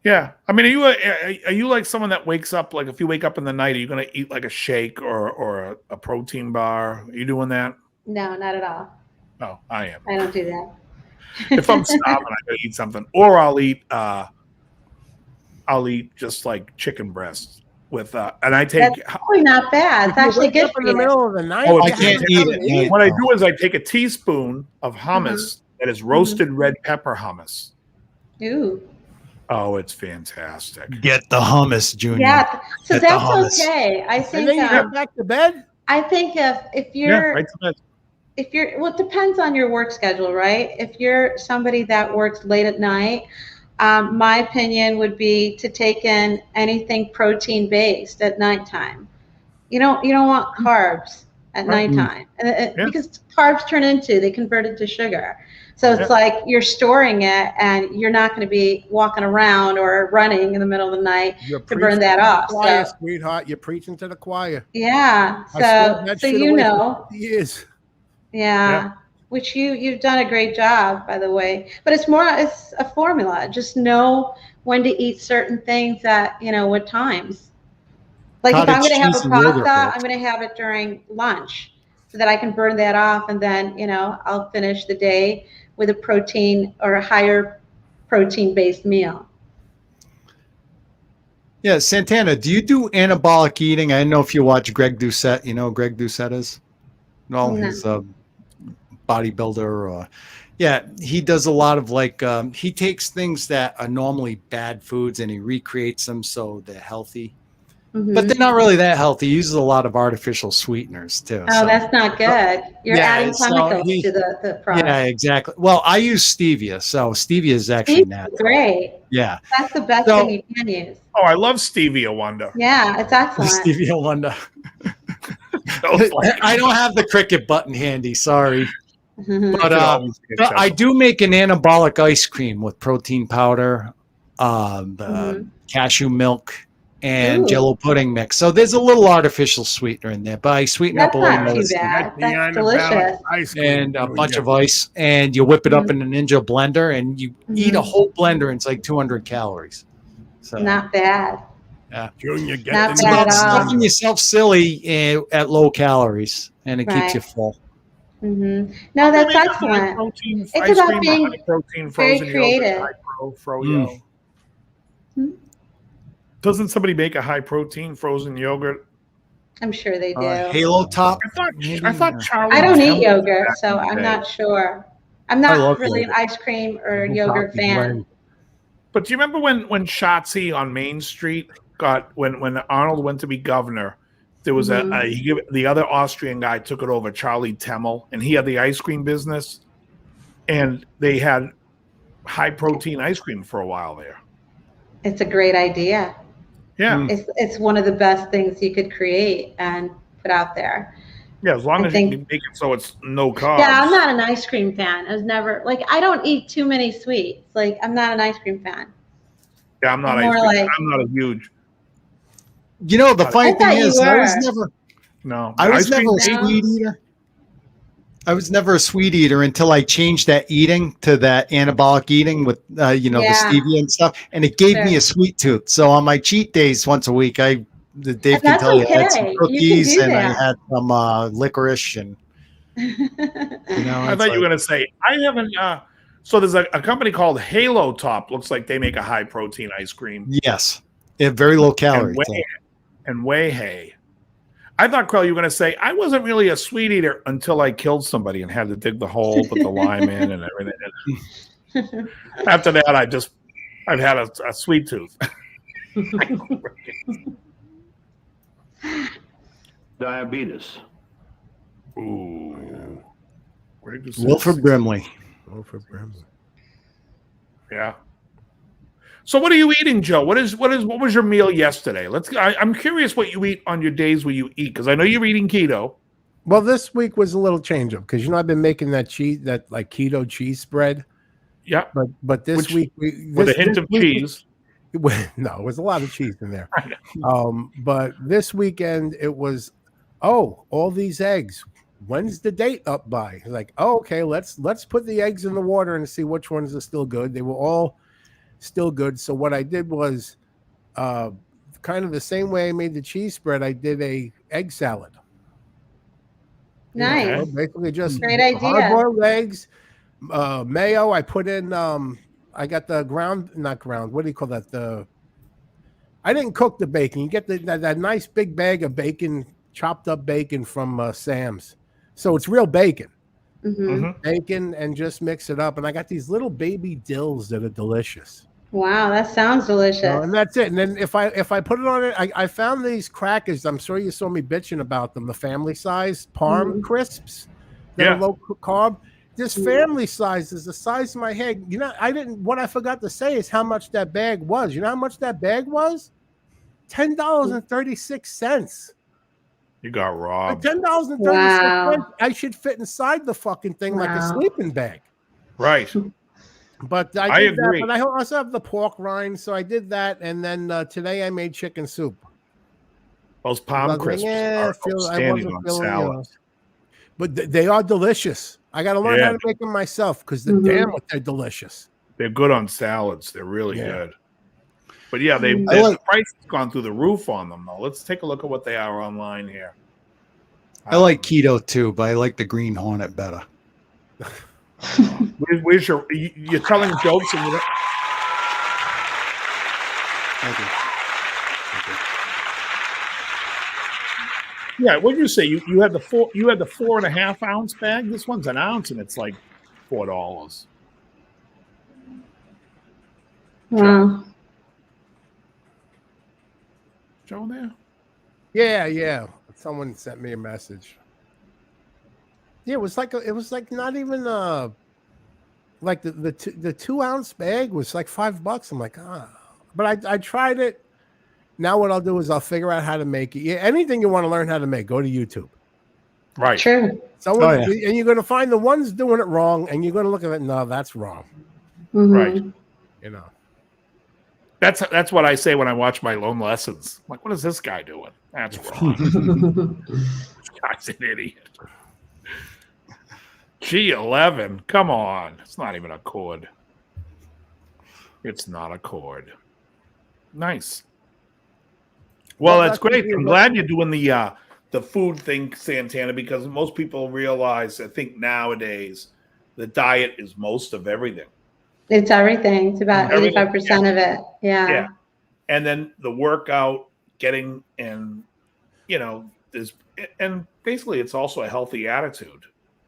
Yeah, I mean, are you like someone that wakes up, like if you wake up in the night, are you going to eat like a shake or a protein bar? Are you doing that? No, not at all. No, I am. I don't do that. If I'm starving, I gotta eat something, or I'll eat just like chicken breasts with and I take. That's probably not bad. It's actually good for in the you. middle of the night. Oh, I can't eat it. What I do is I take a teaspoon of hummus that is roasted red pepper hummus. Ooh. Oh, it's fantastic. Get the hummus, Junior. Yeah, so Get the that's hummus. okay. I And think then you go back to bed. I think if Yeah, you're right to bed. if you're well, it depends on your work schedule, right? If you're somebody that works late at night, my opinion would be to take in anything protein based at nighttime. You don't want carbs at nighttime, and because carbs they convert it to sugar. So it's like you're storing it, and you're not going to be walking around or running in the middle of the night to burn that off. Choir, So sweetheart, you're preaching to the choir. yeah, so you know. Years. Yeah, which you've done a great job, by the way. But it's a formula. Just know when to eat certain things at what times. Like if I'm going to have a pasta, I'm going to have it during lunch so that I can burn that off, and then I'll finish the day with a protein or a higher protein-based meal. Yeah, Santana, do you do anabolic eating? I don't know if you watch Greg Doucette. You know who Greg Doucette is? No, he's a bodybuilder. He does a lot of he takes things that are normally bad foods and he recreates them so they're healthy. But they're not really that healthy. He uses a lot of artificial sweeteners too. Oh, that's not good. You're adding chemicals to the product. Yeah, exactly. Well, I use stevia, so stevia is actually natural. Great. Yeah. That's the best thing you can use. Oh, I love stevia wonder. Yeah, it's excellent. Stevia wonder. I don't have the cricket button handy, sorry. But I do make an anabolic ice cream with protein powder, cashew milk, and Jello pudding mix. So there's a little artificial sweetener in there, but I sweeten up a little. That's not too bad. That's delicious. And a bunch of ice, and you whip it up in a Ninja blender, and you eat a whole blender, and it's like 200 calories. So not bad. Yeah, Junior, not bad at all. Stuffing yourself silly at low calories, and it keeps you full. No, that's excellent. It's about being very creative. Doesn't somebody make a high protein frozen yogurt? I'm sure they do. Halo Top. I thought Charlie. I don't eat yogurt, so I'm not sure. I'm not really an ice cream or yogurt fan. But do you remember when Shotzi on Main Street when Arnold went to be governor? There was the other Austrian guy took it over, Charlie Temmel, and he had the ice cream business, and they had high protein ice cream for a while there. It's a great idea. Yeah, it's one of the best things you could create and put out there. Yeah, as long as you can make it so it's no carbs. Yeah, I'm not an ice cream fan. I was never I don't eat too many sweets. I'm not an ice cream fan. Yeah, I'm not ice cream. I'm not a huge. You know, the funny thing is, I was never a sweet eater. I was never a sweet eater until I changed that eating to that anabolic eating with, the stevia and stuff. And it gave me a sweet tooth. So on my cheat days once a week, Dave can tell you, I had some cookies and I had some licorice. And, I thought you were going to say, I haven't. So there's a company called Halo Top. Looks like they make a high protein ice cream. Yes. Very low calorie. And Whey. I thought, Krell, you were going to say, I wasn't really a sweet eater until I killed somebody and had to dig the hole, put the lime in and everything. After that, I've had a sweet tooth. Diabetes. Ooh. Wilford Brimley. Yeah. So what are you eating, Joe? What was your meal yesterday? I'm curious what you eat on your days where you eat, because I know you're eating keto. Well, this week was a little change up because I've been making that like keto cheese spread. Yeah. But this week with a hint of cheese. No, it was a lot of cheese in there. But this weekend it was, all these eggs. When's the date up by? Like, okay, let's put the eggs in the water and see which ones are still good. They were all still good. So what I did was, kind of the same way I made the cheese spread, I did a egg salad. Nice. Basically just great idea. hard-boiled eggs, mayo. I put in, I got the not ground. What do you call that? I didn't cook the bacon. You get that nice big bag of bacon, chopped up bacon from Sam's. So it's real bacon. Bacon, and just mix it up. And I got these little baby dills that are delicious. Wow, that sounds delicious. And that's it. And then if I put it on it, I found these crackers. I'm sure you saw me bitching about them. The family size Parm crisps. They're low carb. This family size is the size of my head. What I forgot to say is how much that bag was. You know how much that bag was? $10.36. You got robbed. $10.36. Wow. I should fit inside the fucking thing like a sleeping bag. Right. But I did agree. That. But I also have the pork rind, so I did that. And then today I made chicken soup. Those palm crisps are outstanding on salads. But they are delicious. I got to learn how to make them myself because they're delicious. They're good on salads. They're really good. But the price has gone through the roof on them, though. Let's take a look at what they are online here. I like keto too, but I like the Green Hornet better. Where's you're telling jokes and Thank you. Yeah, what did you say? You had the 4.5 ounce bag. This one's an ounce, and it's like $4. Wow. Joe there? Yeah. Someone sent me a message. Yeah, it was like not even like the 2 ounce bag was like $5. I'm like, but I tried it. Now what I'll do is I'll figure out how to make it. Yeah, anything you want to learn how to make, go to YouTube. Right. True. And you're going to find the ones doing it wrong, and you're going to look at it. No, that's wrong. Right. That's what I say when I watch my lone lessons. I'm like, what is this guy doing? That's wrong. This guy's an idiot. G11. Come on. It's not even a chord. It's not a chord. Nice. Well, that's great. I'm glad you're doing the food thing, Santana, because most people realize, I think nowadays, the diet is most of everything. It's everything. It's about 85% of it. Yeah. And then the workout, getting, and and basically it's also a healthy attitude.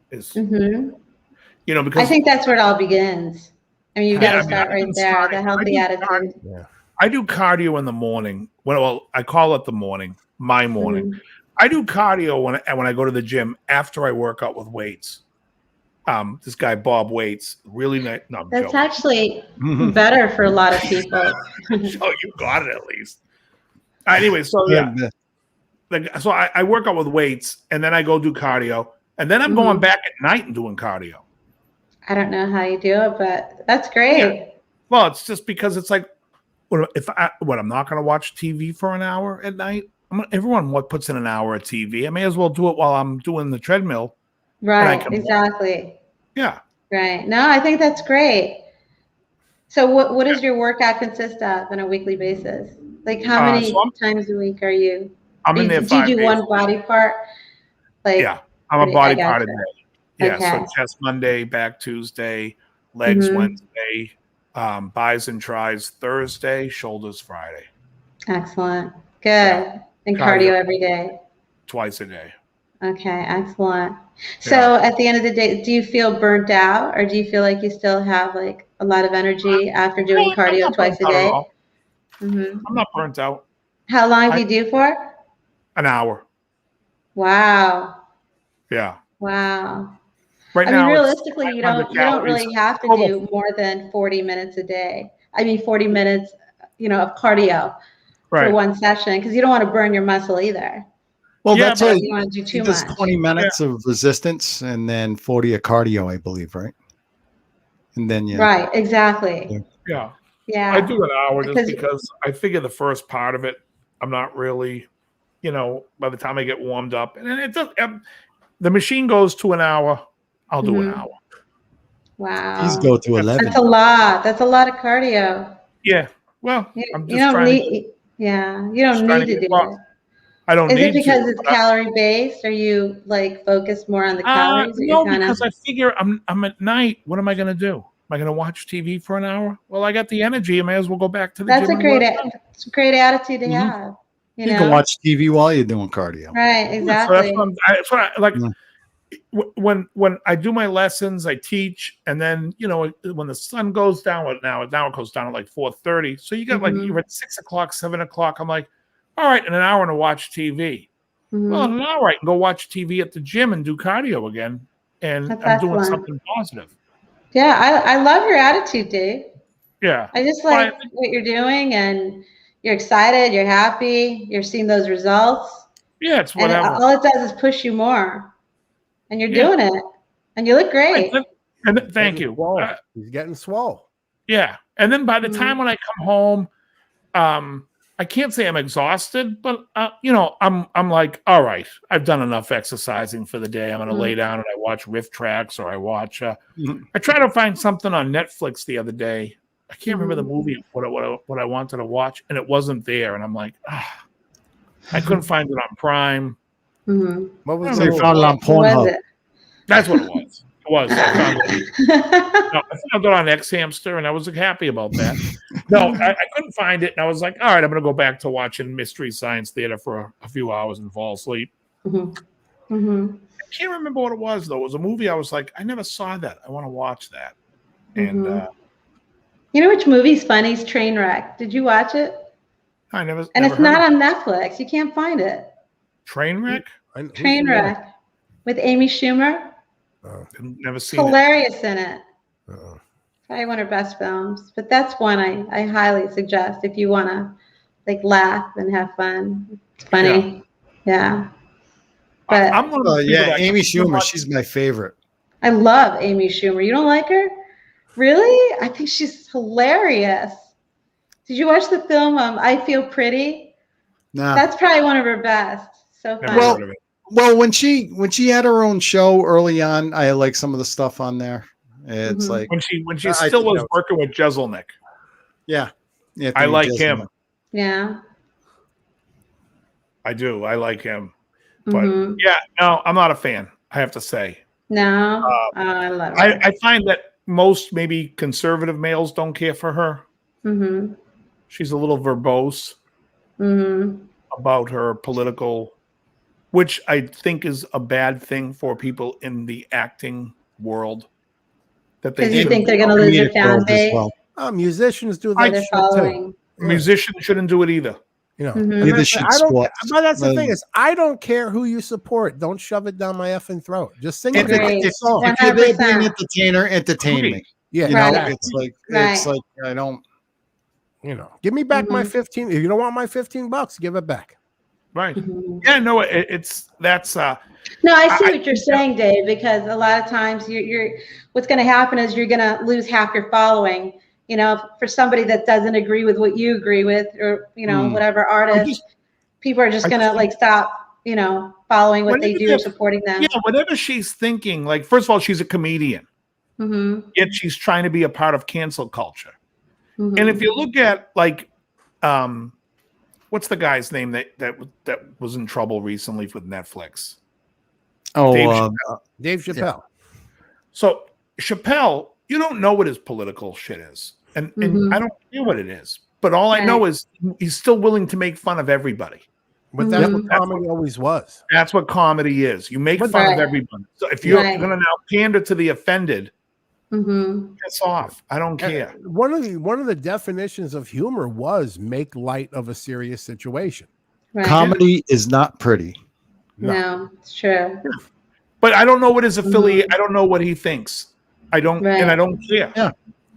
Because I think that's where it all begins. I mean, you got to start right there. The healthy attitude. I do cardio in the morning. Well, I call it the morning, my morning. I do cardio when I go to the gym after I work out with weights. This guy Bob Waits, really nice. No, that's actually better for a lot of people. Oh, you got it at least. Anyway, so so I work out with weights, and then I go do cardio, and then I'm going back at night and doing cardio. I don't know how you do it, but that's great. Yeah. Well, it's just because it's like, I'm not going to watch TV for an hour at night. Everyone puts in an hour of TV. I may as well do it while I'm doing the treadmill. Right, exactly. Yeah. Right. No, I think that's great. So what does your workout consist of on a weekly basis? Like how many times a week are you? I'm in there 5 days. Do you do one body part? I'm a body part a day. Yeah, so chest Monday, back Tuesday, legs Wednesday, bis and tris Thursday, shoulders Friday. Excellent. Good. Yeah. And cardio every day? Twice a day. Okay, excellent. So at the end of the day, do you feel burnt out, or do you feel like you still have like a lot of energy after doing cardio twice a day? I'm not burnt out. How long do you do for? An hour. Wow. Yeah. Wow. Right now, realistically, you don't really have to do more than 40 minutes a day. 40 minutes, of cardio for Right. one session, because you don't want to burn your muscle either. Well, Yeah, that's but why You don't want to do he too does much. 20 minutes of resistance and then 40 of cardio, I believe, right? And then Right, exactly. Yeah. Yeah. Yeah. I do an hour just Because- because I figure the first part of it, I'm not really, by the time I get warmed up, and then it does. The machine goes to an hour. I'll do an Mhm. hour. Wow. he's go to 11. That's a lot. That's a lot of cardio. Yeah. Well, You, I'm you just don't trying need, you don't just trying need to to get do well, it. I don't Is it need because to. it's calorie based? Are you like focused more on the calories? Or No, you're because I figure I'm at night. What am I going to do? Am I going to watch TV for an hour? Well, I got the energy. I may as well go back to the that's gym a and work out. it's a great attitude to Mhm. have. You can watch TV while you're doing cardio. Right, So exactly. that's what I like. Yeah. When I do my lessons, I teach, and then when the sun goes down, now it goes down at like 4:30. So you got like Mhm. you're at 6 o'clock, 7 o'clock. I'm like, all right, in an hour to watch TV. Well, in Mhm. an hour I can go watch TV at the gym and do cardio again, and That's I'm doing excellent. something positive. Yeah, I love your attitude, Dave. Yeah, I just Well, like what you're doing, and you're excited, you're happy, you're seeing those results, yeah, it's and whatever. all it does is push you more, and you're Yeah. doing it, and you look great. And thank you. Swole. He's getting swole. Yeah, and then by the Mhm. time when I come home, I can't say I'm exhausted, but I'm like, all right, I've done enough exercising for the day. I'm going to Mhm. lay down and I watch riff tracks, or I watch. Mhm. I tried to find something on Netflix the other day. I can't remember the Mhm. movie what I wanted to watch, and it wasn't there. And I'm like, I couldn't find it on Prime. Mhm. What was I So don't you know. found it on What was Pornhub. it? That's what it was. It was. I found it. No, I found it on X Hamster, and I was happy about that. No, I couldn't find it, and I was like, all right, I'm going to go back to watching Mystery Science Theater for a few hours and fall asleep. Mhm. Mhm. I can't remember what it was, though. It was a movie I was like, I never saw that. I want to watch that. And Mhm. You know which movie's funny? Is Trainwreck. Did you watch it? I never And never it's heard not of on Netflix. You can't find it. Trainwreck. Who's the Trainwreck with Amy Schumer. winner? Never seen it. Hilarious in it. Uh-oh. Probably one of her best films. But that's one I highly suggest if you want to like laugh and have fun. It's funny. Yeah. But I'm one of those people Yeah, that Amy Schumer, she's my favorite. I love Amy Schumer. You don't like her? Really? I think she's hilarious. Did you watch the film I Feel Pretty? Nah. That's probably one of her best. So Never funny. Well- heard of it. Well, when she had her own show early on, I like some of the stuff on there. It's Mhm. like When she I still think was that working with Jeselnik. yeah. I like him. Yeah. I do. I like him. But Mhm. yeah, no, I'm not a fan. I have to say. No. Oh, I love her. I find that most maybe conservative males don't care for her. Mm-hmm. She's a little verbose Mm-hmm. about her political, which I think is a bad thing for people in the acting world. That they Because you shouldn't think they're be- going to lose their comedic fan world as base well. Oh, musicians do or that their shit too. following. musicians shouldn't do it either. You know, Mhm. And Neither that's- should I don't. sports. But that's the Well, thing is, I don't care who you support. Don't shove it down my effing throat. Just sing If, your Agreed. fucking if, song. if you're there being 100%. entertainer, entertain Agreed. me. Yeah, You know, Right. it's like Right. I don't. give me back my Mhm. 15. If you don't want my $15, give it back. Right. Mhm. Yeah, no, that's No, I see I- what you're saying, Dave, because a lot of times you're what's going to happen is you're going to lose half your following. For somebody that doesn't agree with what you agree with, or whatever artist, people are just I going to just- like stop, following what they Whenever do or they're- supporting them. yeah, whatever she's thinking, like first of all, she's a comedian. Mm-hmm. Yet she's trying to be a part of cancel culture. Mm-hmm. And if you look at like what's the guy's name that was in trouble recently with Netflix? Oh, Dave Dave Chappelle. So Chappelle, you don't know what his political shit is. And Mhm. I don't care what it is. But all I know is he's still willing to make fun of everybody. But that's Mhm. what comedy always was. That's what comedy is. You make But- fun of Right. everybody. So if you're Right. going to now pander to the offended, Mm-hmm. piss off. I don't care. One of the definitions of humor was make light of a serious situation. Right. comedy is not pretty. No, it's true. But I don't know what his affiliate. I don't know what he thinks. I don't, Right. and I don't care. Yeah.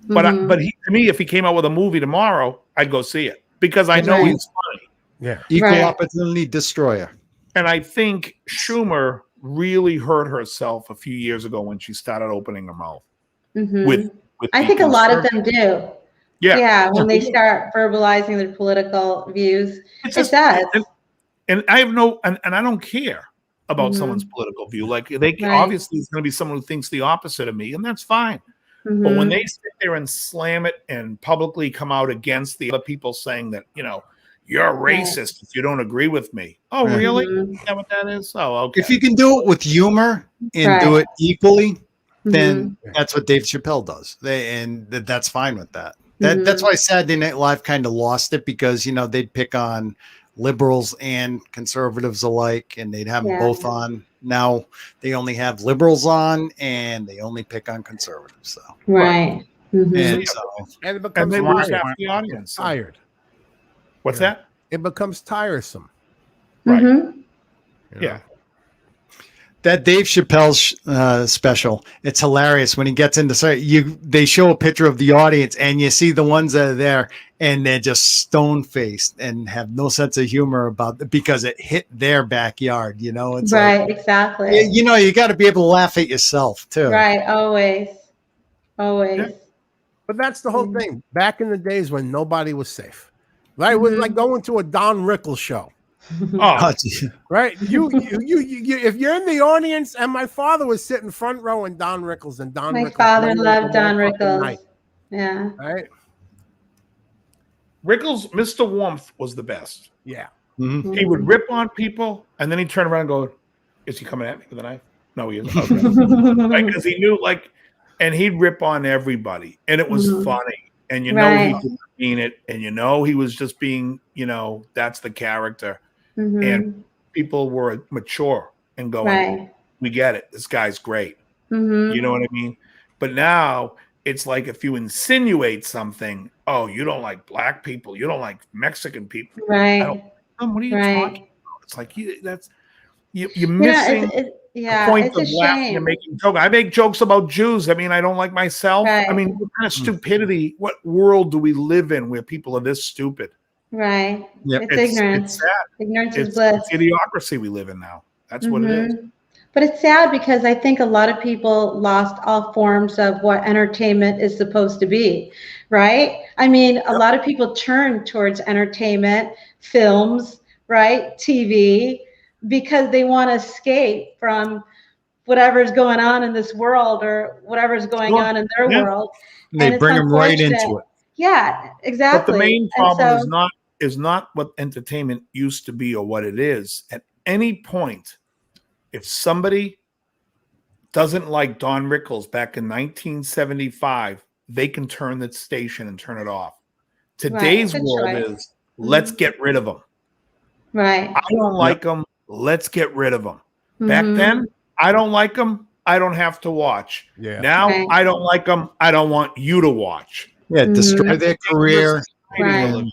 But to me, if he came out with a movie tomorrow, I'd go see it because I know Right. he's funny. Yeah. Equal Right. opportunity destroyer. And I think Schumer really hurt herself a few years ago when she started opening her mouth. With I the think a lot of conservative- them do. Yeah. Yeah, when they start verbalizing their political views, It's it just- does. And I have and I don't care about someone's political view. Like they Right. obviously it's going to be someone who thinks the opposite of me, and that's fine. But when they sit there and slam it and publicly come out against the other people saying that, you're a racist if you don't agree with me. Oh, really? Is that what that is? Oh, okay. If you can do it with humor and do Right. it equally, then that's what Dave Chappelle does. That's fine with that. That's why Saturday Night Live kind of lost it because, they'd pick on liberals and conservatives alike and they'd have them both on. Now they only have liberals on and they only pick on conservatives. So Right. and And it And becomes they lose tired. half the audience. tired. What's Yeah. that? It becomes tiresome. Right. you know? Yeah. that Dave Chappelle special, it's hilarious when he gets into they show a picture of the audience and you see the ones that are there and they're just stone faced and have no sense of humor about it because it hit their backyard. It's Right, like, exactly. you got to be able to laugh at yourself too. Right, always. Yeah. But that's the whole thing. Back in the days when nobody was safe, right? It was like going to a Don Rickles show. Oh, Right, you, if you're in the audience, and my father was sitting front row in Don Rickles, and Don My Rickles father played loved the Don whole fucking Rickles. night, Yeah. right? Mr. Warmth was the best. Yeah, Mhm. He would rip on people and then he'd turn around and go, "Is he coming at me with a knife?" No, he isn't. Because he knew, and he'd rip on everybody, and it was funny. And he didn't mean it, and he was just being, that's the character. And people were mature and going, "We get it. This guy's great." You know what I mean? But now it's like if you insinuate something, oh, you don't like black people, you don't like Mexican people. Right. What are you Right. talking about? It's like you're missing the point it's of a laughing and shame. making jokes. I make jokes about Jews. I mean, I don't like myself. Right. I mean, what kind of stupidity? What world do we live in where people are this stupid? Right. Yep. It's ignorance. It's sad. Ignorance is It's bliss. idiocracy we live in now. That's what it is. But it's sad because I think a lot of people lost all forms of what entertainment is supposed to be, right? I mean, a lot of people turn towards entertainment, films, right? TV, because they want to escape from whatever's going on in this world or whatever's going on in their world. They it's bring them right unfortunate. into it. Yeah, exactly. But the main And problem so- is not what entertainment used to be or what it is. At any point, if somebody doesn't like Don Rickles back in 1975, they can turn the station and turn it off. Today's good world choice. is let's get rid of them. Right. I don't like them. Let's get rid of them. Back then, I don't like them. I don't have to watch. Yeah. Now, Right. I don't like them. I don't want you to watch. Yeah, destroy their career. Right.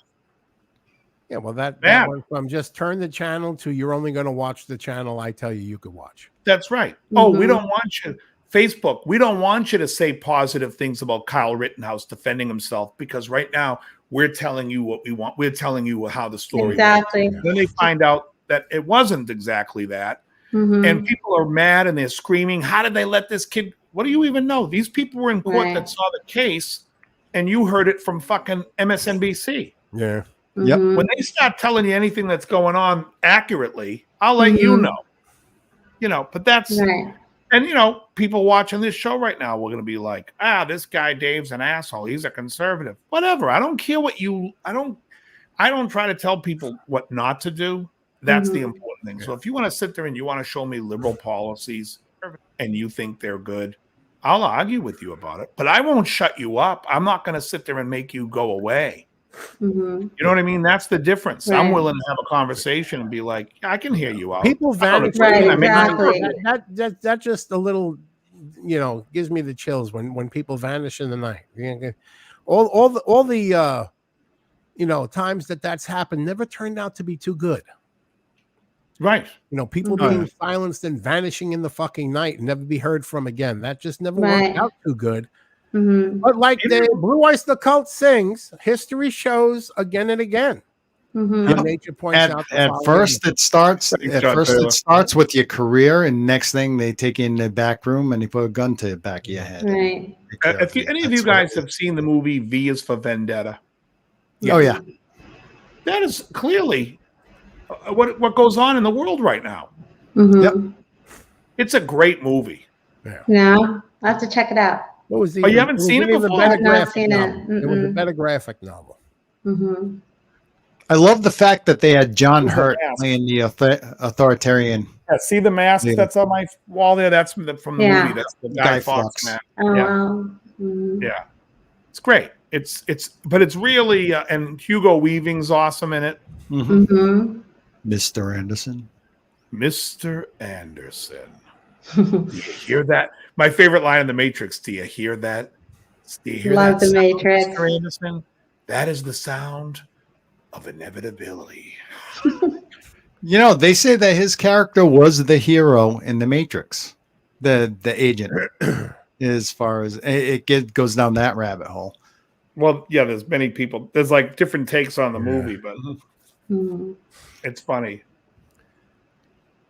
Yeah, well, that Yeah. went from just turn the channel to you're only going to watch the channel I tell you could watch. That's right. Oh, we don't want you. Facebook, we don't want you to say positive things about Kyle Rittenhouse defending himself because right now we're telling you what we want. We're telling you how the story Exactly. was. Then they find out that it wasn't exactly that. And people are mad and they're screaming, how did they let this kid? What do you even know? These people were in court that saw the case and you heard it from fucking MSNBC. Yeah. Yep. When they start telling you anything that's going on accurately, I'll let you know. But that's Right. and people watching this show right now, we're gonna be like, this guy Dave's an asshole. He's a conservative. Whatever. I don't care what I don't try to tell people what not to do. That's the important thing. So if you want to sit there and you want to show me liberal policies and you think they're good, I'll argue with you about it. But I won't shut you up. I'm not gonna sit there and make you go away. You know what I mean? That's the difference. I'm Right. willing to have a conversation and be like, I can hear you out. People vanish. Right, I mean, exactly. That just a little, gives me the chills when people vanish in the night. All the times that's happened never turned out to be too good. Right. People being silenced and vanishing in the fucking night and never be heard from again. That just never worked out too good. Mm-hmm. But like the Blue Oyster Cult sings, history shows again and again. Mm-hmm. How nature points out the At following. first it starts Thanks, John Taylor. with your career, and next thing they take you in the back room and they put a gun to the back of your head. Right. If any of you guys have seen the movie V is for Vendetta, Oh yeah. that is clearly what goes on in the world right now. Mm-hmm. Yep. It's a great movie. Yeah, I have to check it out. What was the? Oh, you haven't seen it before? Better I've not graphic seen it. novel. It was a better graphic novel. Mm-hmm. I love the fact that they had John Who's the Hurt mask? playing the authoritarian. Yeah, see the mask Yeah. that's on my wall there? That's from the Yeah. movie. That's the Guy Guy Fawkes Fawkes. mask. Oh, Yeah. wow. Mm-hmm. Yeah, it's great. But it's really and Hugo Weaving's awesome in it. Mhm. Mm-hmm. Mr. Anderson. Mr. Anderson. Do you hear that? My favorite line in The Matrix. Do you hear that? Do you hear Love that The sound, Matrix. Mr. Anderson? That is the sound of inevitability. You know, they say that his character was the hero in the Matrix, the agent. As far as goes down that rabbit hole. Well, yeah, there's many people. There's like different takes on the movie, but Mm-hmm. it's funny.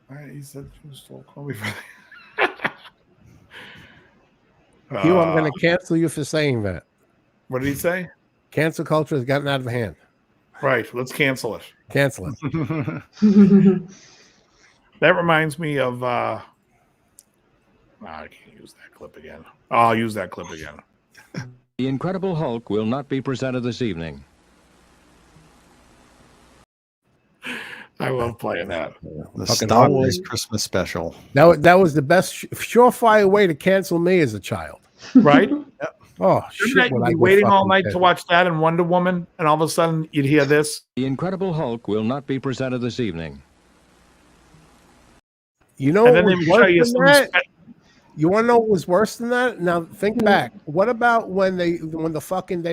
All right, he said he was still calling me for Hugh, I'm going to cancel you for saying that. What did he say? Cancel culture has gotten out of hand. Right, let's cancel it. Cancel it. That reminds me of I can't use that clip again. Oh, I'll use that clip again. The Incredible Hulk will not be presented this evening. I love playing that. The Fucking Star Hulk. Wars Christmas special. That was the best surefire way to cancel me as a child. Right? Oh, Shouldn't shit. that would you'd I be get waiting all fucking night pissed. to watch that and Wonder Woman, and all of a sudden you'd hear this. The Incredible Hulk will not be presented this evening. You know And what then they was would show worse you than some that? You want to know what was worse than that? Now think back. What about when they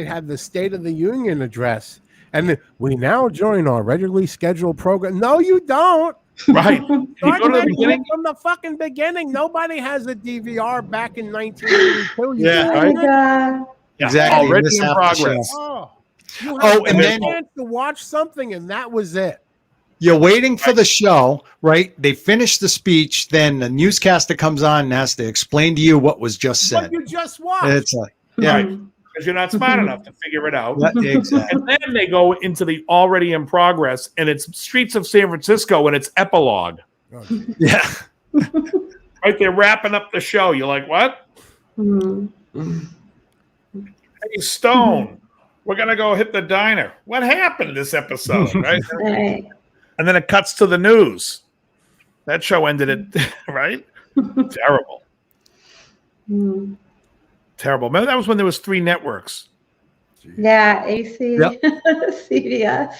had the State of the Union address, and we now join our regularly scheduled program? No, you don't. Right. You Start go to the that beginning. from the fucking beginning. Nobody has a DVR back in 1982. You Yeah, know Oh what? my God. Yeah, Exactly. already This in half the progress. show. Oh, you Oh, had and a then- chance to watch something, and that was it. You're waiting for the show, right? They finish the speech, then the newscaster comes on and has to explain to you what was just said. What you just watched. And it's like, yeah, Right. Because you're not smart enough to figure it out. exactly. And then they go into the already in progress, and it's Streets of San Francisco, and it's epilogue. Oh, geez. Yeah. Right, they're wrapping up the show. You're like, what? Mm-hmm. Hey, Stone, we're gonna go hit the diner. What happened this episode? Right, Right. and then it cuts to the news. That show ended it right. Terrible, Mm. terrible. Remember that was when there was 3 networks. Yeah, AC, Yep. CBS,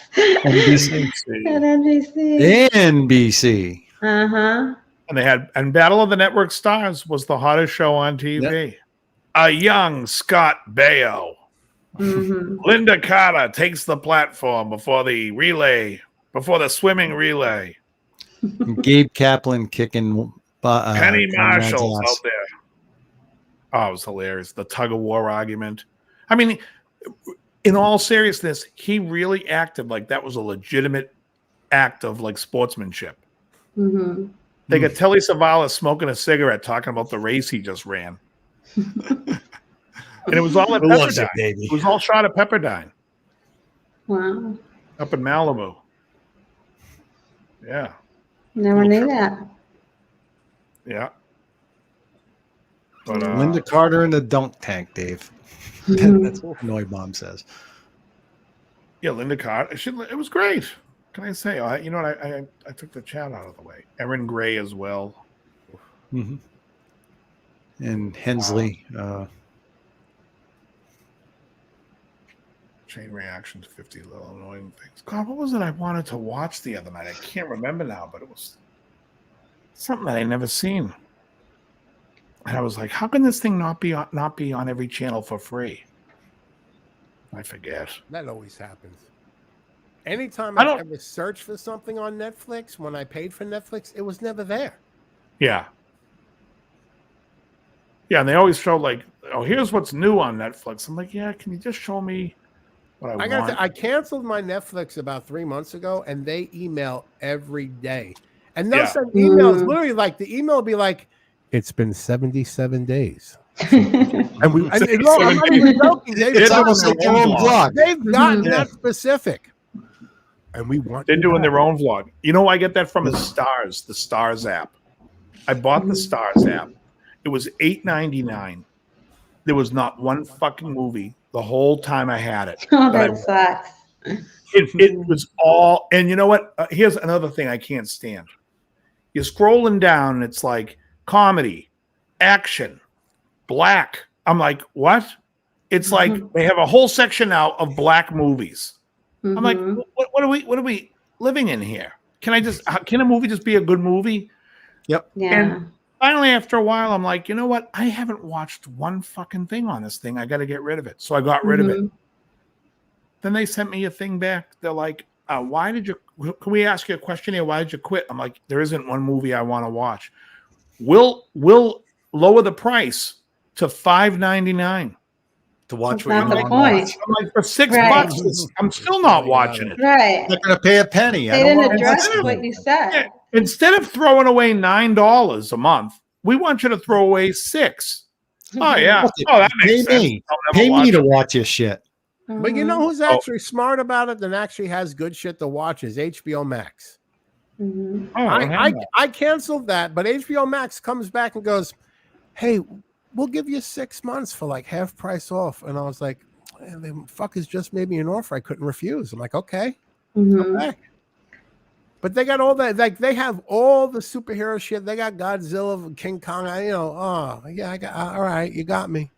NBC. and NBC. NBC. Uh-huh. And they had Battle of the Network Stars was the hottest show on TV. A young Scott Baio. Mm-hmm. Linda Carter takes the platform before the swimming relay. Gabe Kaplan kicking Penny Conrad's Marshall's ass. out there. Oh, it was hilarious. The tug of war argument. I mean, in all seriousness, he really acted like that was a legitimate act of like sportsmanship. Mm-hmm. They got Telly Savalas smoking a cigarette talking about the race he just ran. And it was all at Who loves it, Pepperdine. baby? It was all shot at Pepperdine Wow. up in Malibu. Yeah. Never knew that. Yeah. But Linda Carter in the dunk tank, Dave. Mhm. That's what Noy Mom says. yeah, Linda Carter. It was great. Can I say? You know what? I took the chat out of the way. Erin Gray as well. Mhm. And Hensley. Chain reaction to 50 little annoying things. God, what was it I wanted to watch the other night? I can't remember now, but it was something that I never seen. And I was like, how can this thing not be on every channel for free? I forget. That always happens. Anytime I I don't- ever searched for something on Netflix, when I paid for Netflix, it was never there. Yeah. Yeah, and they always show like, oh, here's what's new on Netflix. I'm like, yeah, can you just show me what I want? I canceled my Netflix about 3 months ago, and they email every day, and they'll send emails. Literally, like the email will be like, "It's been 77 days." And we, and no, I'm not even joking. It's almost like their own vlog. They've gotten that specific, and we want. They're doing their own vlog. You know, I get that from the Stars app. I bought the Stars app. It was $8.99. There was not one fucking movie the whole time I had it. Oh, that sucks. It was all, and you know what? Here's another thing I can't stand. You're scrolling down, and it's like comedy, action, black. I'm like, what? It's like they have a whole section now of black movies. I'm like, what are we living in here? Can a movie just be a good movie? Yep. Yeah. And finally, after a while, I'm like, you know what? I haven't watched one fucking thing on this thing. I got to get rid of it. So I got rid of it. Then they sent me a thing back. They're like, can we ask you a question here? Why did you quit? I'm like, there isn't one movie I want to watch. We'll lower the price to $5.99 to watch That's what you not the want to point. watch. I'm like, for $6, I'm still not watching it. Right. I'm not going to pay a penny. They didn't address what you said. Yeah. Instead of throwing away $9 a month, we want you to throw away $6. Oh yeah. Oh, that makes sense. Pay me to watch your shit. But you know who's actually smart about it and actually has good shit to watch is HBO Max. I canceled that, but HBO Max comes back and goes, "Hey, we'll give you 6 months for like half price off." And I was like, "The fuckers just made me an offer I couldn't refuse." I'm like, "Okay, okay." But they got all that, like they have all the superhero shit. They got Godzilla, King Kong. All right, you got me.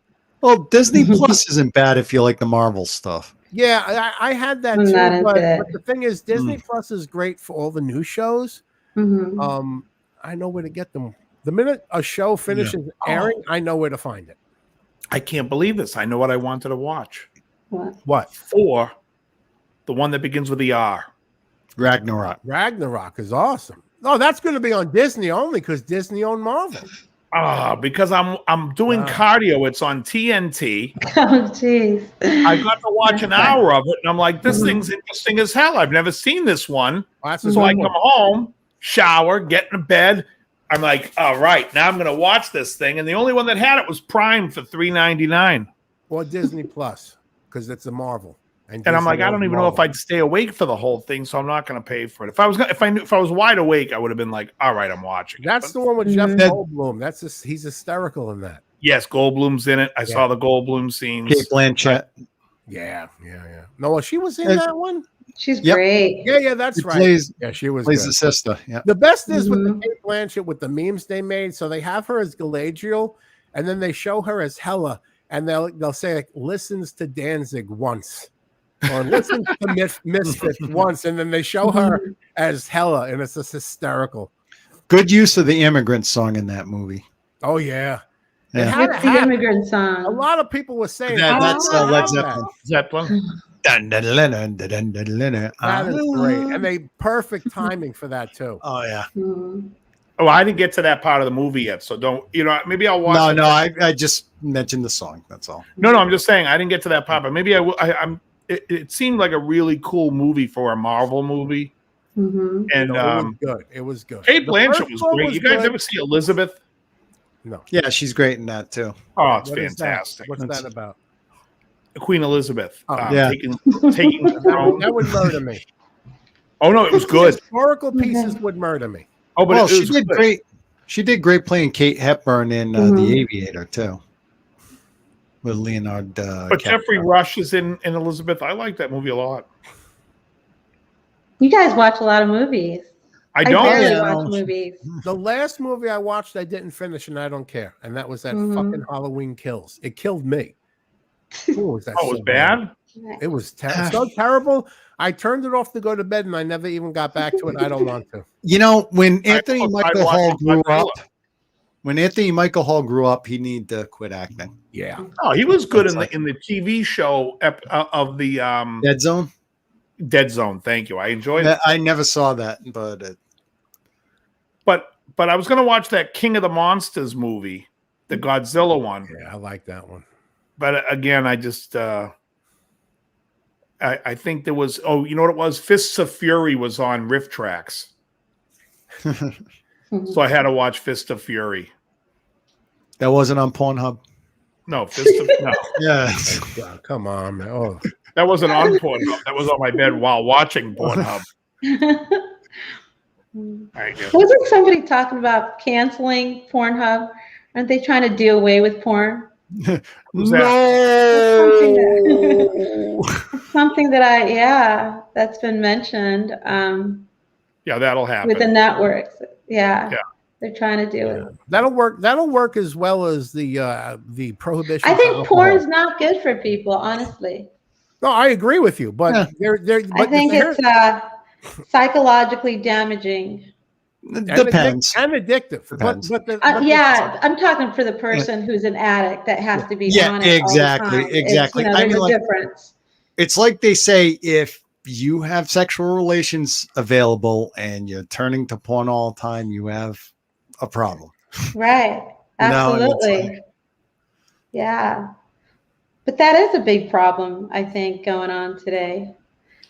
Well, Disney Plus isn't bad if you like the Marvel stuff. Yeah, I had that too. But the thing is, Disney Plus is great for all the new shows. I know where to get them. The minute a show finishes airing, I know where to find it. I can't believe this. I know what I wanted to watch. What? 4, the one that begins with the R. Ragnarok. Ragnarok is awesome. Oh, that's going to be on Disney only because Disney owned Marvel. Because I'm doing cardio. It's on TNT. Oh, jeez. I got to watch an hour of it, and I'm like, this thing's interesting as hell. I've never seen this one. So I come home, shower, get in bed. I'm like, all right, now I'm going to watch this thing. And the only one that had it was Prime for $3.99. Or Disney Plus, because it's a Marvel. And I'm like, I don't even know if I'd stay awake for the whole thing, so I'm not going to pay for it. If I was wide awake, I would have been like, all right, I'm watching. That's the one with Jeff Goldblum. He's hysterical in that. Yes, Goldblum's in it. I saw the Goldblum scenes. Kate Blanchett. Yeah. No, she was in that one. She's great. Yeah, that's right. She was. Plays the sister. Yeah. The best is with the Kate Blanchett with the memes they made. So they have her as Galadriel, and then they show her as Hela, and they'll say like, listens to Danzig once. Or listen to Misfits once, and then they show her as Hela, and it's just hysterical. Good use of the immigrant song in that movie. Oh yeah. What's the immigrant song? A lot of people were saying that's Led Zeppelin. That is great, and they perfect timing for that too. Oh yeah. Oh, I didn't get to that part of the movie yet, so don't. Maybe I'll watch. No, I just mentioned the song. That's all. No, I'm just saying I didn't get to that part, but maybe I will. It seemed like a really cool movie for a Marvel movie. And it was good. Kate Blanchett was great. You guys ever see Elizabeth? No. Yeah, she's great in that too. Oh, it's fantastic. What's that about? Queen Elizabeth. Taking the throne. That would murder me. Oh no, it was good. Historical pieces would murder me. Oh, but she did great. She did great playing Kate Hepburn in The Aviator too. With Leonard. But Jeffrey Rush is in Elizabeth. I like that movie a lot. You guys watch a lot of movies. I don't watch movies. The last movie I watched, I didn't finish, and I don't care. And that was that fucking Halloween Kills. It killed me. Oh, it was bad? It was so terrible. I turned it off to go to bed, and I never even got back to it. I don't want to. When Anthony Michael Hall grew up, he needed to quit acting. Yeah. Oh, he was good in the TV show of the Dead Zone. Dead Zone. Thank you. I enjoyed it. I never saw that, but I was going to watch that King of the Monsters movie the Godzilla one. Yeah, I like that one. But again, I just I think there was, oh, you know what it was? Fists of Fury was on Riff Tracks. So I had to watch Fist of Fury. That wasn't on Pornhub. No, Fist of no. Yeah. Yeah, come on, man. Oh, That wasn't on Pornhub. That was on my bed while watching Pornhub. Wasn't somebody talking about canceling Pornhub? Aren't they trying to do away with porn? Who's that? Something that that's been mentioned. Yeah, that'll happen. With the networks. Yeah. They're trying to do it. that'll work as well as the prohibition. I think porn's not good for people, honestly. No, I agree with you, but I think it's psychologically damaging. Depends. And addictive. Depends. I'm talking for the person who's an addict that has to be on it exactly, all the time. exactly. There's a difference. It's like they say, if you have sexual relations available and you're turning to porn all the time, you have a problem. Right. Absolutely. Yeah. But that is a big problem, I think, going on today,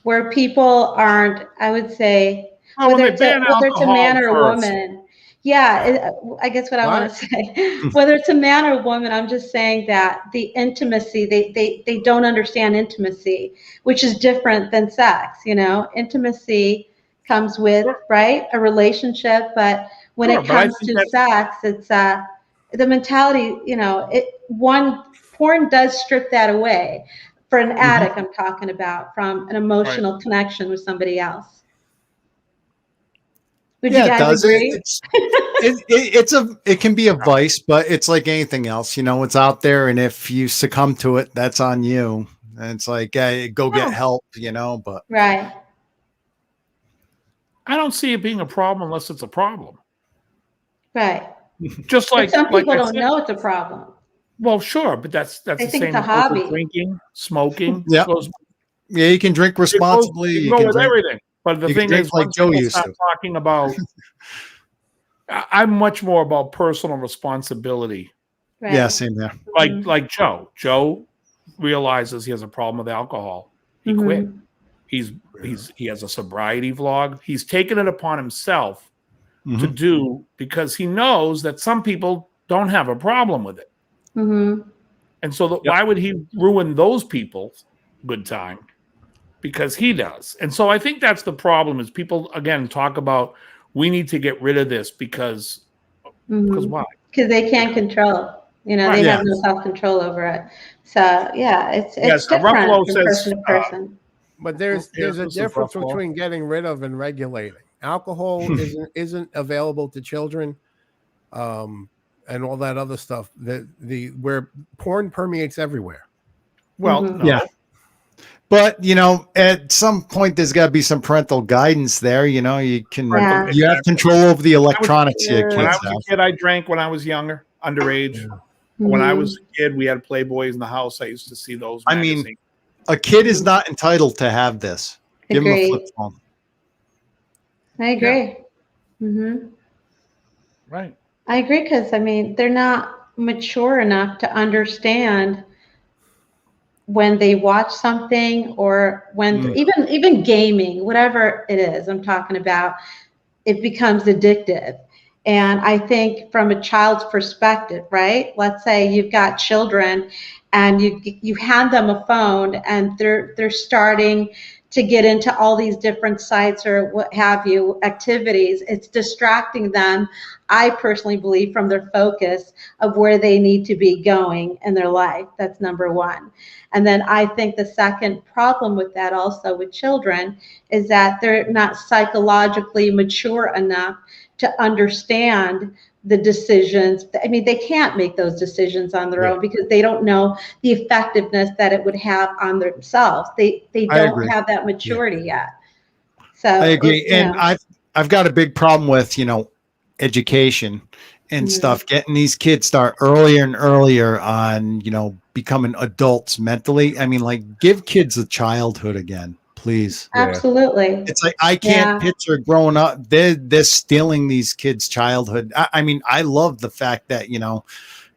where people aren't, I would say, whether it's a man or a woman. Yeah, I guess what I want to say, whether it's a man or a woman, I'm just saying that the intimacy, they don't understand intimacy, which is different than sex. Intimacy comes with, right, a relationship, but when it comes to sex, it's the mentality, porn does strip that away. For an addict, I'm talking about, from an emotional connection with somebody else. Would you guys agree? It can be a vice, but it's like anything else. It's out there, and if you succumb to it, that's on you. And it's like, go get help, but right. I don't see it being a problem unless it's a problem. Right. Just like some people don't know it's a problem. Well, sure, but that's the same it's a hobby. Drinking, smoking. Yeah. You can drink responsibly. You go with everything. But the thing is, like Joe used to. Talking about, I'm much more about personal responsibility. Right. Yeah, same there. Like Joe. Joe realizes he has a problem with alcohol. He quit. He has a sobriety vlog. He's taken it upon himself to do, because he knows that some people don't have a problem with it. And so why would he ruin those people's good time? Because he does. And so I think that's the problem, is people, again, talk about, we need to get rid of this because why? Because they can't control. They have no self-control over it. So it's different from person to person. But there's a difference between getting rid of and regulating. Alcohol isn't available to children, and all that other stuff. Where porn permeates everywhere. Well, yeah. But at some point there's got to be some parental guidance there. You have control over the electronics. When I was a kid, I drank when I was younger, underage. Yeah. When I was a kid, we had Playboys in the house. I used to see those magazines. I mean, a kid is not entitled to have this. Give him a flip phone. I agree. Yeah. Right. I agree, because they're not mature enough to understand when they watch something, or when even gaming, whatever it is I'm talking about, it becomes addictive. And I think from a child's perspective, right? Let's say you've got children and you hand them a phone and they're starting to get into all these different sites or what have you, activities. It's distracting them, I personally believe, from their focus of where they need to be going in their life. That's number one. And then I think the second problem with that also with children is that they're not psychologically mature enough to understand the decisions. They can't make those decisions on their own, because they don't know the effectiveness that it would have on themselves. They don't have that maturity yet. So I agree. And I've got a big problem with, education and stuff, getting these kids start earlier and earlier on, becoming adults mentally. Give kids a childhood again, please. Absolutely. It's like, I can't picture growing up. They're stealing these kids' childhood. I love the fact that,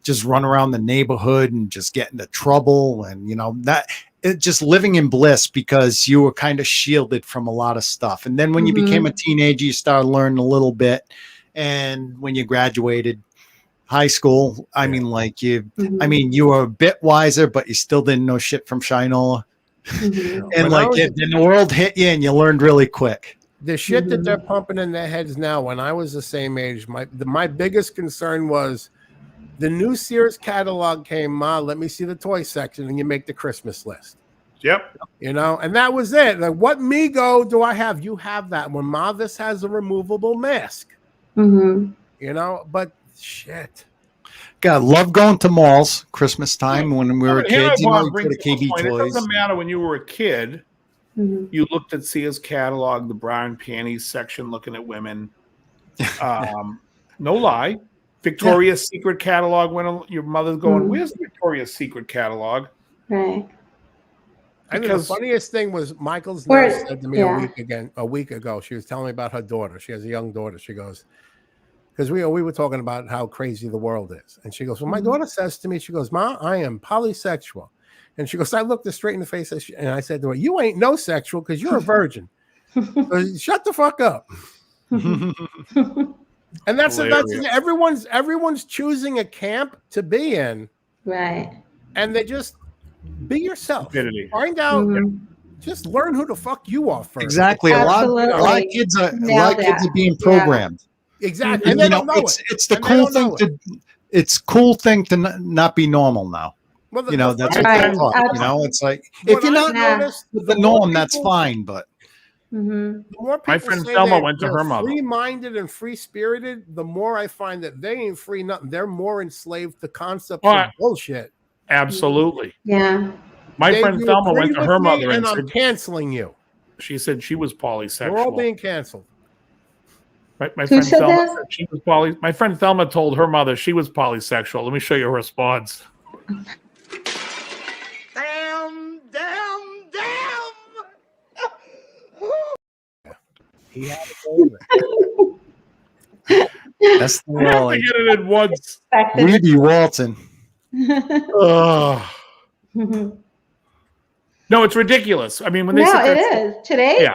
just run around the neighborhood and just get into trouble. And, you know, that it just living in bliss because you were kind of shielded from a lot of stuff. And then when you became a teenager, you started learning a little bit. And when you graduated high school, I mean, like you were a bit wiser, but you still didn't know shit from Shinola. And like then the world hit you and you learned really quick. The shit that they're pumping in their heads now, when I was the same age, my biggest concern was the new Sears catalog came, Ma, let me see the toy section, and you make the Christmas list. Yep. You know, and that was it. Like, what Mego do I have? You have that one. Ma, this has a removable mask. You know, but shit. God, love going to malls Christmas time when we were kids. You know, you go to KB Toys. It doesn't matter when you were a kid. Mm-hmm. You looked at Sears catalog, the bra and panties section, looking at women. No lie. Victoria's Secret catalog. When your mother's going, where's the Victoria's Secret catalog? Right. I think the funniest thing was Michael's nurse said to me a week ago. She was telling me about her daughter. She has a young daughter. She goes, because we were talking about how crazy the world is. And she goes, well, my daughter says to me, she goes, Ma, I am polysexual. And she goes, I looked her straight in the face and I said to her, you ain't no sexual because you're a virgin. So shut the fuck up. And that's everyone's choosing a camp to be in. Right. And they just be yourself. Stupidity. Find out. Just learn who the fuck you are first. Exactly. A lot of kids are being programmed. Exactly. And they don't know it's the cool thing it's cool thing to not be normal now. Well, you know, that's what they're taught. You know, it's like if you're not the norm, that's fine. But the more my friend Thelma went to her mother. Free-minded and free-spirited, the more I find that they ain't free nothing. They're more enslaved to concepts of bullshit. Absolutely. Yeah. My friend Thelma went to her mother and I'm canceling you. She said she was polysexual. We're all being canceled. My friend Thelma said she was My friend Thelma told her mother she was polysexual. Let me show you her response. Damn. He had it. That's the I get it in once. Weedy Walton. No, it's ridiculous. I mean, when they it is today. Yeah.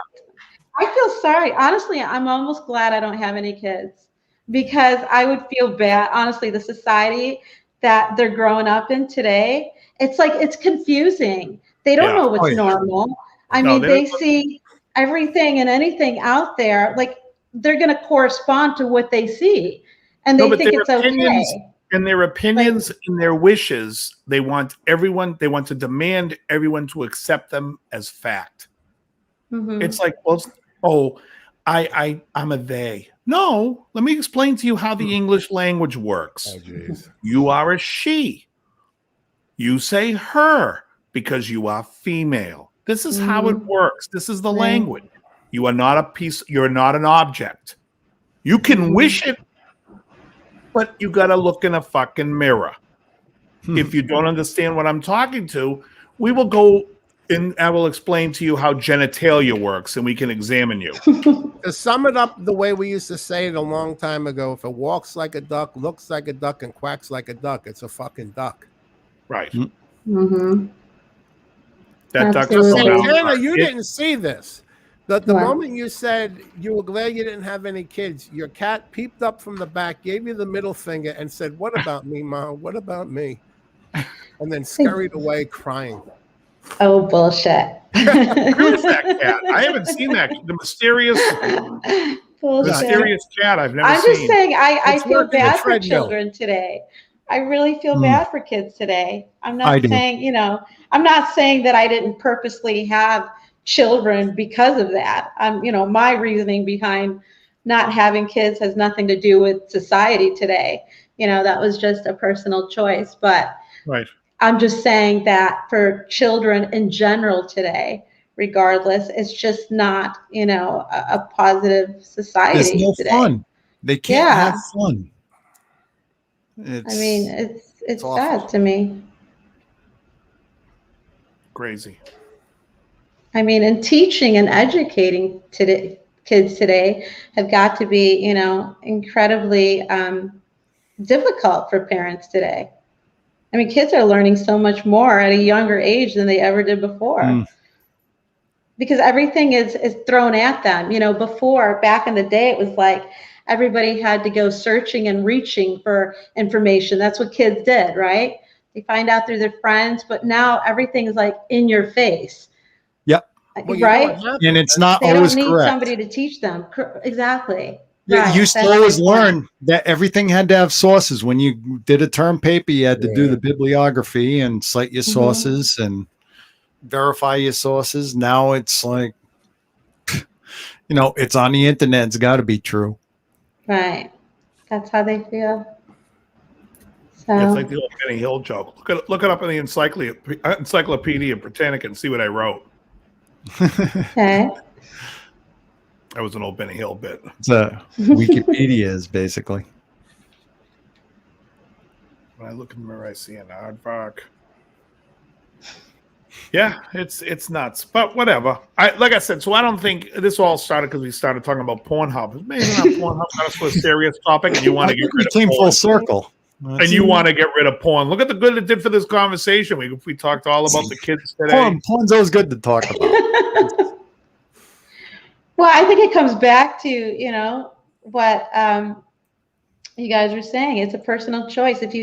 I feel sorry. Honestly, I'm almost glad I don't have any kids because I would feel bad. Honestly, the society that they're growing up in today, it's like it's confusing. They don't know what's normal. I mean, they see everything and anything out there. Like they're going to correspond to what they see, and they think it's okay. And their opinions and their wishes, they want to demand everyone to accept them as fact. It's like, well, I'm a they. No, let me explain to you how the English language works. Oh, geez. You are a she. You say her because you are female. This is how it works. This is the language. You are not a piece. You're not an object. You can wish it, but you got to look in a fucking mirror. If you don't understand what I'm talking to, we will go and I will explain to you how genitalia works and we can examine you. To sum it up the way we used to say it a long time ago, if it walks like a duck, looks like a duck, and quacks like a duck, it's a fucking duck. Right. That duck is Santana, you didn't see this. The moment you said you were glad you didn't have any kids, your cat peeped up from the back, gave you the middle finger, and said, "What about me, Mom? What about me?" And then scurried away crying. Oh, bullshit. Who is that cat? I haven't seen that. The mysterious cat I've never seen. I'm just saying, I feel bad for children today. I really feel bad for kids today. I'm not saying, I'm not saying that I didn't purposely have children because of that. My reasoning behind not having kids has nothing to do with society today. That was just a personal choice. But I'm just saying that for children in general today, regardless, it's just not, a positive society. There's no today. fun. They can't have fun. It's sad to me. Crazy. And teaching and educating kids today have got to be, incredibly difficult for parents today. I mean, kids are learning so much more at a younger age than they ever did before. Because everything is thrown at them. You know, before, back in the day, it was like everybody had to go searching and reaching for information. That's what kids did, right? They find out through their friends, but now everything is like in your face. Yep. Well, Right? And it's not They always don't need correct. somebody to teach them. Exactly. Yeah, Right. you used to That's always my point. learn that everything had to have sources. When you did a term paper, you had to do the bibliography and cite your sources and verify your sources. Now it's like, you know, it's on the internet. It's got to be true. Right. That's how they feel. So, It's like the old Benny Hill joke. Look it up in the Encyclopedia Britannica and see what I wrote. okay. That was an old Benny Hill bit. It's Wikipedia is basically. When I look in the mirror, I see an aardvark. Yeah, it's nuts, but whatever. Like I said, so I don't think this all started because we started talking about Pornhub. Maybe not Pornhub got us to a serious topic, and you want to get rid of came porn. full circle. And you want to get rid of porn. Look at the good it did for this conversation. We talked all about the kids today. Porn's always good to talk about. Well, I think it comes back to, you know, what you guys were saying. It's a personal choice. If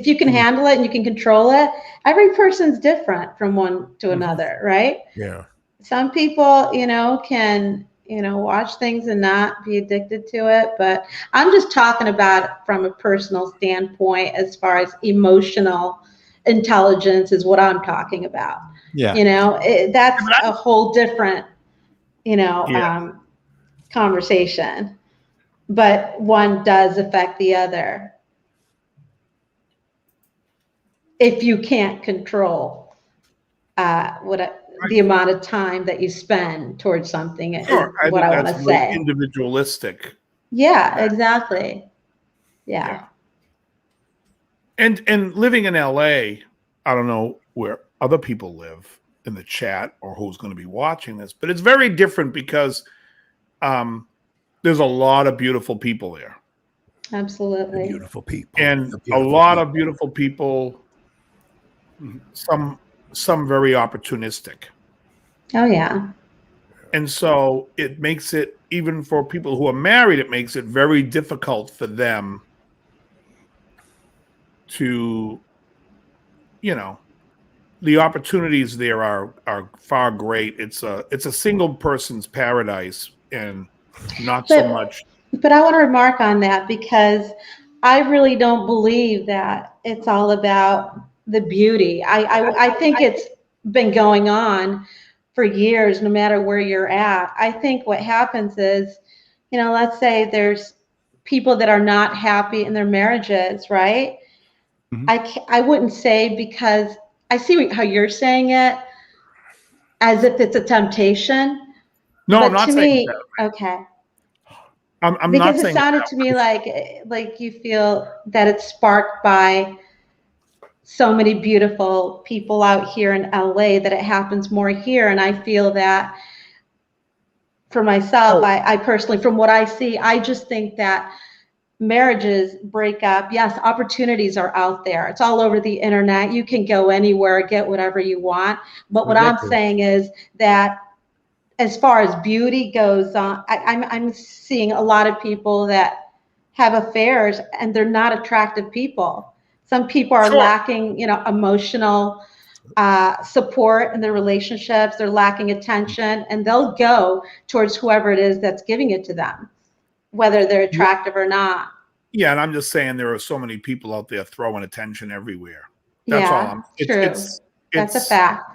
you can handle it and you can control it, every person's different from one to another, right? Yeah. Some people, you know, can, you know, watch things and not be addicted to it. But I'm just talking about it from a personal standpoint as far as emotional intelligence is what I'm talking about. Yeah. You know, that's a whole different, you know, conversation. But one does affect the other if you can't control the amount of time that you spend towards something. Sure, Is what I want to very say. individualistic. Yeah, exactly. Yeah. And living in LA, I don't know where other people live in the chat or who's going to be watching this, but it's very different because there's a lot of beautiful people there. Absolutely. Beautiful people. And a lot of beautiful people, some very opportunistic. Oh, yeah. And so it makes it, even for people who are married, it makes it very difficult for them to, you know, the opportunities there are far great. It's a single person's paradise and not so much. But I want to remark on that because I really don't believe that it's all about the beauty. I think it's been going on for years, no matter where you're at. I think what happens is, you know, let's say there's people that are not happy in their marriages, right? I wouldn't say, because I see how you're saying it as if it's a temptation. No, but I'm not to saying me, that. okay. I'm because not it saying sounded that. to me like you feel that it's sparked by so many beautiful people out here in LA that it happens more here. And I feel that for myself, I personally, from what I see, I just think that marriages break up. Yes, opportunities are out there. It's all over the internet. You can go anywhere, get whatever you want. But what I'm saying is that as far as beauty goes on, I'm seeing a lot of people that have affairs and they're not attractive people. Some people are lacking, you know, emotional support in their relationships. They're lacking attention, and they'll go towards whoever it is that's giving it to them, whether they're attractive or not. Yeah, and I'm just saying there are so many people out there throwing attention everywhere. That's all. True. That's a fact.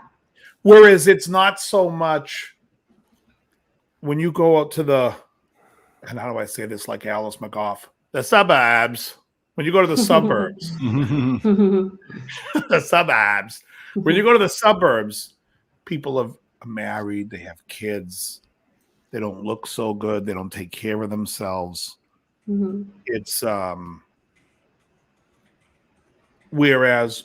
Whereas it's not so much when you go out to the, and how do I say this like Alice McGough, the suburbs. When you go to the suburbs, the suburbs. When you go to the suburbs, people are married, they have kids, they don't look so good, they don't take care of themselves. It's whereas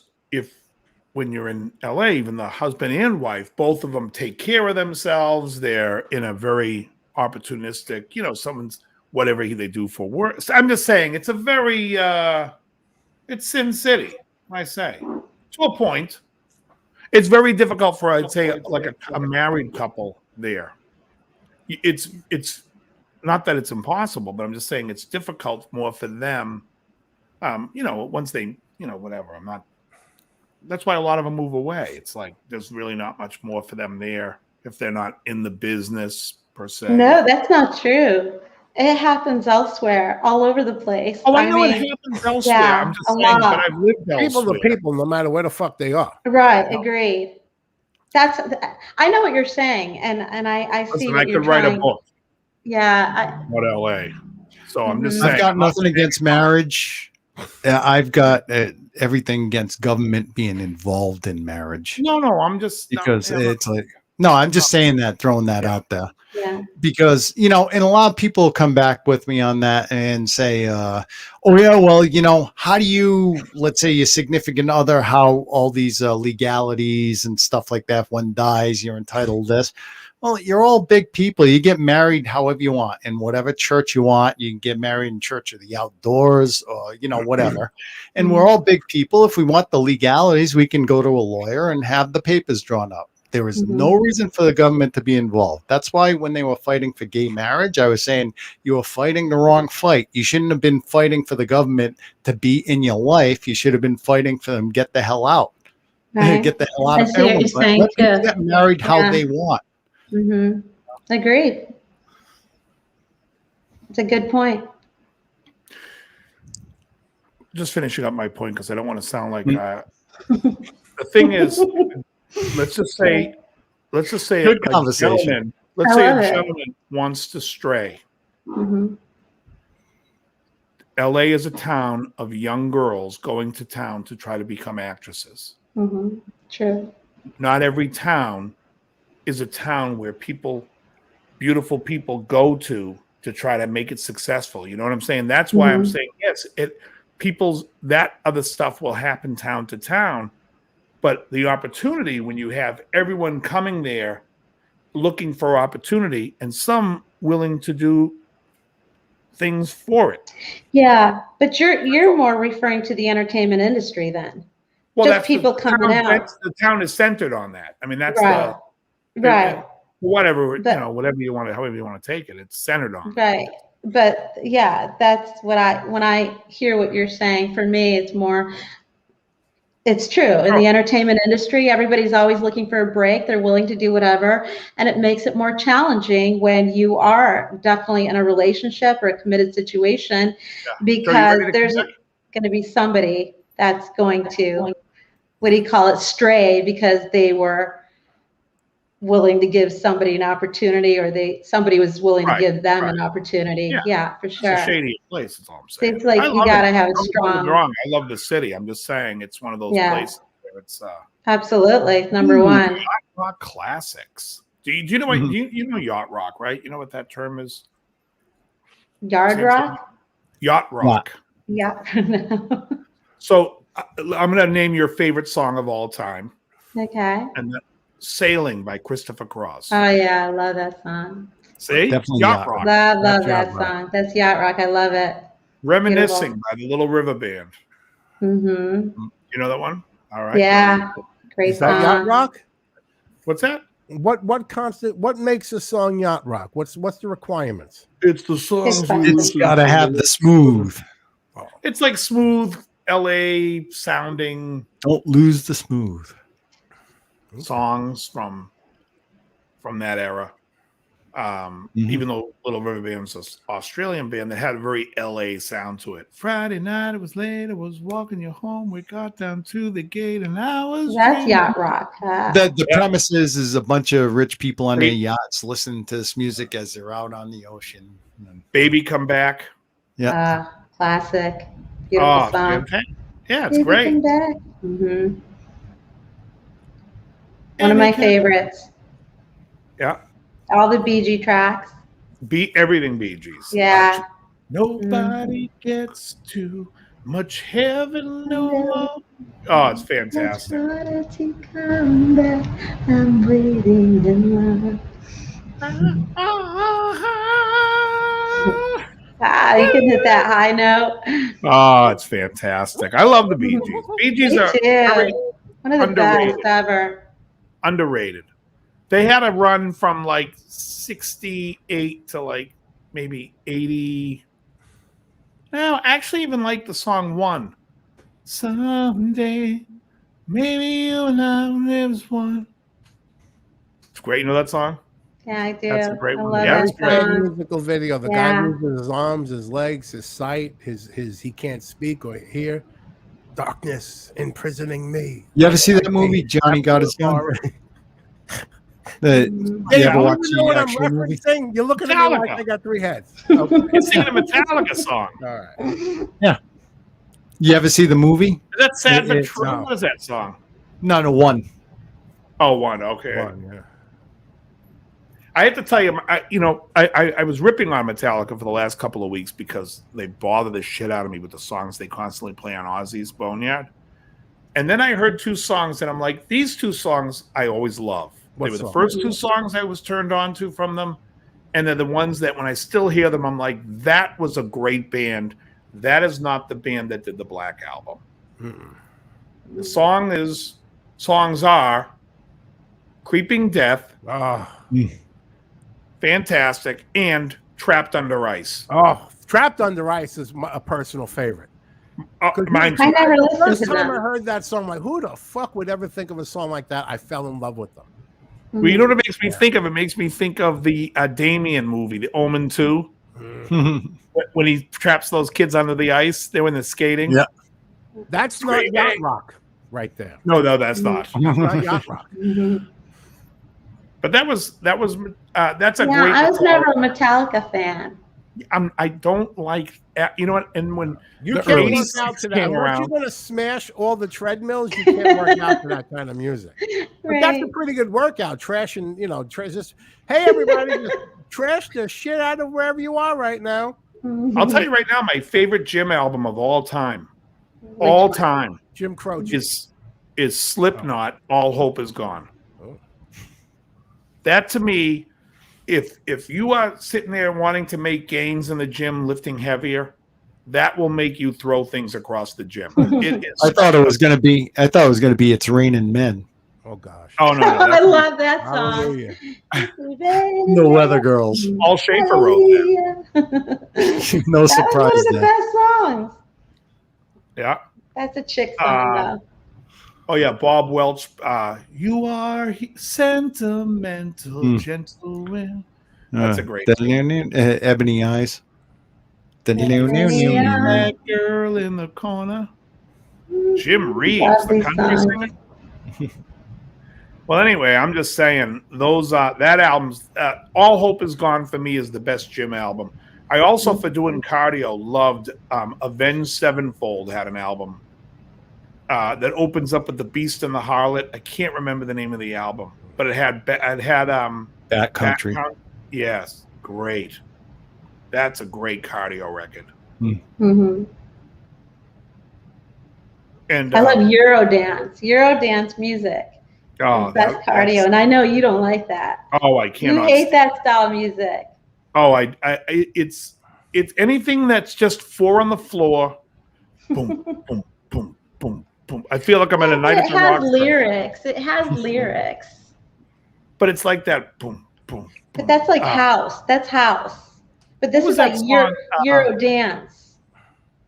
when you're in LA, even the husband and wife, both of them take care of themselves. They're in a very opportunistic, you know, someone's whatever they do for work. So I'm just saying it's a very it's Sin City, I say. to a point. It's very difficult for, I'd say, like a married couple there. It's not that it's impossible, but I'm just saying it's difficult more for them. Once they, whatever. I'm not. That's why a lot of them move away. It's like there's really not much more for them there if they're not in the business per se. No, that's not true. It happens elsewhere, all over the place. Oh, I know it happens elsewhere. Yeah, I'm just a saying, lot. but I've lived People elsewhere. to people, no matter where the fuck they are. Right, agreed. I know what you're saying, and I see Listen, what I you're could write trying. a book Yeah. about LA. So I'm just Mhm. saying. I've got nothing against marriage. I've got everything against government being involved in marriage. No, I'm just Because it's like, no, I'm just saying that, throwing that out there. Yeah. Because, and a lot of people come back with me on that and say, oh yeah, well, how do you, let's say your significant other, how all these legalities and stuff like that, if one dies, you're entitled to this. Well, you're all big people. You get married however you want, in whatever church you want. You can get married in church of the outdoors or, whatever. And we're all big people. If we want the legalities, we can go to a lawyer and have the papers drawn up. There was no reason for the government to be involved. That's why when they were fighting for gay marriage, I was saying you were fighting the wrong fight. You shouldn't have been fighting for the government to be in your life. You should have been fighting for them to get the hell out. Right. Get the hell out I of see what you're saying, Let people too. get married how Yeah. they want. Agreed. It's a good point. just finishing up my point because I don't want to sound like the thing is, let's just say Good conversation. Let's say a it. gentleman wants to stray. Mm-hmm. LA is a town of young girls going to town to try to become actresses. Mm-hmm. True. Not every town is a town where beautiful people go to try to make it successful. You know what I'm saying? That's why I'm saying, yes, that other stuff will happen town to town, but the opportunity when you have everyone coming there looking for opportunity and some willing to do things for it. Yeah, but you're more referring to the entertainment industry then. Well, Just that's people coming out. The town is centered on that. I mean, that's Right. Right. Whatever, But- whatever you want to, however you want to take it, it's centered on. Right. But yeah, that's when I hear what you're saying, for me, it's true. In the entertainment industry, everybody's always looking for a break. They're willing to do whatever. And it makes it more challenging when you are definitely in a relationship or a committed situation, because there's going to be somebody that's going to, what do you call it, stray because they were willing to give somebody an opportunity, or somebody was willing to give them an opportunity. Yeah, for sure. It's a shady place, that's all I'm saying. It's like you got to have a strong. Wrong. I love the city. I'm just saying it's one of those places where it's absolutely number one. Yacht rock classics. Do you know what you know yacht rock, right? You know what that term is? Yard rock? Yacht rock. Yeah. So I'm going to name your favorite song of all time. Okay. And Sailing by Christopher Cross. Oh yeah, I love that song. See? Definitely Yacht rock. Love that song. That's Yacht Rock. I love it. Reminiscing by the Little River Band. Mm-hmm. You know that one? All right. Yeah. Great Is that song. yacht rock? What's that? What makes a song yacht rock? What's the requirements? It's the songs. It's got to have the smooth. It's like smooth LA sounding Don't lose the smooth. songs from that era. Even though Little River Band's an Australian band, that had a very LA sound to it. Friday night, it was late. I was walking you home. We got down to the gate, and I was. That's Yacht Rock. The premise is a bunch of rich people on their yachts listening to this music as they're out on the ocean. Baby Come Back. Yeah. Classic. Beautiful song. Yeah, it's Baby great. Come Back. Mm-hmm. One of my favorites. Yeah. All the Bee Gees tracks. Everything Bee Gees. Yeah. Nobody gets too much heaven, no more. Oh, it's fantastic. To come back. I'm breathing in love. You can hit that high note. Oh, it's fantastic. I love the Bee Gees. Bee Gees Me are too. One of the Underrated. best ever. Underrated. They had a run from like 68 to like maybe 80. No, actually, even like the song One. Someday, maybe you and I will live as one. It's great. You know that song? Yeah, I do. That's a great I one. love Yeah, that it's great. song. Musical video. The guy loses his arms, his legs, his sight, his he can't speak or hear. Darkness imprisoning me. You ever see that movie, Johnny Got His Gun? You Yeah, ever you watch even know the what I'm actual movie? referencing? You're looking at me like Metallica. I got 3 heads. Okay. You're singing a Metallica song. All right. You ever see the movie? Is that Sad But It's, True? What is that song? No, one. Oh, One. Okay. One, yeah. I have to tell you, I was ripping on Metallica for the last couple of weeks because they bother the shit out of me with the songs they constantly play on Ozzy's Boneyard. And then I heard 2 songs, and I'm like, these 2 songs I always love. What They were the song? first 2 songs I was turned on to from them, and they're the ones that when I still hear them, I'm like, that was a great band. That is not the band that did the Black Album. The songs are Creeping Death, Fantastic, and Trapped Under Ice. Oh, Trapped Under Ice is a personal favorite. Mine I too. never The listened first to time them. I heard that song, I'm like, who the fuck would ever think of a song like that? I fell in love with them. Well, you know what it makes me think of? It makes me think of the Damien movie, The Omen 2, when he traps those kids under the ice. They're in the skating. Yeah. That's not Great yacht game. rock right there. No, that's not. That's not yacht rock. But that's a Yeah, great. I was never a Metallica fan. I don't like. You know what? And when You the can't early work out to that. came Unless around, you're going to smash all the treadmills, you can't work out to that kind of music. But that's a pretty good workout. Trashing, just, hey, everybody, just trash the shit out of wherever you are right now. I'll tell you right now, my favorite Jim album of all time, Jim Croce. is Slipknot. All Hope Is Gone. Oh. That to me, if you are sitting there wanting to make gains in the gym, lifting heavier, that will make you throw things across the gym. I thought it was going to be. It's Raining Men. Oh gosh. Oh no! I love that song. Hallelujah. The Weather Girls. Paul Schaefer wrote that. No That was one surprise of the there. best songs. Yeah. That's a chick song, though. Oh yeah, Bob Welch. You are sentimental, gentleman. That's a great song. Ebony Eyes. That girl in the corner. Jim Reeves, Love the these country songs. singer. Well, anyway, I'm just saying those that albums. All Hope Is Gone for me is the best Jim album. I also, for doing cardio, loved Avenged Sevenfold had an album that opens up with The Beast and the Harlot. I can't remember the name of the album, but it had That Country. Yes, great. That's a great cardio record. Mm-hmm. And I love Eurodance music. Best cardio, and I know you don't like that. Oh, I You cannot. hate that style of music. Oh, it's anything that's just 4 on the floor. Boom, boom, boom, boom, boom. I feel like I'm at a night at It the has Roxbury. lyrics. It has lyrics. But it's like that. Boom, boom. But that's like house. That's house. But this What was is like that song? Euro dance.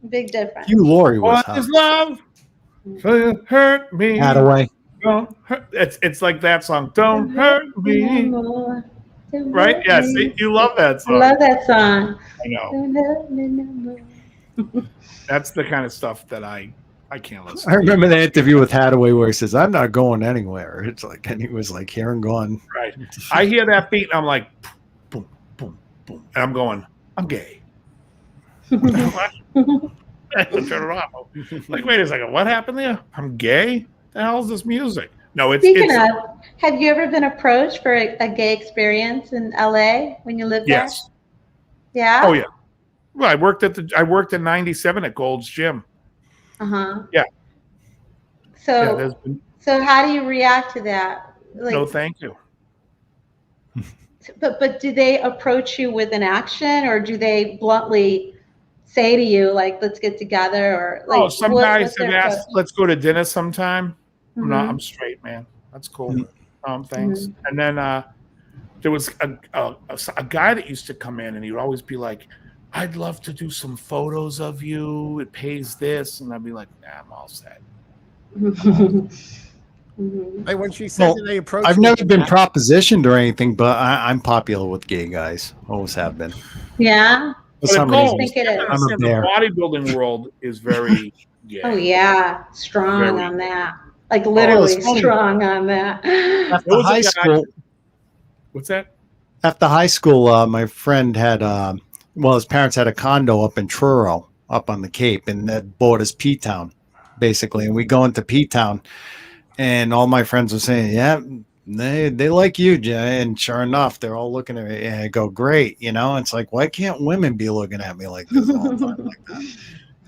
Big difference. Hugh Laurie was What is love? Don't hurt me. Hadaway. Don't hurt. It's like that song. Don't hurt me. Right? Yes. You love that I song. love that song. I know. Don't hurt me no more. That's the kind of stuff that I can't listen I to. remember the interview with Hadaway where he says, "I'm not going anywhere." It's like, and he was like, "Here and gone." Right. I hear that beat and I'm like, boom, boom, boom. And I'm going, I'm gay. What? I have to turn it off. Like, wait a second. What happened there? I'm gay? The hell is this music? No, it's Speaking of, have you ever been approached for a gay experience in LA when you lived there? yes. Yeah. Oh yeah. Well, I worked in 97 at Gold's Gym. Uh-huh. Yeah. So there's been, so how do you react to that? Like, no, thank you. but do they approach you with an action, or do they bluntly say to you like, let's get together, or like Some guys have asked, let's go to dinner sometime. I'm straight, man. That's cool. Thanks. And then there was a guy that used to come in, and he would always be like, "I'd love to do some photos of you. It pays this," and I'd be like, "Nah, I'm all set." Like when she said that they approached, I've never been propositioned or anything, but I'm popular with gay guys. Always have been. Yeah. But For some the reason. think it is. I'm a the bear. bodybuilding world is very gay. Oh yeah, strong Very on that. Like literally it's funny. strong on that. After was a high guy- school, What's that? after high school, my friend had, his parents had a condo up in Truro, up on the Cape, and that borders P-Town, basically. And we go into P-Town, and all my friends were saying, "Yeah, they like you, Jay." And sure enough, they're all looking at me, and I go, "Great," you know. It's like, why can't women be looking at me like this all the time, like that?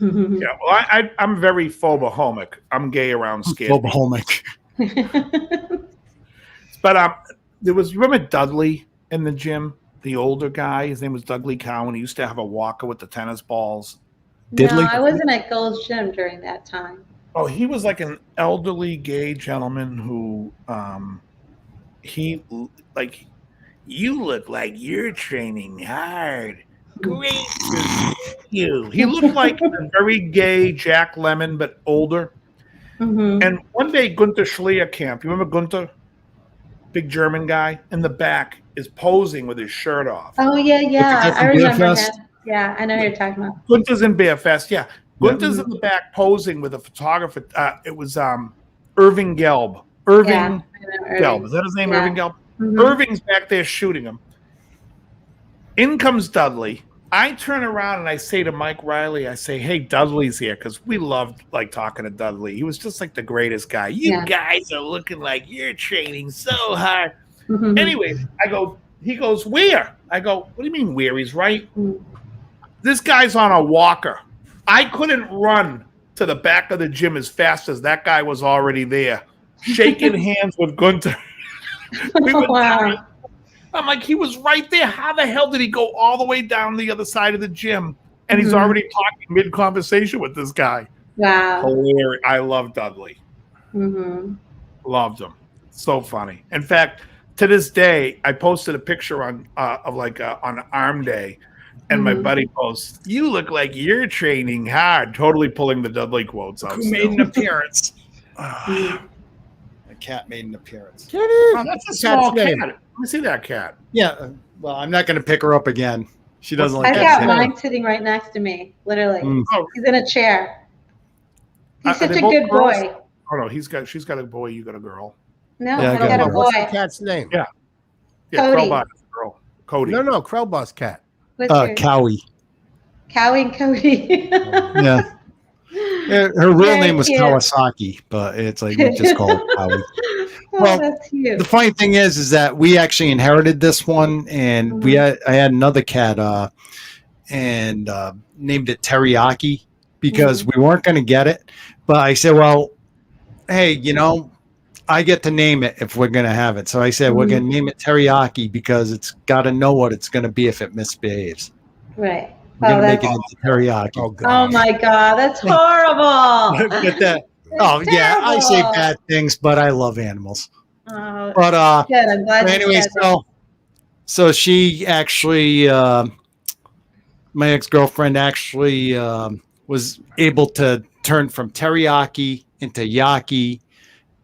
Yeah, well, I'm very phobohomic. I'm gay around scared people. Phobohomic. But remember Dudley in the gym, the older guy. His name was Dudley Cowan. He used to have a walker with the tennis balls. No, Diddley? I wasn't at Gold's Gym during that time. Oh, he was like an elderly gay gentleman who, you look like you're training hard. Great to see you. He looked like a very gay Jack Lemmon, but older. And one day, Gunther Schlierkamp, you remember Gunther? Big German guy in the back is posing with his shirt off. Oh yeah, guy from I remember Beer him. Fest? Yeah, I know who you're talking about. Gunther's in Beer Fest, yeah. Gunther's in the back posing with a photographer. It was Irving Gelb. Irving Yeah, I know Gelb. Irving. Is that his name, Yeah. Irving Gelb? Irving's back there shooting him. In comes Dudley. I turn around and I say to Mike Riley, I say, "Hey, Dudley's here," because we loved like talking to Dudley. He was just like the greatest guy. You guys are looking like you're training so hard. Anyway, he goes, "Where?" I go, "What do you mean where? He's right." This guy's on a walker. I couldn't run to the back of the gym as fast as that guy was already there, shaking hands with Gunther. We were Wow. I'm like, he was right there. How the hell did he go all the way down the other side of the gym? And he's already talking mid-conversation with this guy. Wow. Hilarious. I love Dudley. Loved him. So funny. In fact, to this day, I posted a picture on Arm Day, and my buddy posts, "You look like you're training hard," totally pulling the Dudley quotes out. Who made an appearance? The cat made an appearance. Oh, that's a small cat. name. Let me see that cat. Yeah. Well, I'm not going to pick her up again. She doesn't like I've cats. got mine sitting right next to me, literally. Oh, He's in a chair. He's are such they a both good girls? boy. Oh no, she's got a boy, you got a girl. No, Yeah, I I've got got a one. What's the boy. cat's name? Yeah. Yeah, Cody. Crowbot's girl. Cody. No, Crowboss cat. What's yours? Cowie. Cowie and Cody. Yeah. Her real Very name was cute. Kawasaki, but it's like we just call her Cowie. Oh, Well, that's cute. The funny thing is that we actually inherited this one, and I had another cat, and named it Teriyaki because we weren't going to get it. But I said, well, hey, I get to name it if we're going to have it. So I said, we're going to name it Teriyaki because it's got to know what it's going to be if it misbehaves. Right. We're going to make that's, it into teriyaki. oh my God, that's horrible. Get that? Oh, That's yeah, I say terrible. bad things, but I love animals. Oh, But good. I'm glad you anyway, said that. so she actually, my ex-girlfriend actually was able to turn from teriyaki into yaki,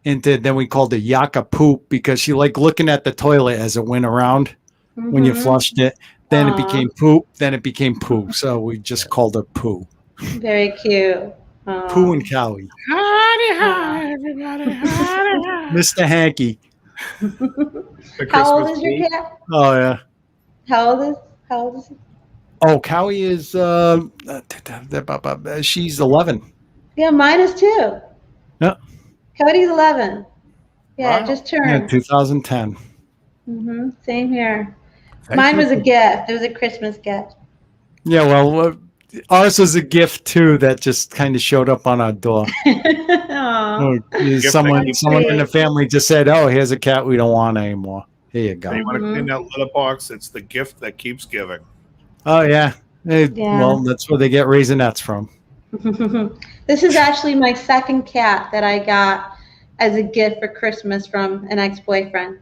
then we called it yaka poop because she liked looking at the toilet as it went around when you flushed it. Then it became poop. Then it became poo. So we just called her poo. Very cute. Poo and Cowie. Hi, everybody. Mr. Hanky. How old is your cat? Oh, yeah. How old is he? Oh, Cowie is, she's 11. Yeah, mine is too. Yeah. Cody's 11. Yeah, Wow. just Yeah, turned. 2010. Same here. Thank Mine you was a for- gift. It was a Christmas gift. Yeah, well, ours was a gift too that just kind of showed up on our door. Aw. Someone that in the keeps- family just said, "Oh, here's a cat we don't want anymore. Here you go." You want to clean that litter box? It's the gift that keeps giving. Oh yeah. Yeah. Well, that's where they get raisinets from. This is actually my second cat that I got as a gift for Christmas from an ex-boyfriend.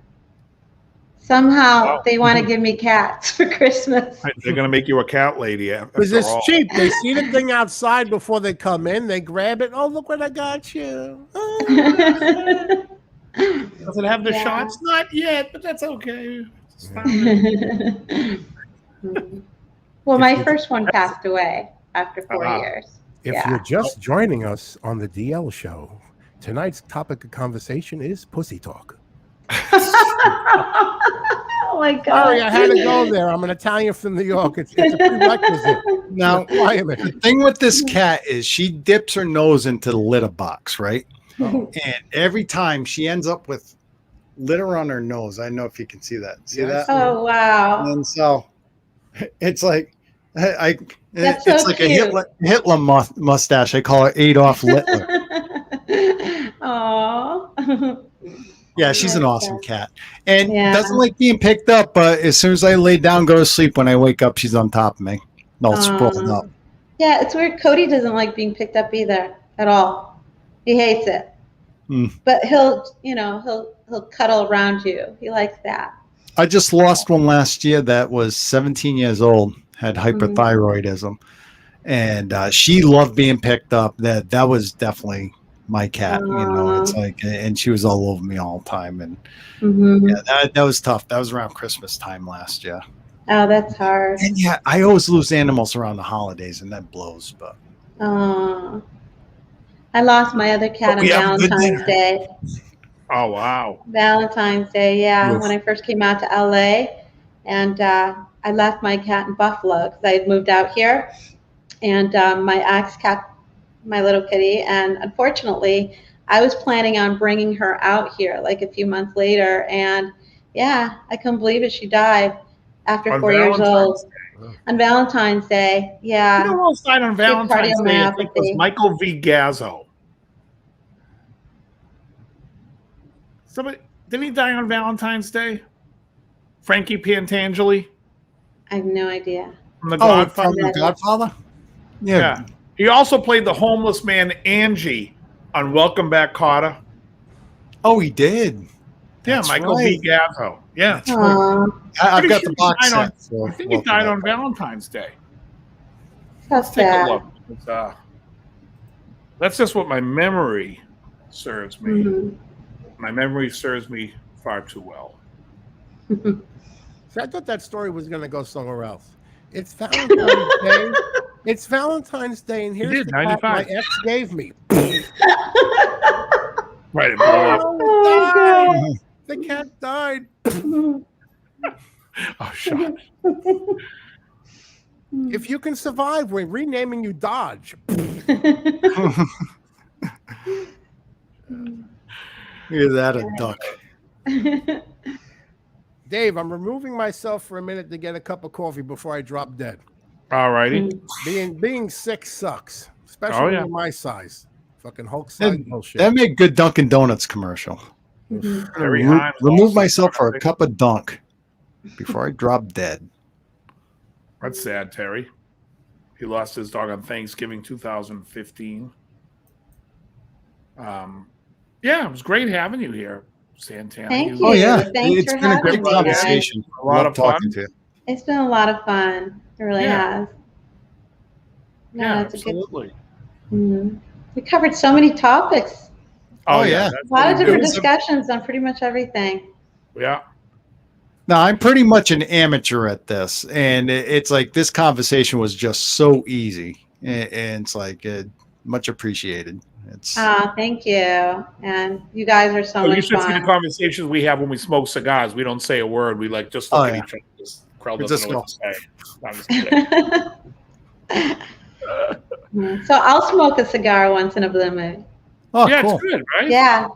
Somehow they want to give me cats for Christmas. They're going to make you a cat lady. Because it's cheap. They see the thing outside before they come in. They grab it. Oh, look what I got you. Does it have the shots? Not yet, but that's okay. Well, my first one passed away after 4 years. If you're just joining us on the DL show, tonight's topic of conversation is pussy talk. Oh my God! Sorry, I had to go there. I'm an Italian from New York. It's a prerequisite. Now, the thing with this cat is she dips her nose into the litter box, right? And every time she ends up with litter on her nose. I don't know if you can see that. See that? Oh wow! And so it's like That's it's so like cute. a Hitler mustache. I call it Adolf Hitler. Aww. Yeah, she's an awesome cat, and Yeah. doesn't like being picked up. But as soon as I lay down, go to sleep, when I wake up, she's on top of me, all sprawled up. Yeah, it's weird. Cody doesn't like being picked up either at all. He hates it. But he'll cuddle around you. He likes that. I just lost one last year that was 17 years old, had hyperthyroidism, and she loved being picked up. That was definitely my cat. It's like, and she was all over me all the time, and that was tough. That was around Christmas time last year. Oh, that's hard. And yeah, I always lose animals around the holidays, and that blows. But I lost my other cat on Valentine's Day. Oh wow! Valentine's Day, yeah. When I first came out to LA, and I left my cat in Buffalo because I had moved out here, and my ex cat, my little kitty, and unfortunately, I was planning on bringing her out here like a few months later, and yeah, I couldn't believe it. She died after 4 years old. On Valentine's Day, yeah. You know who else died on Valentine's Day? I think it was Michael V. Gazzo. Somebody didn't he die on Valentine's Day? Frankie Pantangeli I have no idea. from The Godfather. From The Godfather. Yeah. He also played the homeless man Angie on Welcome Back, Kotter. Oh, he did. Yeah, Michael V. Gazzo. Yeah. I've got the box set. I think he died on Valentine's Day. That's Take a sad. look. That's just what my memory serves me. My memory serves me far too well. So I thought that story was going to go somewhere else. It's Valentine's Day. It's Valentine's Day, and here's the cat my ex gave me. Right. It blew up. Oh, The cat died. Oh, shut. If you can survive, we're renaming you Dodge. Is that a duck? Dave, I'm removing myself for a minute to get a cup of coffee before I drop dead. All righty. Being sick sucks, especially when you're my size. Fucking Hulk size bullshit. That made good Dunkin' Donuts commercial. Remove myself for a cup of dunk before I drop dead. That's sad, Terry. He lost his dog on Thanksgiving 2015. Yeah, it was great having you here, Santana. Thank you. Oh yeah, Thanks it's for been a great having me. conversation. A lot of fun. talking to you. It's been a lot of fun. It really has. Yeah, it's absolutely. A good. We covered so many topics. Oh yeah, A lot of different discussions on pretty much everything. Yeah. Now I'm pretty much an amateur at this, and it's like this conversation was just so easy, and it's like much appreciated. It's Thank you, and you guys are so You much should see the fun. conversations we have when we smoke cigars. We don't say a word. We like just look at each other. Just Krell doesn't know what to say. I'm just kidding. So I'll smoke a cigar once in a blue moon. oh Yeah, cool. it's good, right? Yeah.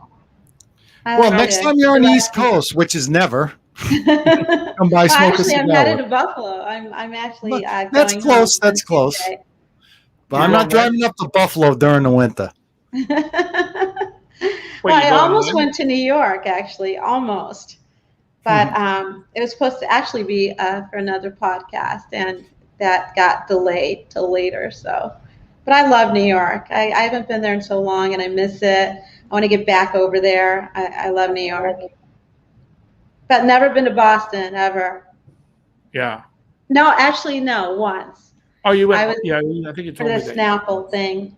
Well, next time you're on the East Coast, which is never, come by, smoke a Actually, cigar. I'm headed to Buffalo. I'm actually That's going close. home That's close. Tuesday. But I'm not driving up to Buffalo during the winter. Well, I almost went to New York, actually, almost. But it was supposed to actually be for another podcast, and that got delayed till later. So, but I love New York. I haven't been there in so long, and I miss it. I want to get back over there. I love New York, but never been to Boston ever. Yeah. No, actually, no, once. Oh, you went. I was Yeah, I think you for told the me that. Snapple thing,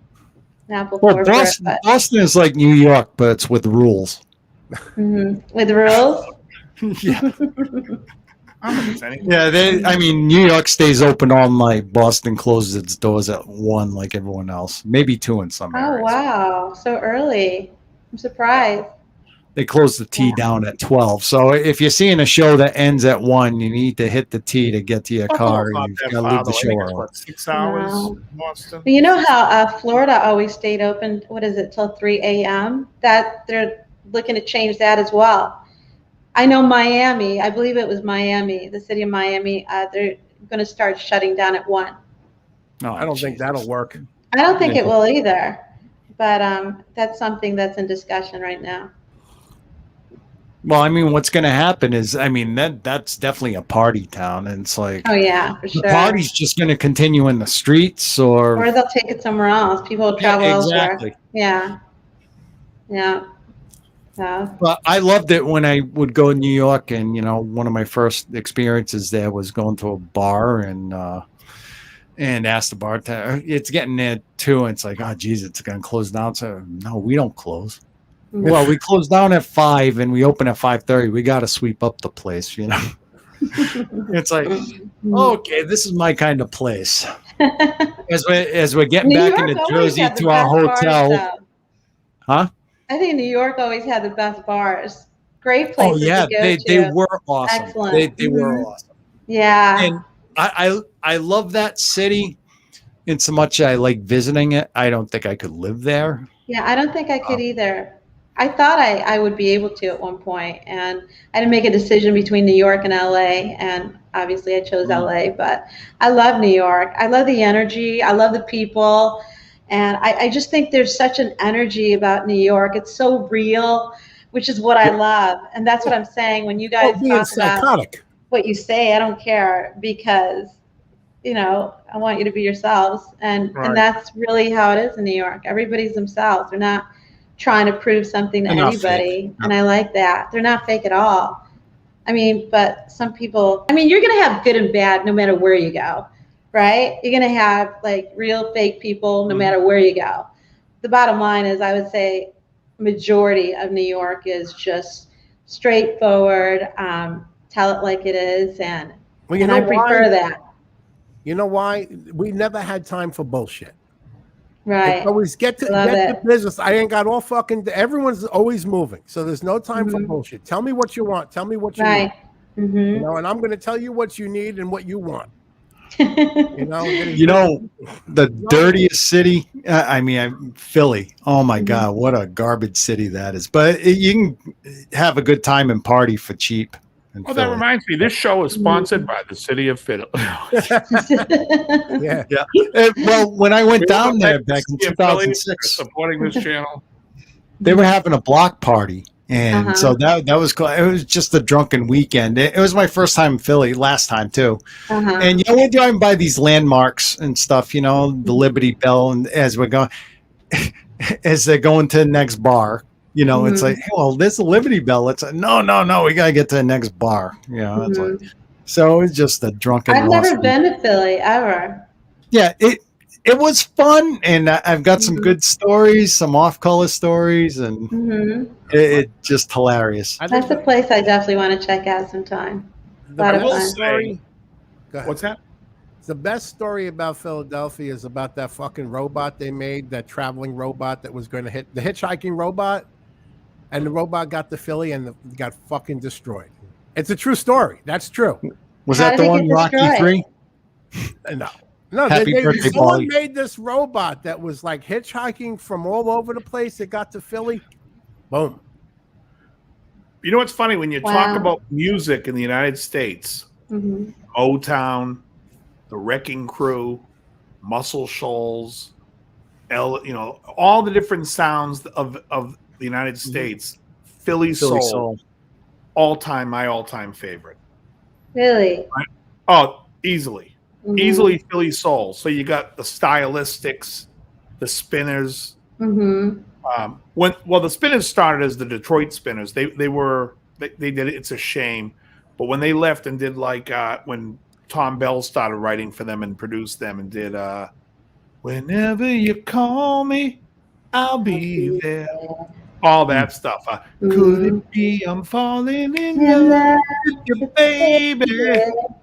Snapple Well, corporate, but Boston is like New York, but it's with rules. with rules. Yeah. I don't think it's anything. Yeah, I mean, New York stays open all night. Boston closes its doors at 1 like everyone else. Maybe 2 in some Oh, areas. wow, so early. I'm surprised. They close the T down at 12. So if you're seeing a show that ends at 1, you need to hit the T to get to your car. Buffalo's not You've that got to far, leave the though. I show think it's, early. 6 hours No. in Boston? You know how Florida always stayed open, what is it, till 3 a.m.? That they're looking to change that as well. I know Miami, I believe it was Miami, the city of Miami, they're going to start shutting down at 1. No, I don't think that'll work. I don't think it will either, but that's something that's in discussion right now. Well, I mean, what's going to happen is, I mean, that's definitely a party town. And it's like, Oh, yeah, for the sure. party's just going to continue in the streets or Or they'll take it somewhere else. People will travel elsewhere. exactly. Yeah. Yeah. Yeah. Well, I loved it when I would go to New York, and one of my first experiences there was going to a bar and asked the bartender, "It's getting there too." And it's like, "Oh, geez, it's going to close down." So, no, we don't close. Well, we close down at 5 and we open at 5:30. We got to sweep up the place, It's like, okay, this is my kind of place. As we're getting New back York into always Jersey had the to our best bars, hotel, though. huh? I think New York always had the best bars. Great Oh places yeah, to go they to. were awesome. Excellent. They were Mhm. awesome. Yeah. And I love that city in so much I like visiting it. I don't think I could live there. Yeah, I don't think I could either. I thought I would be able to at one point, and I had to make a decision between New York and LA, and obviously I chose LA, but I love New York. I love the energy. I love the people. And I just think there's such an energy about New York. It's so real, which is what I love. And that's what I'm saying. When you guys Being talk about psychotic. what you say, I don't care, because, I want you to be yourselves. And Right. and that's really how it is in New York. Everybody's themselves. They're not trying to prove something to They're not anybody. fake. And I like that. They're not fake at all. I mean, but some people, you're going to have good and bad no matter where you go, right? You're going to have like real fake people no matter where you go. The bottom line is, I would say majority of New York is just straightforward, tell it like it is. And Well, I prefer that. You know why? We never had time for bullshit. Right. It's always get to Love get it. to business. I ain't got all fucking. Everyone's always moving, so there's no time for Mhm. bullshit. Tell me what you want. Tell me what you Right. need. Hmm. And I'm going to tell you what you need and what you want. The dirtiest city. Philly. Oh my God, what a garbage city that is. But you can have a good time and party for cheap. Oh, that reminds me. This show is sponsored by the city of Philly. Yeah. Well, when I went down there back in City of Philly for 2006, supporting this channel. they were having a block party. And Uh-huh. so that was cool. It was just a drunken weekend. It was my first time in Philly, last time too. Uh-huh. And we're driving by these landmarks and stuff, the Liberty Bell, and as we're going, as they're going to the next bar, it's like, hey, well, there's the Liberty Bell. It's like, no, we gotta get to the next bar. It's like, so it's just a drunken. I've never awesome. been to Philly ever. Yeah, it was fun, and I've got some good stories, some off-color stories, and it's just hilarious. That's a place I definitely want to check out sometime. The Lot of best fun. story. Go ahead. What's that? The best story about Philadelphia is about that fucking robot they made, that traveling robot that was going to hit the hitchhiking robot, and the robot got to Philly and got fucking destroyed. It's a true story. That's true. Was How that did the it one, get Rocky destroyed? 3? No, Happy birthday, someone Paulie. made this robot that was like hitchhiking from all over the place. It got to Philly. Boom. You know what's funny? When you Wow. talk about music in the United States, Mhm. Motown, the Wrecking Crew, Muscle Shoals, all the different sounds of the United States, Philly Soul, my all-time favorite. Really? Oh, easily. Mhm. Easily Philly Soul. So you got the stylistics, the spinners, Mm-hmm. The Spinners started as the Detroit Spinners. They did It's a Shame, but when they left and did like when Tom Bell started writing for them and produced them and did Whenever You Call Me, I'll Be There. All that stuff. Could it be I'm falling in love with you, baby?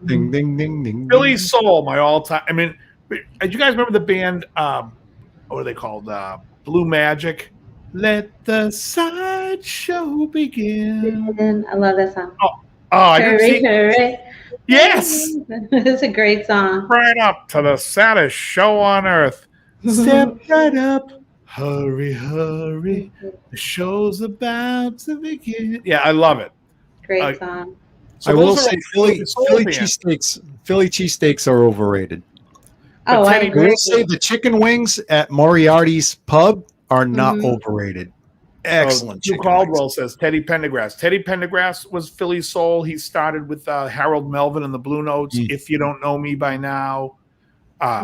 Ding ding ding ding. Billy Soul, my all-time. I mean, do you guys remember the band? What are they called? Blue Magic. Let the sideshow begin. I love that song. I didn't see. Hooray. Yes, It's a great song. right up to the saddest show on earth. Step right up. Hurry, hurry. The show's about to begin. Yeah, I love it. Great song. So I will those are say all Philly bands. cheesesteaks are overrated. Oh, I Teddy I agree. will say the chicken wings at Moriarty's Pub are not Mhm. overrated. Excellent. Hugh chicken Caldwell wings. says Teddy Pendergrass. Teddy Pendergrass was Philly Soul. He started with Harold Melvin and the Blue Notes. If you don't know me by now,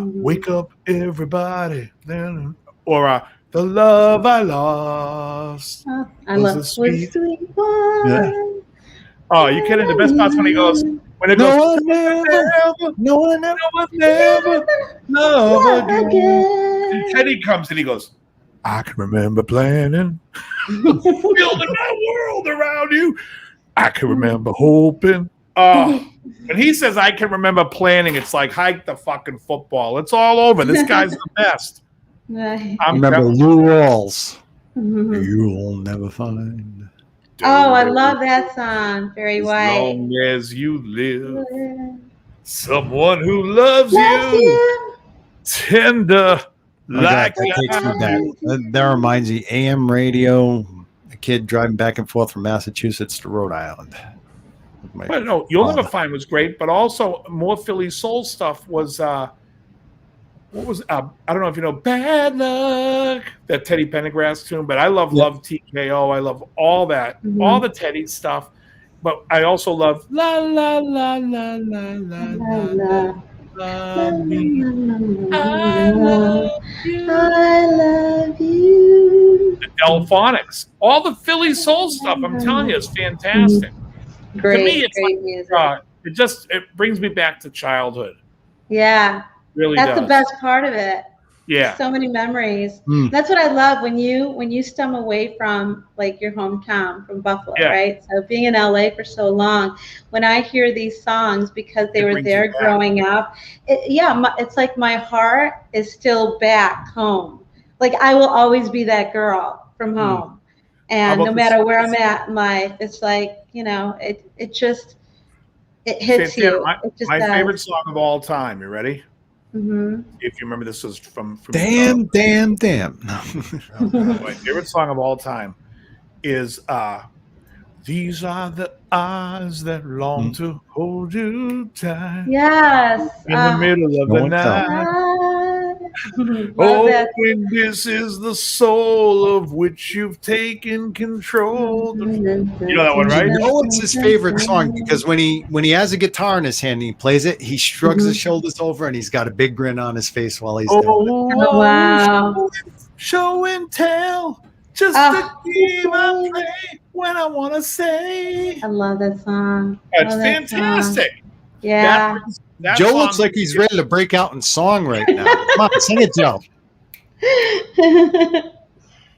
Wake Up Everybody. Or The Love I Lost. Oh, I was love a sweet- sweet one. Yeah. Oh, you kidding? The best part's when it goes, No one ever love again. And Teddy comes and he goes, I can remember planning, building my world around you. I can remember hoping. Oh, and he says, I can remember planning. It's like hike the fucking football. It's all over. This guy's the best. Right. Remember Lou Rawls. Mhm. You'll never find. Oh, I love that song. Barry As White. long as you live, someone who loves Love you, you. tender Oh, like God, that takes me back. That reminds me, AM radio, a kid driving back and forth from Massachusetts to Rhode Island. But no, You'll Never Find was great, but also more Philly soul stuff was what was I don't know if you know Bad Luck, that Teddy Pendergrass tune, but I love Love TKO. I love all that, all the Teddy stuff. But I also love La La La La La La La Love Me. I love you. I love you. The Delphonics. All the Philly soul stuff, I'm telling you, is fantastic. Great, To me, it's great like, music. it brings me back to childhood. Yeah. Really That's does. the best part of it. Yeah. So many memories. That's what I love when you stem away from like your hometown from Buffalo, right? So being in LA for so long, when I hear these songs because they were there growing up, it's like my heart is still back home. Like I will always be that girl from home. And no matter where I'm at in life, it's like, it hits you. It just my does. favorite song of all time. You ready? Mm-hmm. If you remember, this was from Damn. my favorite song of all time is These Are the Eyes That Long to Hold You Tight. Yes. In the middle of the night. When this is the soul of which you've taken control. You know that one, right? You know it's his favorite song because when he has a guitar in his hand and he plays it, he shrugs his shoulders over and he's got a big grin on his face while he's doing it. Oh, wow. Show and tell. Just a game I play when I want to say. I love that song. It's fantastic. Song. Yeah. Joe looks like he's ready to break out in song right now. Come on, sing it, Joe.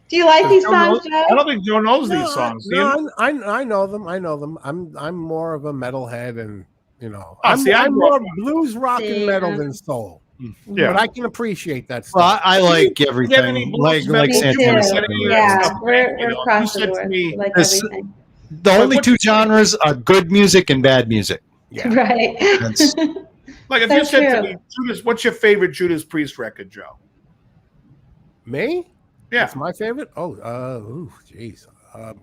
Do you like these songs, Joe? I don't think Joe knows these songs. No, I know them. I know them. I'm more of a metalhead, and I'm more blues, rock, and metal than soul. Yeah, but I can appreciate that stuff. Well, I like everything. Like Santana said. Yeah, we're across the board. We like everything. The only two genres are good music and bad music. Yeah. Right. Like if you said to me, Judas, what's your favorite Judas Priest record, Joe? Me? Yeah. It's my favorite? Jeez.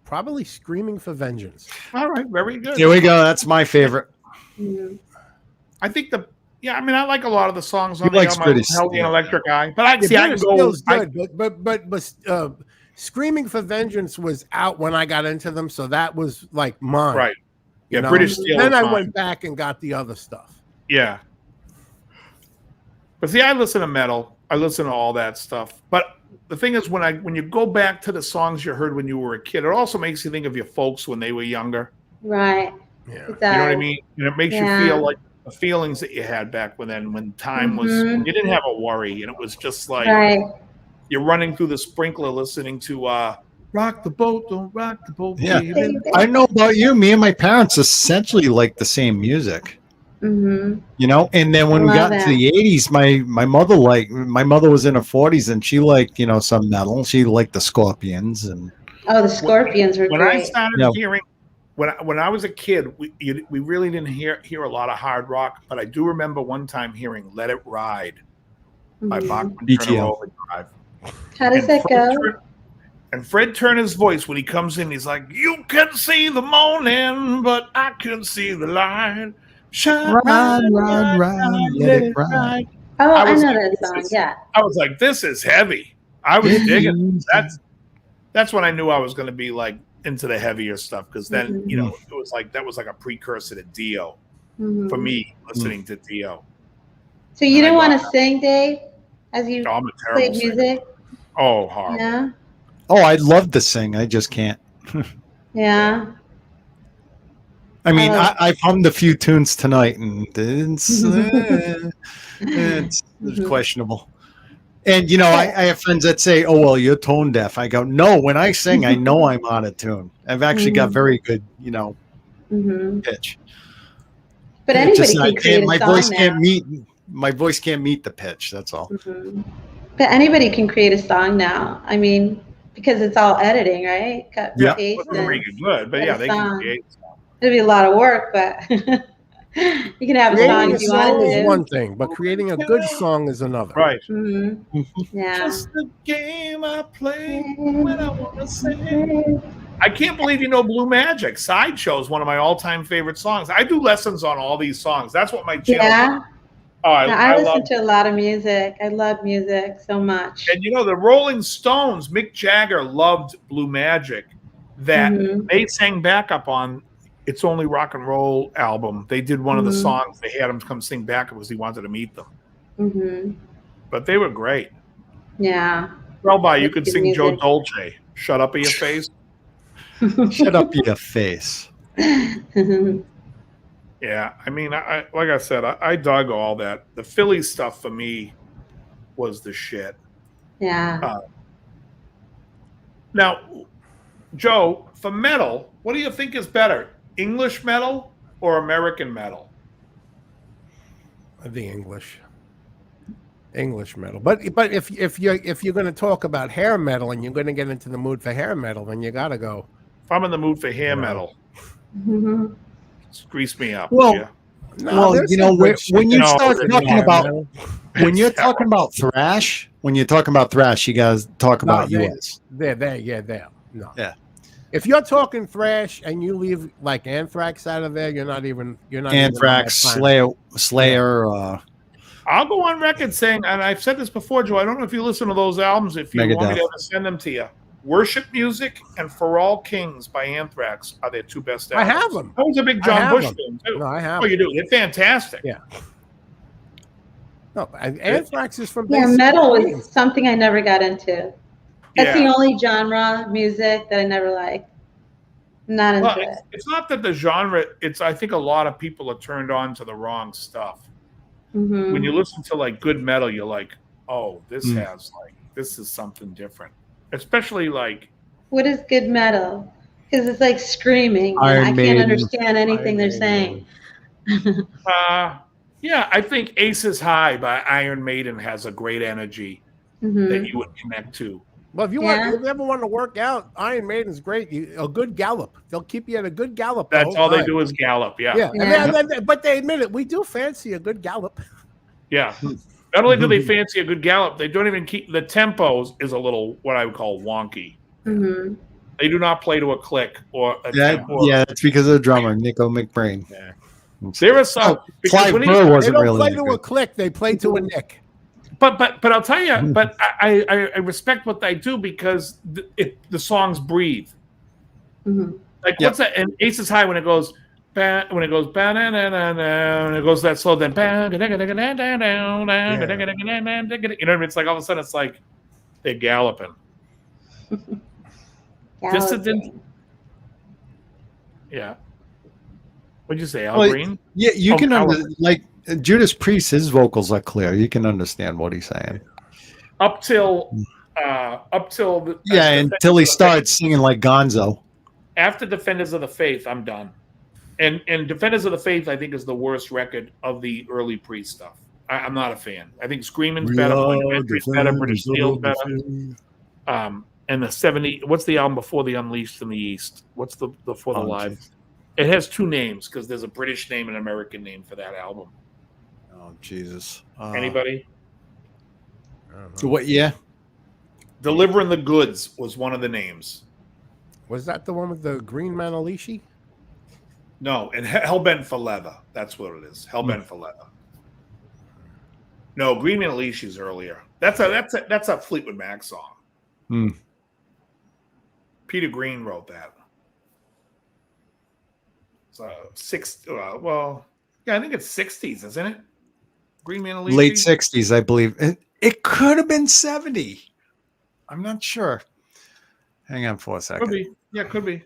Probably Screaming for Vengeance. All right, very good. Here we go. That's my favorite. I think I like a lot of the songs on the Healthy and Electric Eye. But I can go. But Screaming for Vengeance was out when I got into them, so that was like mine. Right. Yeah, British Steel. Then I went back and got the other stuff. Yeah. But see, I listen to metal. I listen to all that stuff. But the thing is, when you go back to the songs you heard when you were a kid, it also makes you think of your folks when they were younger. Right. Yeah. It You know what I does. mean? And it makes you Yeah. feel like the feelings that you had back when time was, Mhm. you didn't have a worry, and it was just like Right. you're running through the sprinkler listening to "Rock the Boat, Don't Rock the Boat, Yeah. Baby." I know about you. Me and my parents essentially like the same music. Mm-hmm. You know, and then when we Love got into it. the 80s, my mother was in her 40s and she liked, some metal. She liked the Scorpions and Oh, the Scorpions were When I great. started Yeah. hearing, when I was a kid, we really didn't hear a lot of hard rock, but I do remember one time hearing "Let It Ride" by Mhm. Bachman BTO. Turner Overdrive. How does that go? And Fred Turner's voice when he comes in, he's like, "You can see the morning, but I can see the light. Shine, ride, let it ride. Oh, I I was know like, that this song. is- Yeah. I was like, this is heavy. I was digging it. That's when I knew I was going to be like into the heavier stuff, because then Mhm. it was like that was like a precursor to Dio Mhm. for me, listening to Dio. So you And I didn't want got- to sing, Dave, as you Oh, I'm a played terrible singer. music? Oh, horrible. Yeah. Oh, I'd love to sing. I just can't. Yeah. I mean, Oh. I've hummed a few tunes tonight and it's Mhm. questionable. And, I have friends that say, oh, well, you're tone deaf. I go, no, when I sing, I know I'm out of tune. I've actually got very good, Mhm. pitch. But It anybody just, can create a my song voice now. can't meet the pitch. That's all. Mhm. But anybody can create a song now. I mean, because it's all editing, right? Cut and Yeah. paste. Well, And pretty good, but get yeah, a they can song. create. It'd be a lot of work, but you can have a song Creating a if you song wanted is to. one thing, but creating a good song is another. Right. Mhm. Yeah. Just the game I play when I want to sing. I can't believe you know Blue Magic. Sideshow is one of my all-time favorite songs. I do lessons on all these songs. That's what my channel. Yeah. Oh, I I listen love. to a lot of music. I love music so much. And the Rolling Stones, Mick Jagger loved Blue Magic, that Mhm. they sang backup on It's Only Rock and Roll album. They did one of the Mhm. songs. They had him come sing backup because he wanted to meet them. Mhm. But they were great. Yeah. Well, by you That's could good sing Joe music. Dolce. Shut up in your face. Shut up your face. Yeah, I mean, I like I said, I dug all that. The Philly stuff for me was the shit. Yeah. Now, Joe, for metal, what do you think is better, English metal or American metal? The English metal. But if you're going to talk about hair metal and you're going to get into the mood for hair metal, then you got to go. If I'm in the mood for hair No. metal, Mhm. grease me up. Well, Yeah. No, Well, there's you some know, good shit when you that's start good in talking hair about- metal. when you're It's talking about thrash, you guys talk No, about they- US. There. No. Yeah. If you're talking thrash and you leave like Anthrax out of there, you're not even Anthrax, on my planet. Slayer, I'll go on record saying, and I've said this before, Joe, I don't know if you listen to those albums, if you want me Megadeth. to ever send them to you. Worship Music and For All Kings by Anthrax are their two best I albums. have them. I was a big I John have Bush them. fan, too. No, I have Oh, you do? They're fantastic. Yeah. No, Anthrax is from Yeah, Basic metal Instinct. was something I never got into. That's the Yeah. only genre music that I never liked. Not into Well, it. it's not that the genre, I think a lot of people are turned on to the wrong stuff. Mhm. When you listen to like good metal, you're like, oh, this Mm. this is something different. Especially like, What is good metal? Because it's like screaming, and Iron I can't Maiden. understand anything they're Iron saying. yeah, I think Aces High by Iron Maiden has a great energy that Mhm. you would connect to. Well, if you Yeah. ever want to work out, Iron Maiden's great. A good gallop. They'll keep you at a good gallop. That's all they do is gallop. Yeah. Yeah, Yeah. but they admit it. We do fancy a good gallop. Yeah. Not only do they fancy a good gallop, they don't even keep the tempos is a little what I would call wonky. Mhm. They do not play to a click or a That, tempo. yeah, it's because of the drummer, Nico McBrain. Yeah. There are some because Clive when he- Burr They wasn't don't really play that to good. a click. They play to a nick. but I'll tell you, but I respect what they do because the songs breathe. Mhm. Like Yep. what's that? And Aces High when it goes when it goes and it goes that slow, then you know what I mean? It's like all of a sudden it's like They're galloping. Dissident. Yeah. What'd you say, Al Well, Green? Yeah, you Oh, can galloping. like Judas Priest. His vocals are clear. You can understand what he's saying. Up till the, Yeah, Defenders until he of the starts Faith. singing like Gonzo. After Defenders of the Faith, I'm done. And Defenders of the Faith, I think, is the worst record of the early Priest stuff. I'm not a fan. I think Screaming's better, Point of Entry's better, British Steel's better. And the 70, what's the album before the Unleashed in the East? What's the before the Live? Geez. It has two names because there's a British name and an American name for that album. Oh Jesus! Anybody? What? Yeah. Delivering the Goods was one of the names. Was that the one with the green Manalishi? No, and Hellbent for Leather. That's what it is. Hellbent for Leather. No, Green Man Alicia's earlier. That's a Fleetwood Mac song. Hmm. Peter Green wrote that. So well, yeah, I think it's 60s, isn't it? Green Man Alicia? Late 60s, I believe. It could have been 70. I'm not sure. Hang on for a second. Could be. Yeah, could be.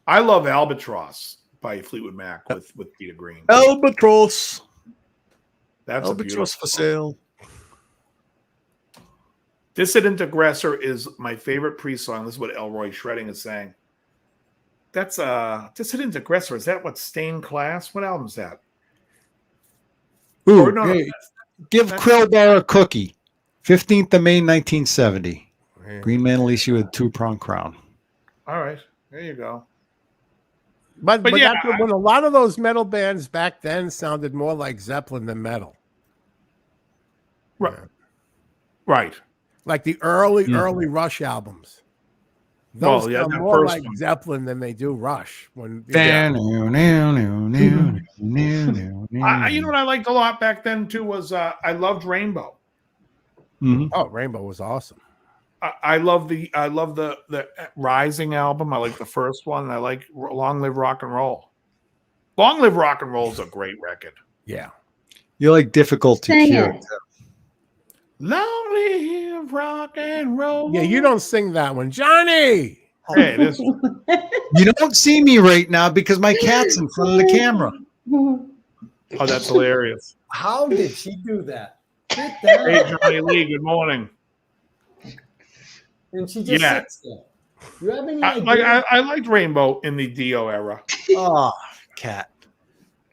I love Albatross by Fleetwood Mac with Peter Green. Albatross. That's Albatross a for sale. Dissident Aggressor is my favorite Priest song. This is what Elroy Shredding is saying. That's Dissident Aggressor. Is that what Stained Class? What album is that? Ooh, Or no, hey, give Krillbar a cookie. 15th of May, 1970. Yeah. Green Man Alicia with two-prong crown. All right, there you go. But yeah, that's when a lot of those metal bands back then sounded more like Zeppelin than metal. Right. Yeah. Right. Like the early Rush albums. Well, Those yeah, sound that more first like one. Zeppelin than they do Rush. When You know what I liked a lot back then too was I loved Rainbow. Mhm. Oh, Rainbow was awesome. I love the Rising album. I like the first one. I like Long Live Rock and Roll. Long Live Rock and Roll is a great record. Yeah. You like Difficult to Sing Cure. it. Long live rock and roll. Yeah, you don't sing that one. Johnny! Hey, this You don't see me right now because my cat's in front of the camera. oh, that's hilarious. How did she do that? Sit Hey, Johnny Lee, good morning. And she just Yeah. sits there. You have any I liked Rainbow in the Dio era. Oh, cat.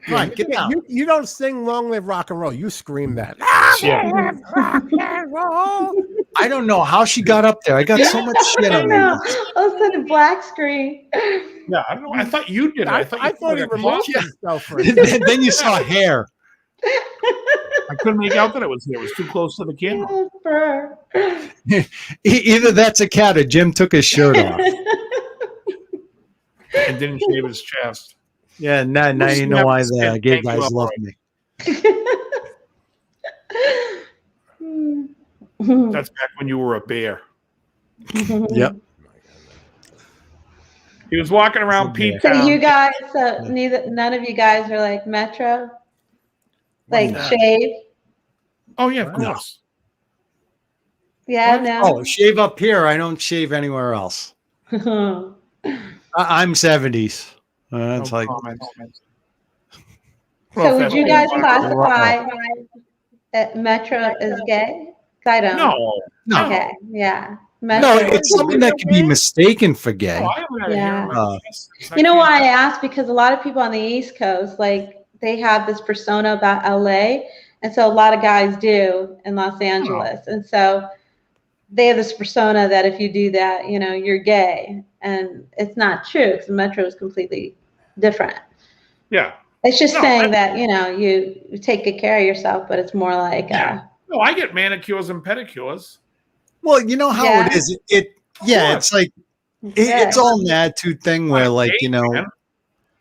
Come on, get down. You don't sing Long Live Rock and Roll. You scream that. Yeah. Rock and roll. I don't know how she got up there. I got so much shit I on know. me. All of a sudden, black screen. Yeah, I don't know. I thought you did it. I thought he removed himself for it. Then you saw hair. I couldn't make out that it was here. It was too close to the camera. Fur. Either that's a cat or Jim took his shirt off. And didn't shave his chest. Yeah, now you know why the gay Thank you, guys love Elroy. me. That's back when you were a bear. Yep. He was walking around Pete So Town. you guys, none of you guys are like Metro, like shave. Oh yeah, of course. Yeah, Oh, shave up here. I don't shave anywhere else. no. I'm 70s. It's No like comment. So would you guys Well, classify that Metro as gay? 'Cause I don't. No. Okay. Yeah. no, Metro it's something that can be mistaken for gay. Oh, I haven't had a hair on my chest since I You know came why I out. asked? Because a lot of people on the East Coast, like they have this persona about LA, and so a lot of guys do in Los Angeles, and so they have this persona that if you do that, you know, you're gay, and it's not true because Metro is completely different. Yeah. It's just No, saying that you know you take good care of yourself, but it's more like Yeah. No, I get manicures and pedicures. Well, you know how Yeah. it is. It's like it's all an attitude thing where, like, you know, Man.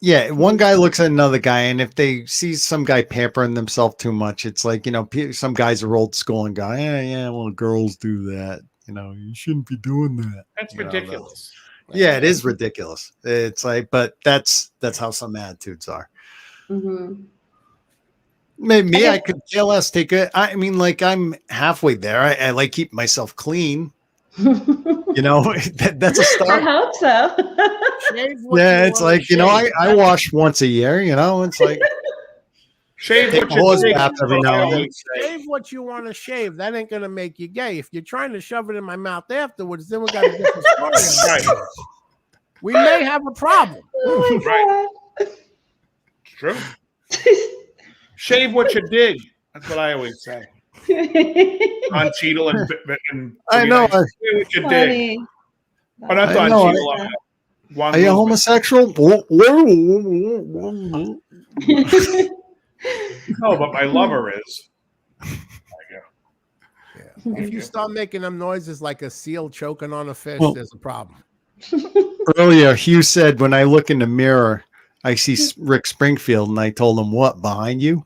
yeah, one guy looks at another guy, and if they see some guy pampering themselves too much, it's like, you know, some guys are old school and go, yeah, well, girls do that. You know, you shouldn't be doing that. That's You know, ridiculous. Yeah, it is ridiculous. It's like, but that's how some attitudes are. Mm-hmm. Maybe I could care less take it. I mean, like I'm halfway there. I like keep myself clean. You know, that's a I start. hope so. Shave what Yeah, you it's wanna like, you know, shave. I wash once a year, you know, it's like Shave take what a you horse dig. bath every now and then. Shave what you want to shave. That ain't gonna make you gay. If you're trying to shove it in my mouth afterwards, then we got a different story. Right. We may have a problem. Oh my It's true. Shave what you dig. That's what I always say. God. On Cheadle and I know. Shave what you dig. Funny. Oh, not I Don know, Cheadle. Juan Are you Luzman. homosexual? No, but my lover is. If you start making them noises like a seal choking on a fish, Well- there's a problem. Earlier, Hugh said, when I look in the mirror, I see Rick Springfield, and I told him, what, behind you?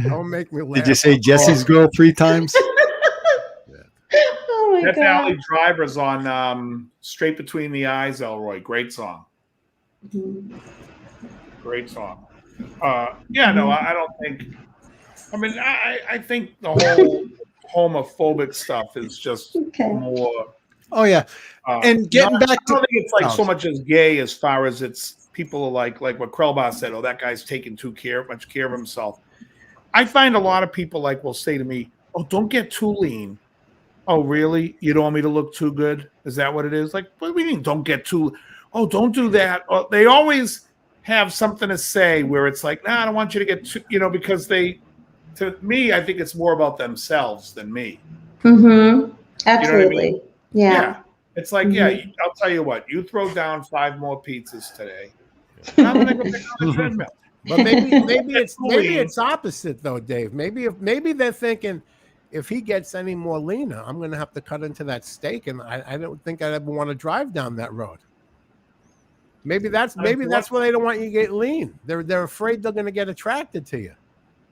Don't make me laugh. Did you say Jesse's girl 3 times? Oh my That's God. Ali Driver's on Straight Between the Eyes, Elroy. Great song. Great song. Yeah, no, I don't think. I mean, I think the whole homophobic stuff is just Okay. more. Oh, yeah. And getting back I to don't think it's like Oh. so much as gay as far as it's people are like what Krellbach said. Oh, that guy's taking much care of himself. I find a lot of people will say to me, "Oh, don't get too lean." Oh, really? You don't want me to look too good? Is that what it is? Like, what do you mean? Don't get too? Oh, don't do that. Oh, they always have something to say where it's like, nah, I don't want you to get too, because to me, I think it's more about themselves than me. Mm-hmm. Absolutely. You know what I mean? Yeah. It's like, I'll tell you what, you throw down 5 more pizzas today. And I'm gonna go pick on the treadmill. But maybe it's opposite though, Dave. Maybe they're thinking, if he gets any more leaner, I'm going to have to cut into that steak, and I don't think I'd ever want to drive down that road. Maybe that's why they don't want you to get lean. They're afraid they're going to get attracted to you.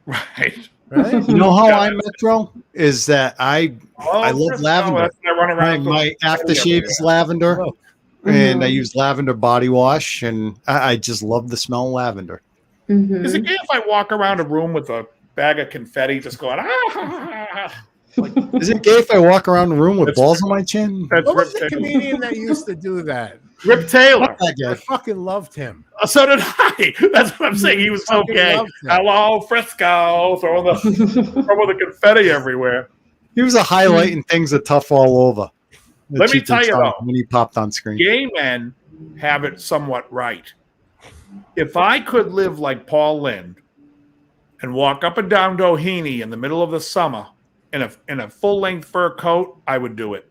Right. Right? You know how I Metro is that I love lavender. I run around My aftershave is lavender, and I use lavender body wash, and I just love the smell of lavender. Mm-hmm. Is it gay if I walk around a room with a bag of confetti just going, Is it gay if I walk around the room with balls on my chin? That's What was Rip the Taylor. comedian that used to do that? Rip Taylor. I fucking loved him. So did I. That's what I'm saying. He was so Fucking gay. loved him. Hello, Frisco. Throwing the confetti everywhere. He was a highlighting things are tough all over. Let me tell you though, when he popped on screen. gay men have it somewhat right. If I could live like Paul Lynde and walk up and down Doheny in the middle of the summer in a full-length fur coat, I would do it.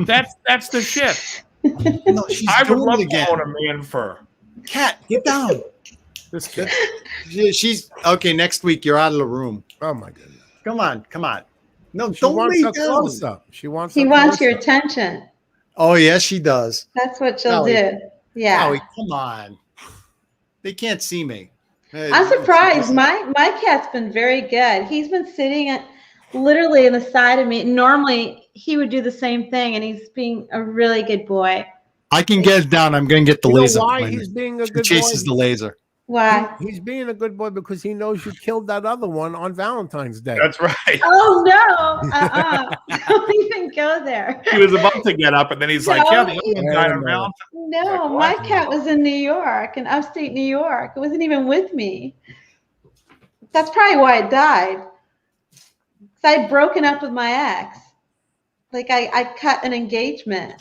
That's the shit. No, she's I would doing love it to again. own a man fur. Cat, get down. This kid. She's okay. Next week, you're out of the room. Oh my goodness. Come on. No, She don't wants lay a down. close up. He wants your close-up. attention. Oh, yes, she does. That's what she'll Howie. do. Yeah. Howie, come on. They can't see me. I'm surprised. My cat's been very good. He's been sitting literally on the side of me. Normally, he would do the same thing, and he's being a really good boy. I can get it down. I'm going to get the You know laser. why behind he's me. being a She good chases boy? the laser. Why? He's being a good boy because he knows you killed that other one on Valentine's Day. That's right. Oh, no. Don't even go there. He was about to get up, and then he's like, No, "Yeah, the other one died on no. Valentine's." No, Like, my what? cat was in New York, in upstate New York. It wasn't even with me. That's probably why it died. 'Cause I'd broken up with my ex. Like I cut an engagement,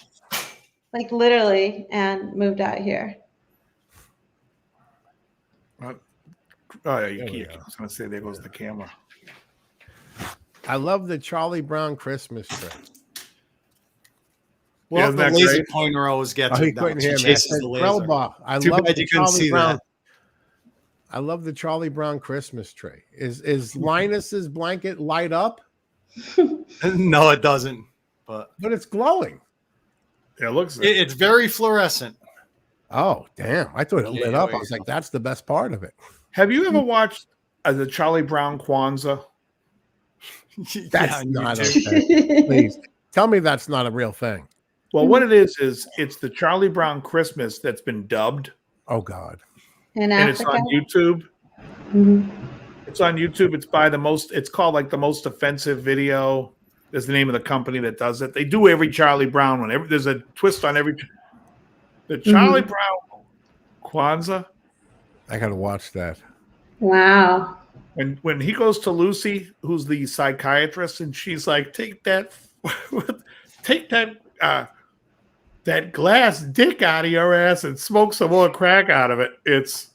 like literally, and moved out here. Oh yeah, you There we can't. go. I was gonna say there goes the camera. I love the Charlie Brown Christmas tree. Well, Isn't the that laser great? pointer always gets Oh, he it down. couldn't She hear me. I chases said, the laser. Krellbach, I Too love bad the you couldn't Charlie see Brown. that. I love the Charlie Brown Christmas tree. Is Linus's blanket light up? No, it doesn't. But But it's glowing. Yeah, it looks. it's very fluorescent. Oh, damn. I thought it lit Yeah, up. I there was you like, that's the best part of it. Have you ever watched the Charlie Brown Kwanzaa? That's on not YouTube. okay. Please tell me that's not a real thing. Well, what it is it's the Charlie Brown Christmas that's been dubbed, In and it's Africa. on YouTube. It's on YouTube. It's called like the most offensive video. Is the name of the company that does it. They do every Charlie Brown one. There's a twist on every. The Charlie Brown Kwanzaa. I gotta watch that. Wow. When he goes to Lucy, who's the psychiatrist, and she's like, take that that glass dick out of your ass and smoke some more crack out of it. It's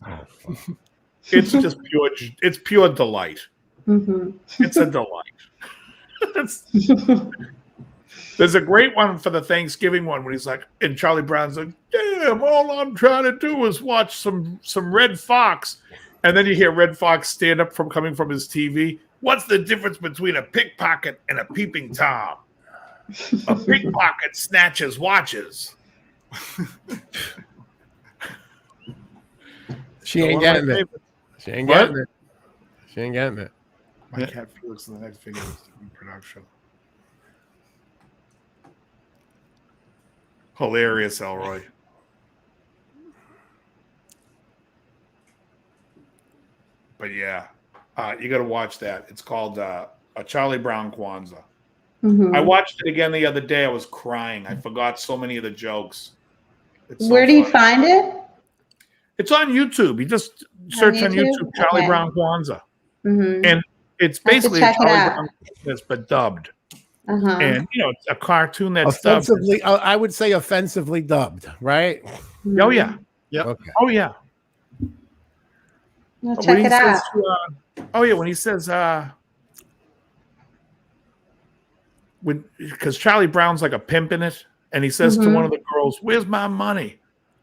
just pure delight. It's a delight. There's a great one for the Thanksgiving one when he's like, and Charlie Brown's like, damn, all I'm trying to do is watch some Red Fox. And then you hear Red Fox stand up coming from his TV. What's the difference between a pickpocket and a peeping Tom? A pickpocket snatches watches. She ain't getting it. She ain't getting it. She ain't getting it. My cat Felix in the next video is in production. Hilarious, Elroy. But yeah, you got to watch that. It's called a Charlie Brown Kwanzaa. I watched it again the other day. I was crying. I forgot so many of the jokes. Where do you find it? It's on YouTube. You just search on YouTube Charlie Brown Kwanzaa. And it's basically a Charlie Brown that's but dubbed. And, it's a cartoon that's offensively dubbed. I would say offensively dubbed, right? Oh, yeah. Yep. Okay. Oh, yeah. I'll check it out. When he says, because Charlie Brown's like a pimp in it, and he says to one of the girls, "Where's my money?"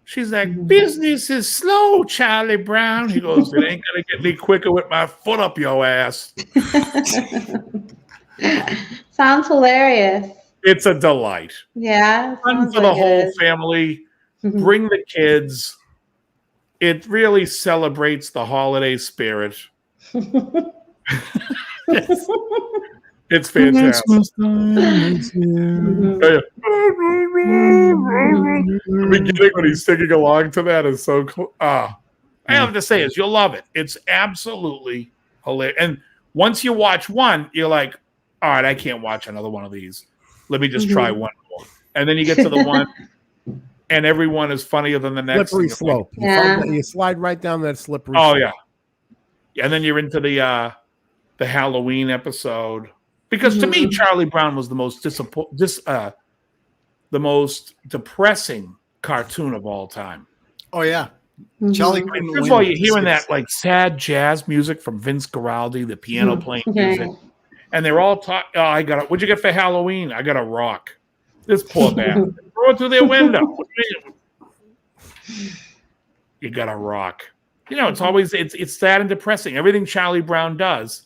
She's like, "Business is slow, Charlie Brown." He goes, "It ain't gonna get any quicker with my foot up your ass." Sounds hilarious. It's a delight. Yeah. Fun for the whole family. Bring the kids. It really celebrates the holiday spirit. It's fantastic. The beginning when he's singing along to that is so cool. I have to say is you'll love it. It's absolutely hilarious. And once you watch one, you're like, all right, I can't watch another one of these. Let me just try one more. And then you get to the one, and every one is funnier than the next. Slippery slope. Yeah. You slide right down that slippery slope. Yeah. And then you're into the Halloween episode. Because to me, Charlie Brown was the most the most depressing cartoon of all time. Oh yeah, Charlie. First of all, you're hearing that like sad jazz music from Vince Guaraldi, the piano playing music, and they're all talking. Oh, what'd you get for Halloween? I got a rock. This poor man. Throw it through their window. You got a rock. It's always it's sad and depressing. Everything Charlie Brown does.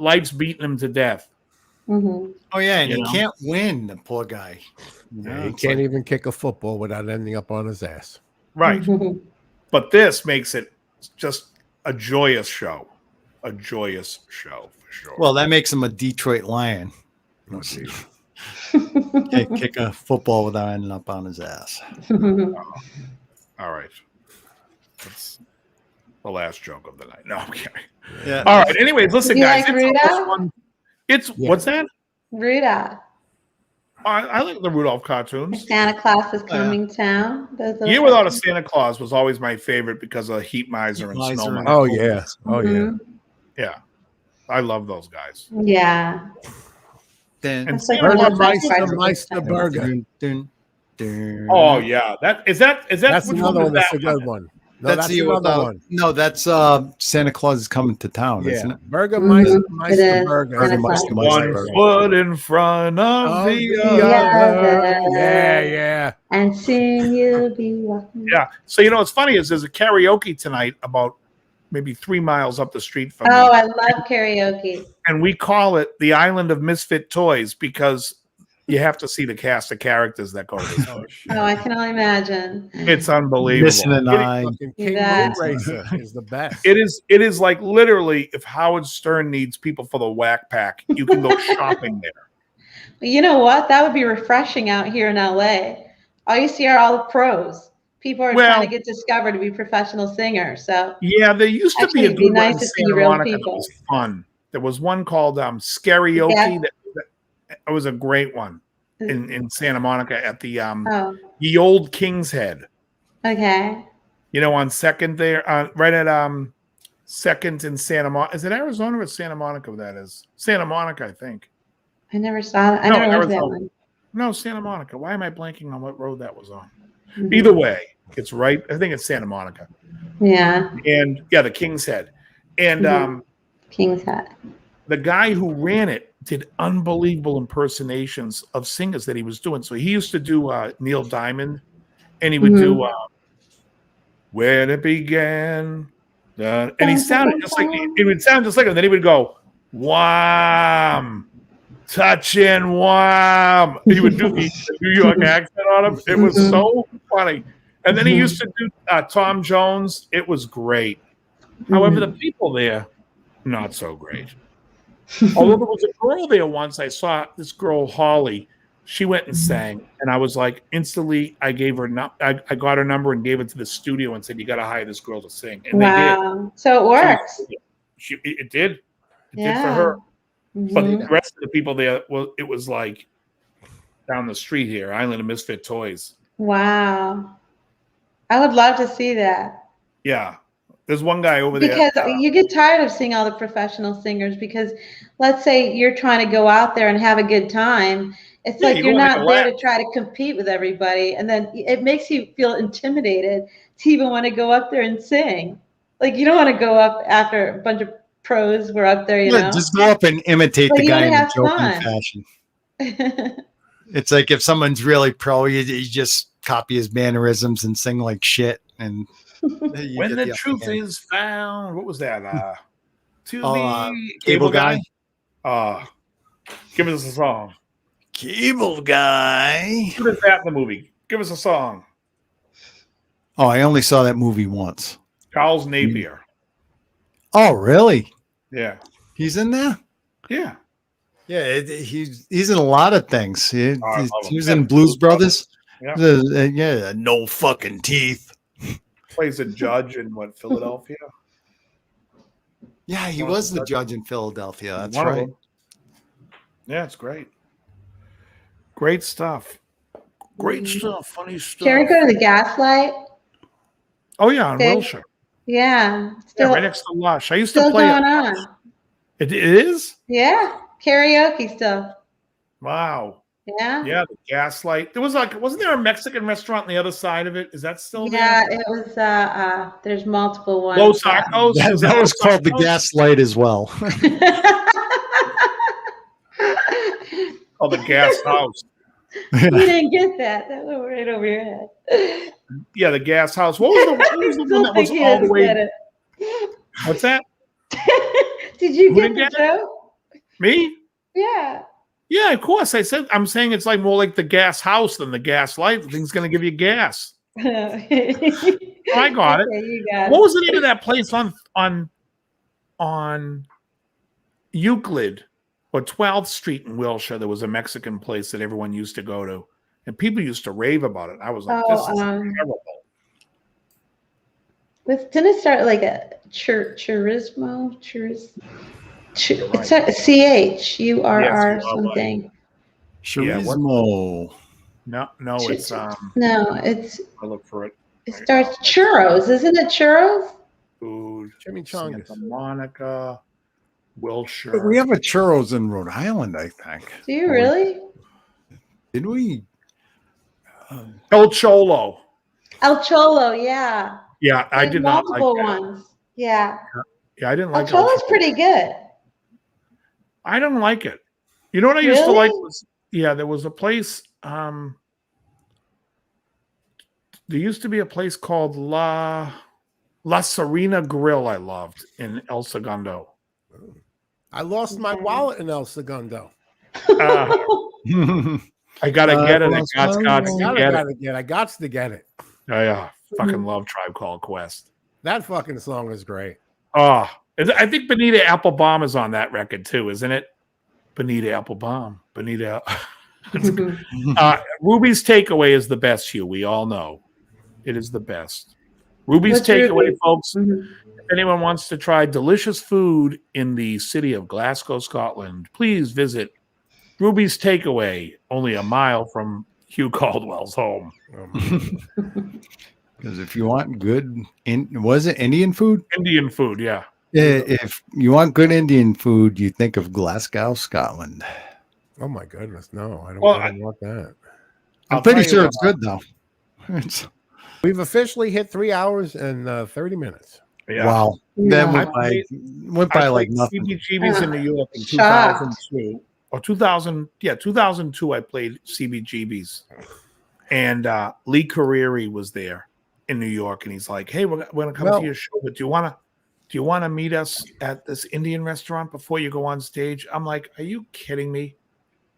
Life's beating him to death. Oh yeah, and he can't win, the poor guy. Yeah, he can't even kick a football without ending up on his ass. Right. But this makes it just a joyous show. A joyous show for sure. Well, that makes him a Detroit Lion. Kick a football without ending up on his ass. All right. That's the last joke of the night. No, I'm kidding. Yeah. All right. Anyways, listen, guys. Like what's that? Rudolph. I like the Rudolph cartoons. Santa Claus is coming town. Year Without a Santa Claus was always my favorite because of Heat Miser and Snowman. Oh yeah. Oh yeah. Yeah. I love those guys. Yeah. Then Meister Burger. Oh yeah. That's another one. That's a good one. No, that's another one. No, that's Santa Claus is coming to town, isn't it? Burgermeister Burger. Burgermeister One foot in front of the other. Yeah. And soon you'll be walking. Yeah. So what's funny is there's a karaoke tonight about maybe 3 miles up the street from me. I love karaoke. And we call it the Island of Misfit Toys because you have to see the cast of characters that go to this. I can only imagine. It's unbelievable. Missing an eye. King Moon Racer is the best. It is like literally if Howard Stern needs people for the Whack Pack, you can go shopping there. You know what? That would be refreshing out here in LA. All you see are all the pros. people are Well- trying to get discovered to be professional singers. So Yeah, there used to actually, be a it'd be good one nice in to see Santa real Monica that people. was fun. There was one called Scarioke. That was a great one in Santa Monica at Oh, the old King's Head. okay. You know, on Second there, right at Second in Santa Monica. Is it Arizona or Santa Monica? That is Santa Monica, I think. I never saw that. I No, never went to that Arizona. one. No, Santa Monica. Why am I blanking on what road that was on? Mhm. Either way, it's right. I think it's Santa Monica. Yeah. And yeah, the King's Head. And Mhm. King's Hat. the guy who ran it did unbelievable impersonations of singers that he was doing. So he used to do Neil Diamond, and he would do When It Began. And he sounded just like it would sound just like him. And then he would go, Wham, touching Wham. He would do the New York accent on him. It was so funny. And then he used to do Tom Jones. It was great. However, the people there, not so great. Although there was a girl there once, I saw this girl, Holly. She went and sang, and I was like, instantly, I gave her, I got her number and gave it to the studio and said, "You got to hire this girl to sing." And they did. Wow. So it works. It did. It did for Yeah. her. But Mhm. the rest of the people there, well, it was like down the street here, Island of Misfit Toys. Wow. I would love to see that. Yeah. There's one guy over Because there. you get tired of seeing all the professional singers because let's say you're trying to go out there and have a good time. It's Yeah, like you you're go and have not a there laugh. to try to compete with everybody. And then it makes you feel intimidated to even want to go up there and sing. Like you don't want to go up after a bunch of pros who are up there, you Yeah, know. just go up and imitate But the you guy wanna in a have joking fun. fashion. It's like if someone's really pro, you just copy his mannerisms and sing like shit. And you When get the upper truth hand. is found, what was that? To Oh, the Cable Guy? Give us a song. Cable Guy. What is that in the movie? Give us a song. Oh, I only saw that movie once. Charles Napier. Oh, really? Yeah. He's in there? Yeah. Yeah, he's in a lot of things. He love him. was Yeah, in Blues Brothers. Yeah. Yeah, no fucking teeth. Plays a judge in what, Philadelphia? Yeah, he One of was the the judge in Philadelphia. That's One of right. them. Yeah, it's great. Great stuff. Great stuff. Funny stuff. Can we go to the Gaslight? Oh yeah, in Okay. Wilshire. Yeah. Yeah, Still, right next to Lush. I used to still play going it. on. It is? Yeah. Karaoke still. Wow. Yeah. Yeah, the Gaslight. There was wasn't there a Mexican restaurant on the other side of it? Is that still Yeah, there? it was there's multiple ones. Los Arcos? That was called the Gaslight as well. Oh, the Gas House. You didn't get that. That went right over your head. Yeah, the Gas House. What was the one that was Still all the think you way? didn't get What's that? it. Did you Who get didn't the get it? joke? Me? Yeah. Yeah, of course. I'm saying it's like more like the Gas House than the Gas Light. The thing's gonna give you gas. I got it. Okay, you got What it. was the name of that place on Euclid or 12th Street in Wilshire? There was a Mexican place that everyone used to go to, and people used to rave about it. I was like, this is terrible. Didn't it start like a churismo? You're right. It's a CHURR Yes, something. Chorizo. No, it's No, it's I look for it. it starts churros, isn't it churros? Food. Jimmy Chongus. Santa Monica, Wilshire. We have a churros in Rhode Island, I think. Do you really? Did we? El Cholo. El Cholo, yeah. Yeah, I There's did not like multiple that. ones. Yeah. Yeah, I didn't El like El Cholo's Cholo. pretty good. I don't like it. You know what I used to Really? like was there was a place there used to be a place called La Serena Grill I loved in El Segundo. I lost my wallet in El Segundo. I gotta get it. I got to get it. Oh, yeah. Fucking love Tribe Called Quest. That fucking song is great. Oh, I think Bonita Applebaum is on that record too, isn't it? Bonita Applebaum. Ruby's Takeaway is the best, Hugh. We all know. It is the best. Ruby's What's Takeaway, Ruby? folks. Mhm. If anyone wants to try delicious food in the city of Glasgow, Scotland, please visit Ruby's Takeaway, only a mile from Hugh Caldwell's home. Because if you want good, was it Indian food? Indian food, yeah. If you want good Indian food, you think of Glasgow, Scotland. Oh my goodness, no, I don't, Well, I don't want that. I'm pretty sure it's good though. We've officially hit 3 hours and 30 minutes. Yeah. Wow. That Yeah. went by I like played nothing. CBGB's in New York in Shocked. 2002. Or 2002, I played CBGB's. And Lee Carrieri was there in New York, and he's like, "Hey, we're gonna come to your show, but do you wanna meet us at this Indian restaurant before you go on stage?" I'm like, "Are you kidding me?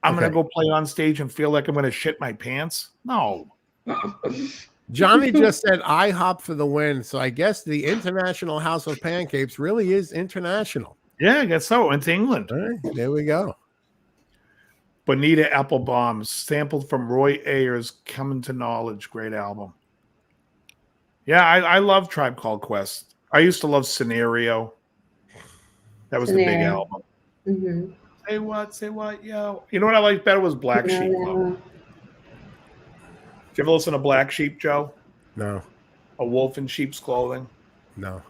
I'm gonna go play on stage and feel like I'm gonna shit my pants? No." Johnny just said IHOP for the win. So I guess the International House of Pancakes really is international. Yeah, I guess so. Into England. All right, there we go. Bonita Applebaum, sampled from Roy Ayers' Coming to Knowledge. Great album. Yeah, I love Tribe Called Quest. I used to love Scenario. That was the big album. Mm-hmm. Say what, yo. You know what I liked better was Black Sheep. Though. Did you ever listen to Black Sheep, Joe? No. A Wolf in Sheep's Clothing? No.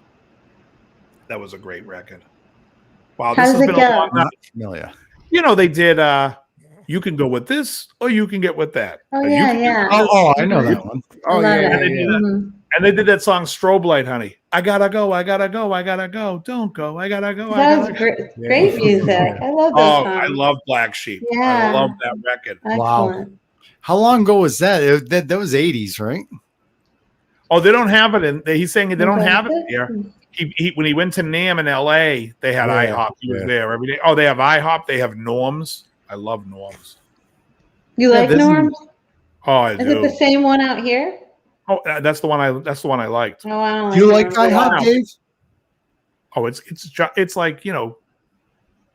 That was a great record. Wow, How this does has it been a go? long night. Familiar. You know, they did you can go with this or you can get with that. Oh, Or yeah, you can yeah. Oh, I know that one. Oh, Love yeah, it. yeah. Mhm. And they did that song Strobe Light, honey. I gotta go, I gotta go, I gotta go. Don't go, I gotta go, I That gotta was go. great, great music. I love those Oh, songs. I love Black Sheep. I Yeah. love that record. Excellent. How long ago was that? That was 80s, right? Oh, they don't have it in. He's saying they don't Okay. have it here. He when he went to NAMM in LA, they had Yeah, IHOP. He was yeah. there every day. Oh, they have IHOP. They have Norms. I love Norms. You like this is- Norms? Oh, I Is it do. the same one out here? Oh, that's the one I liked. No, I don't Do you like Norms at all. IHOP, Dave? Oh, it's like, you know,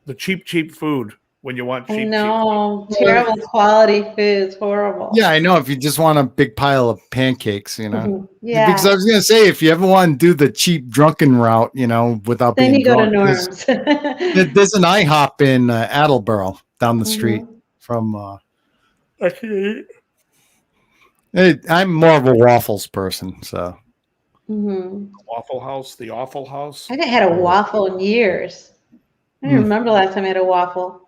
the cheap food when you want I cheap. know. Terrible quality foods. Horrible. Yeah, I know. If you just want a big pile of pancakes, you know. Mhm. Yeah. Because I was gonna say, if you ever want to do the cheap drunken route, you know, without Then being you go to drunk, Norms. there's an IHOP in Attleboro down the street from. I'm more of a waffles person, so. Mhm. Waffle House, the Awful House. I haven't had a waffle in years. I don't remember last time I had a waffle.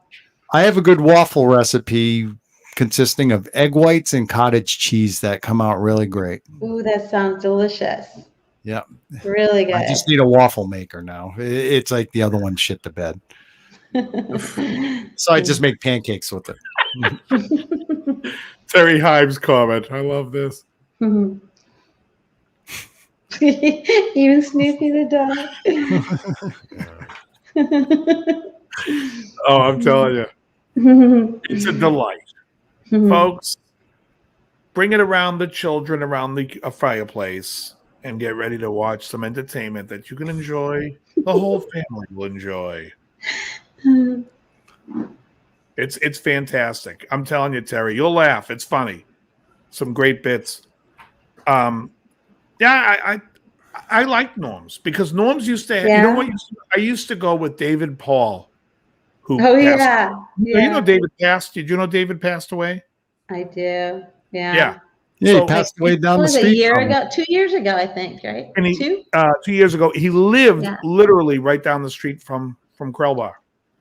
I have a good waffle recipe consisting of egg whites and cottage cheese that come out really great. Ooh, that sounds delicious. Yeah. Really good. I just need a waffle maker now. It's like the other one shit the bed. So I just make pancakes with it. Terry Himes comment. I love this. Mhm. Even Snoopy the dog. Oh, I'm telling you. It's a delight. Folks, bring it around the children around a fireplace and get ready to watch some entertainment that you can enjoy. The whole family will enjoy. It's fantastic. I'm telling you, Terry, you'll laugh. It's funny. Some great bits. Yeah, I like Norms because Norms used to have, you know what? I used to go with David Paul. Who passed. You know David passed. Did you know David passed away? I do. Yeah. Yeah, So, he passed away down the Was street. a year from me. ago, 2 years ago, I think, right? And he, Two? 2 years ago, he lived Yeah. literally right down the street from Krellbar.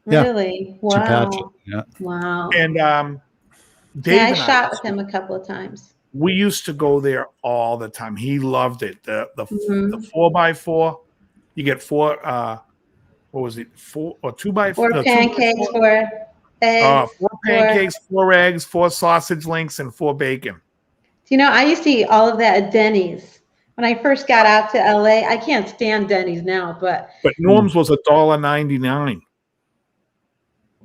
Yeah. Really? Patch. Wow. Yeah. Wow. And Dave Yeah, I and shot with him a couple of times. we used to go there all the time. He loved it. The Mhm. 4x4, you get four. What was it? 4 or 2x4? Four No, pancakes, 2x4. 4 eggs. 4 pancakes, 4 eggs, 4 sausage links, and 4 bacon. You know, I used to eat all of that at Denny's. When I first got out to LA, I can't stand Denny's now, but But Norm's was $1.99.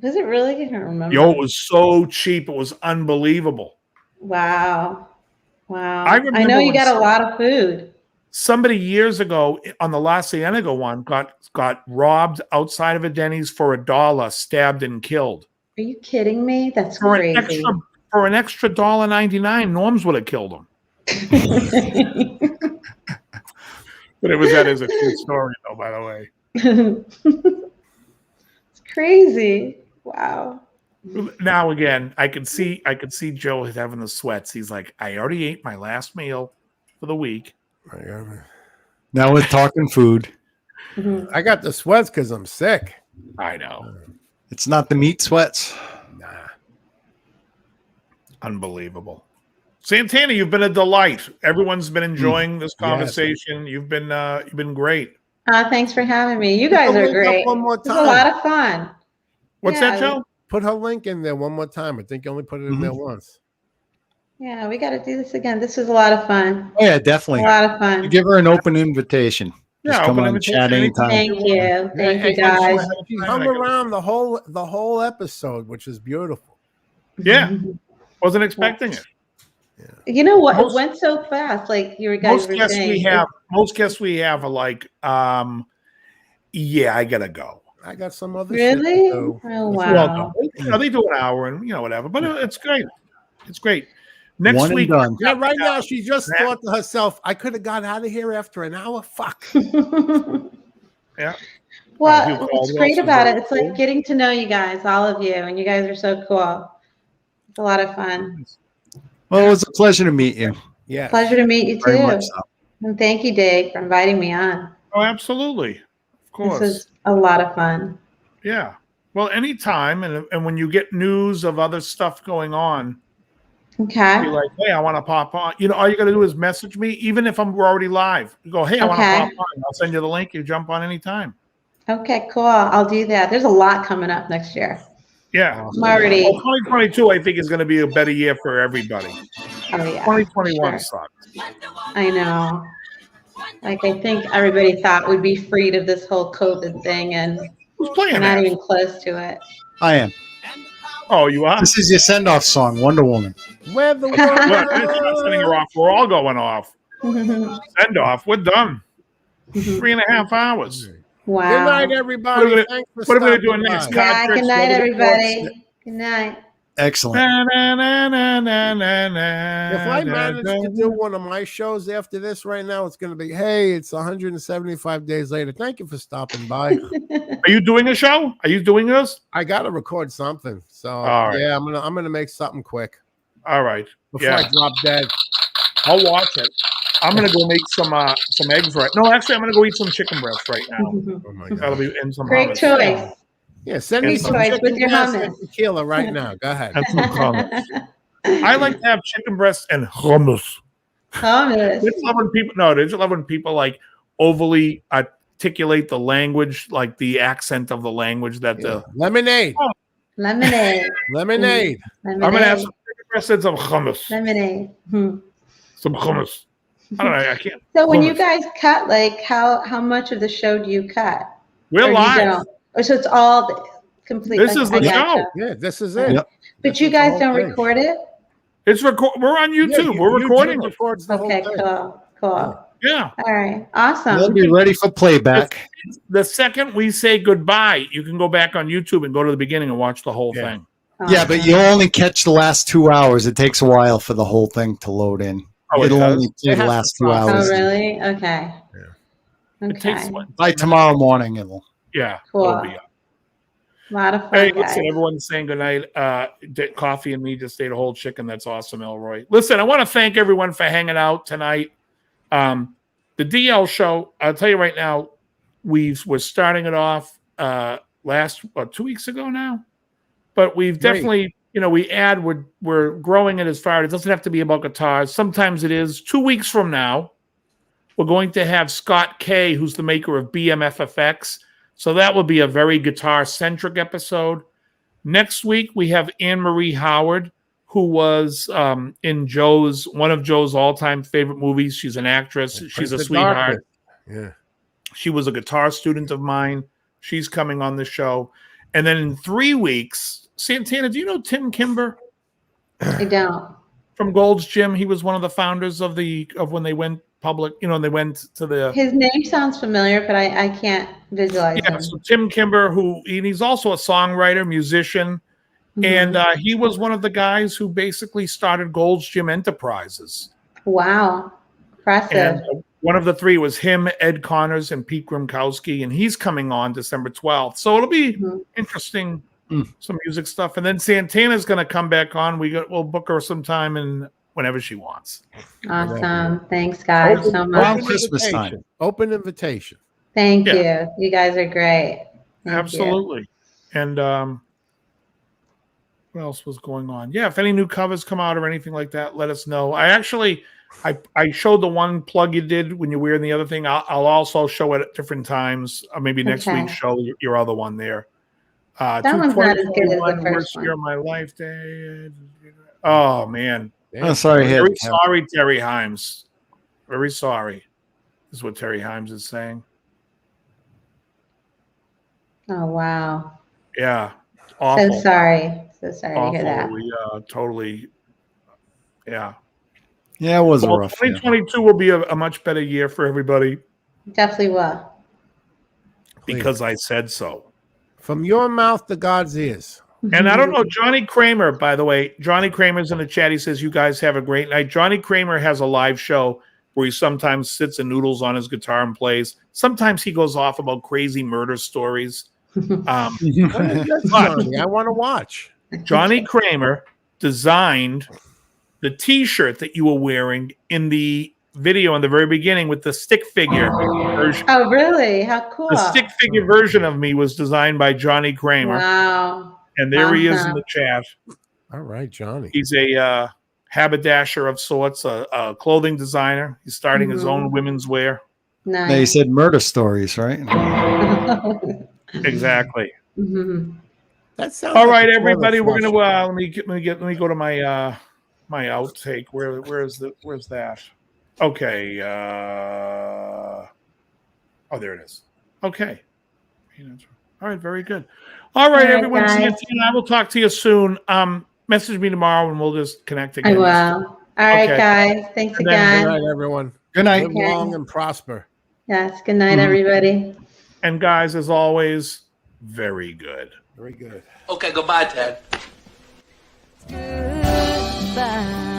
was it really? I don't remember. Yo, it was so cheap. It was unbelievable. Wow. Wow. I I remember know you when got a lot of food. Somebody years ago on the La Cienega one got robbed outside of a Denny's for $1, stabbed and killed. Are you kidding me? That's For crazy. an extra $1.99, Norm's would have killed him. But it was that as a true story, though. By the way, It's crazy. Wow. now again, I could see Joe having the sweats. He's like, I already ate my last meal for the week. Now we're talking food. I got the sweats because I'm sick. I know. It's not the meat sweats. Nah. Unbelievable. Santana, you've been a delight. Everyone's been enjoying this conversation. You've been great. Thanks for having me. You guys are great. One more It was time. a lot of fun. What's that, Joe? Put her link in there one more time. I think you only put it in there once. Yeah, we got to do this again. This was a lot of fun. Oh, yeah, definitely. A lot of fun. Give her an open invitation. Just Yeah, come open on and chat invitation. anytime. Thank you. Thank you, guys. She hung around the whole episode, which is beautiful. Yeah. Wasn't expecting it. You know what? It went so fast. Like you guys were saying. Most guests we have are like, yeah, I gotta go. I got some other Really? shit to do. Oh wow. Well, they do an hour and whatever, but it's great. It's great. Next One and week, done. Yeah, right now she just thought to herself, I could have got out of here after an hour. Fuck. yeah. Well, what's great about it, it's like getting to know you guys, all of you, and you guys are so cool. It's a lot of fun. Well, it was a pleasure to meet you. Yeah. Pleasure to meet you Very too. much so. And thank you, Dave, for inviting me on. Oh, absolutely. Of course. This is a lot of fun. Yeah. Well, anytime, and when you get news of other stuff going on, Okay. be like, hey, I want to pop on. All you got to do is message me, even if we're already live. You go, hey, I want to pop on. I'll send you the link. You jump on anytime. Okay, cool. I'll do that. There's a lot coming up next year. Yeah. I'm already. Well, 2022, I think, is going to be a better year for everybody. Oh yeah. 2021 Sure. sucks. I know. Like I think everybody thought we'd be freed of this whole COVID thing, and Who's playing we're not that? even close to it. I am. Oh, you are? This is your send-off song, Wonder Woman. Where the Look, it's not sending her off. We're all going off. Send off. We're done. 3.5 hours. Wow. Good night, everybody. What are we Thanks for What are we going to do stopping next? by. Yeah, Card good tricks, night, weather reports? everybody. Good night. Excellent. If I manage to do one of my shows after this right now, it's going to be, hey, it's 175 days later. Thank you for stopping by. Are you doing a show? Are you doing this? I got to record something. So, All right. yeah, I'm going to make something quick All right. before Yeah. I drop dead. I'll watch it. I'm gonna go make some eggs right. No, actually, I'm gonna go eat some chicken breast right now. Oh, my God. That'll be in some Great hummus. choice. Yeah, send me Good some choice chicken with your breast and hummus. tequila right now. Go ahead. And some hummus. I like to have chicken breast and hummus. Hummus. They just love when people like overly articulate the language, like the accent of the language that Yeah. Lemonade. Lemonade. Lemonade. I'm gonna have some chicken breast and some hummus. Lemonade. Some hummus. I don't know. I can't. So when you Hummus. guys cut, like how much of the show do you cut? We're Or you live. don't? Or so it's all complete. This is the I gotcha. show. Yeah, this is it. Yep. But This you is the guys whole don't thing. record it? It's record. We're on YouTube. Yeah, We're recording YouTube it. records the whole Okay, thing. cool. Yeah. All right, awesome. You'll be ready for playback. The second we say goodbye, you can go back on YouTube and go to the beginning and watch the whole Yeah. thing. Yeah, but you only catch the last 2 hours. It takes a while for the whole thing to load in. Oh, it It'll does? only It take the has last to 2 process. Oh, hours. really? Okay. It takes Okay. what? By tomorrow morning, it'll. Yeah. Cool. It'll be up. A lot of fun, Hey, guys. listen, everyone's saying goodnight. Coffee and me just ate a whole chicken. That's awesome, Elroy. Listen, I want to thank everyone for hanging out tonight. The DL show, I'll tell you right now, we're starting it off 2 weeks ago now. But we've Great. definitely, we're growing it as far. It doesn't have to be about guitars. Sometimes it is. 2 weeks from now, we're going to have Scott K, who's the maker of BMFFX. So that will be a very guitar-centric episode. Next week, we have Anne-Marie Howard, who was in one of Joe's all-time favorite movies. She's an actress. She's Prince a of sweetheart. Darkness. Yeah. She was a guitar student of mine. She's coming on the show. And then in 3 weeks, Santana, do you know Tim Kimber I don't. from Gold's Gym? He was one of the founders of when they went public, and they went to the... His name sounds familiar, but I can't visualize Yeah, him. so Tim Kimber, and he's also a songwriter, musician, Mhm. and he was one of the guys who basically started Gold's Gym Enterprises. Wow. Impressive. And one of the three was him, Ed Connors, and Pete Grimkowski, and he's coming on December 12th. So it'll be interesting, some music stuff. And then Santana's going to come back on. We'll book her sometime and whenever she wants. Awesome. Thanks, guys, so much. Around Christmas time. Open invitation. Thank you. You guys are great. Thank Absolutely. And what else was going on? Yeah, if any new covers come out or anything like that, let us know. I showed the one plug you did when you were in the other thing. I'll also show it at different times. Maybe next week show your other one there. That one's not as good as the first worst one. year of my life day. Oh man. Oh, sorry. Very sorry, Terry Himes. Very sorry. Is what Terry Himes is saying. Oh, wow. Yeah. Awful. So sorry. So sorry Awful. to hear that. We totally. Yeah. Yeah, it was a rough year. 2022 will be a much better year for everybody Definitely will. because I said so. From your mouth to God's ears. And I don't know, Johnny Kramer, by the way, Johnny Kramer's in the chat. He says, you guys have a great night. Johnny Kramer has a live show where he sometimes sits and noodles on his guitar and plays. Sometimes he goes off about crazy murder stories. Johnny, I want to watch. Johnny Kramer designed the T-shirt that you were wearing in the video in the very beginning with the stick figure version. Oh, really? How cool. The stick figure version of me was designed by Johnny Kramer. Wow. And there he is in the chat. All right, Johnny. He's a haberdasher of sorts, a clothing designer. He's starting his own women's wear. Nice. They said murder stories, right? Exactly. That sounds All like right, a everybody. We're flush. gonna let me go to my my outtake. Where's that? Okay. Oh, there it is. Okay. All right. Very good. All right, everyone. I will talk to you soon. Message me tomorrow and we'll just connect again. I will. All right, guys. Thanks Good again. night, everyone. Good night. Live long and prosper. Yes. Good night, everybody. And guys, as always, very good. Very good. Okay, goodbye, Ted. Goodbye.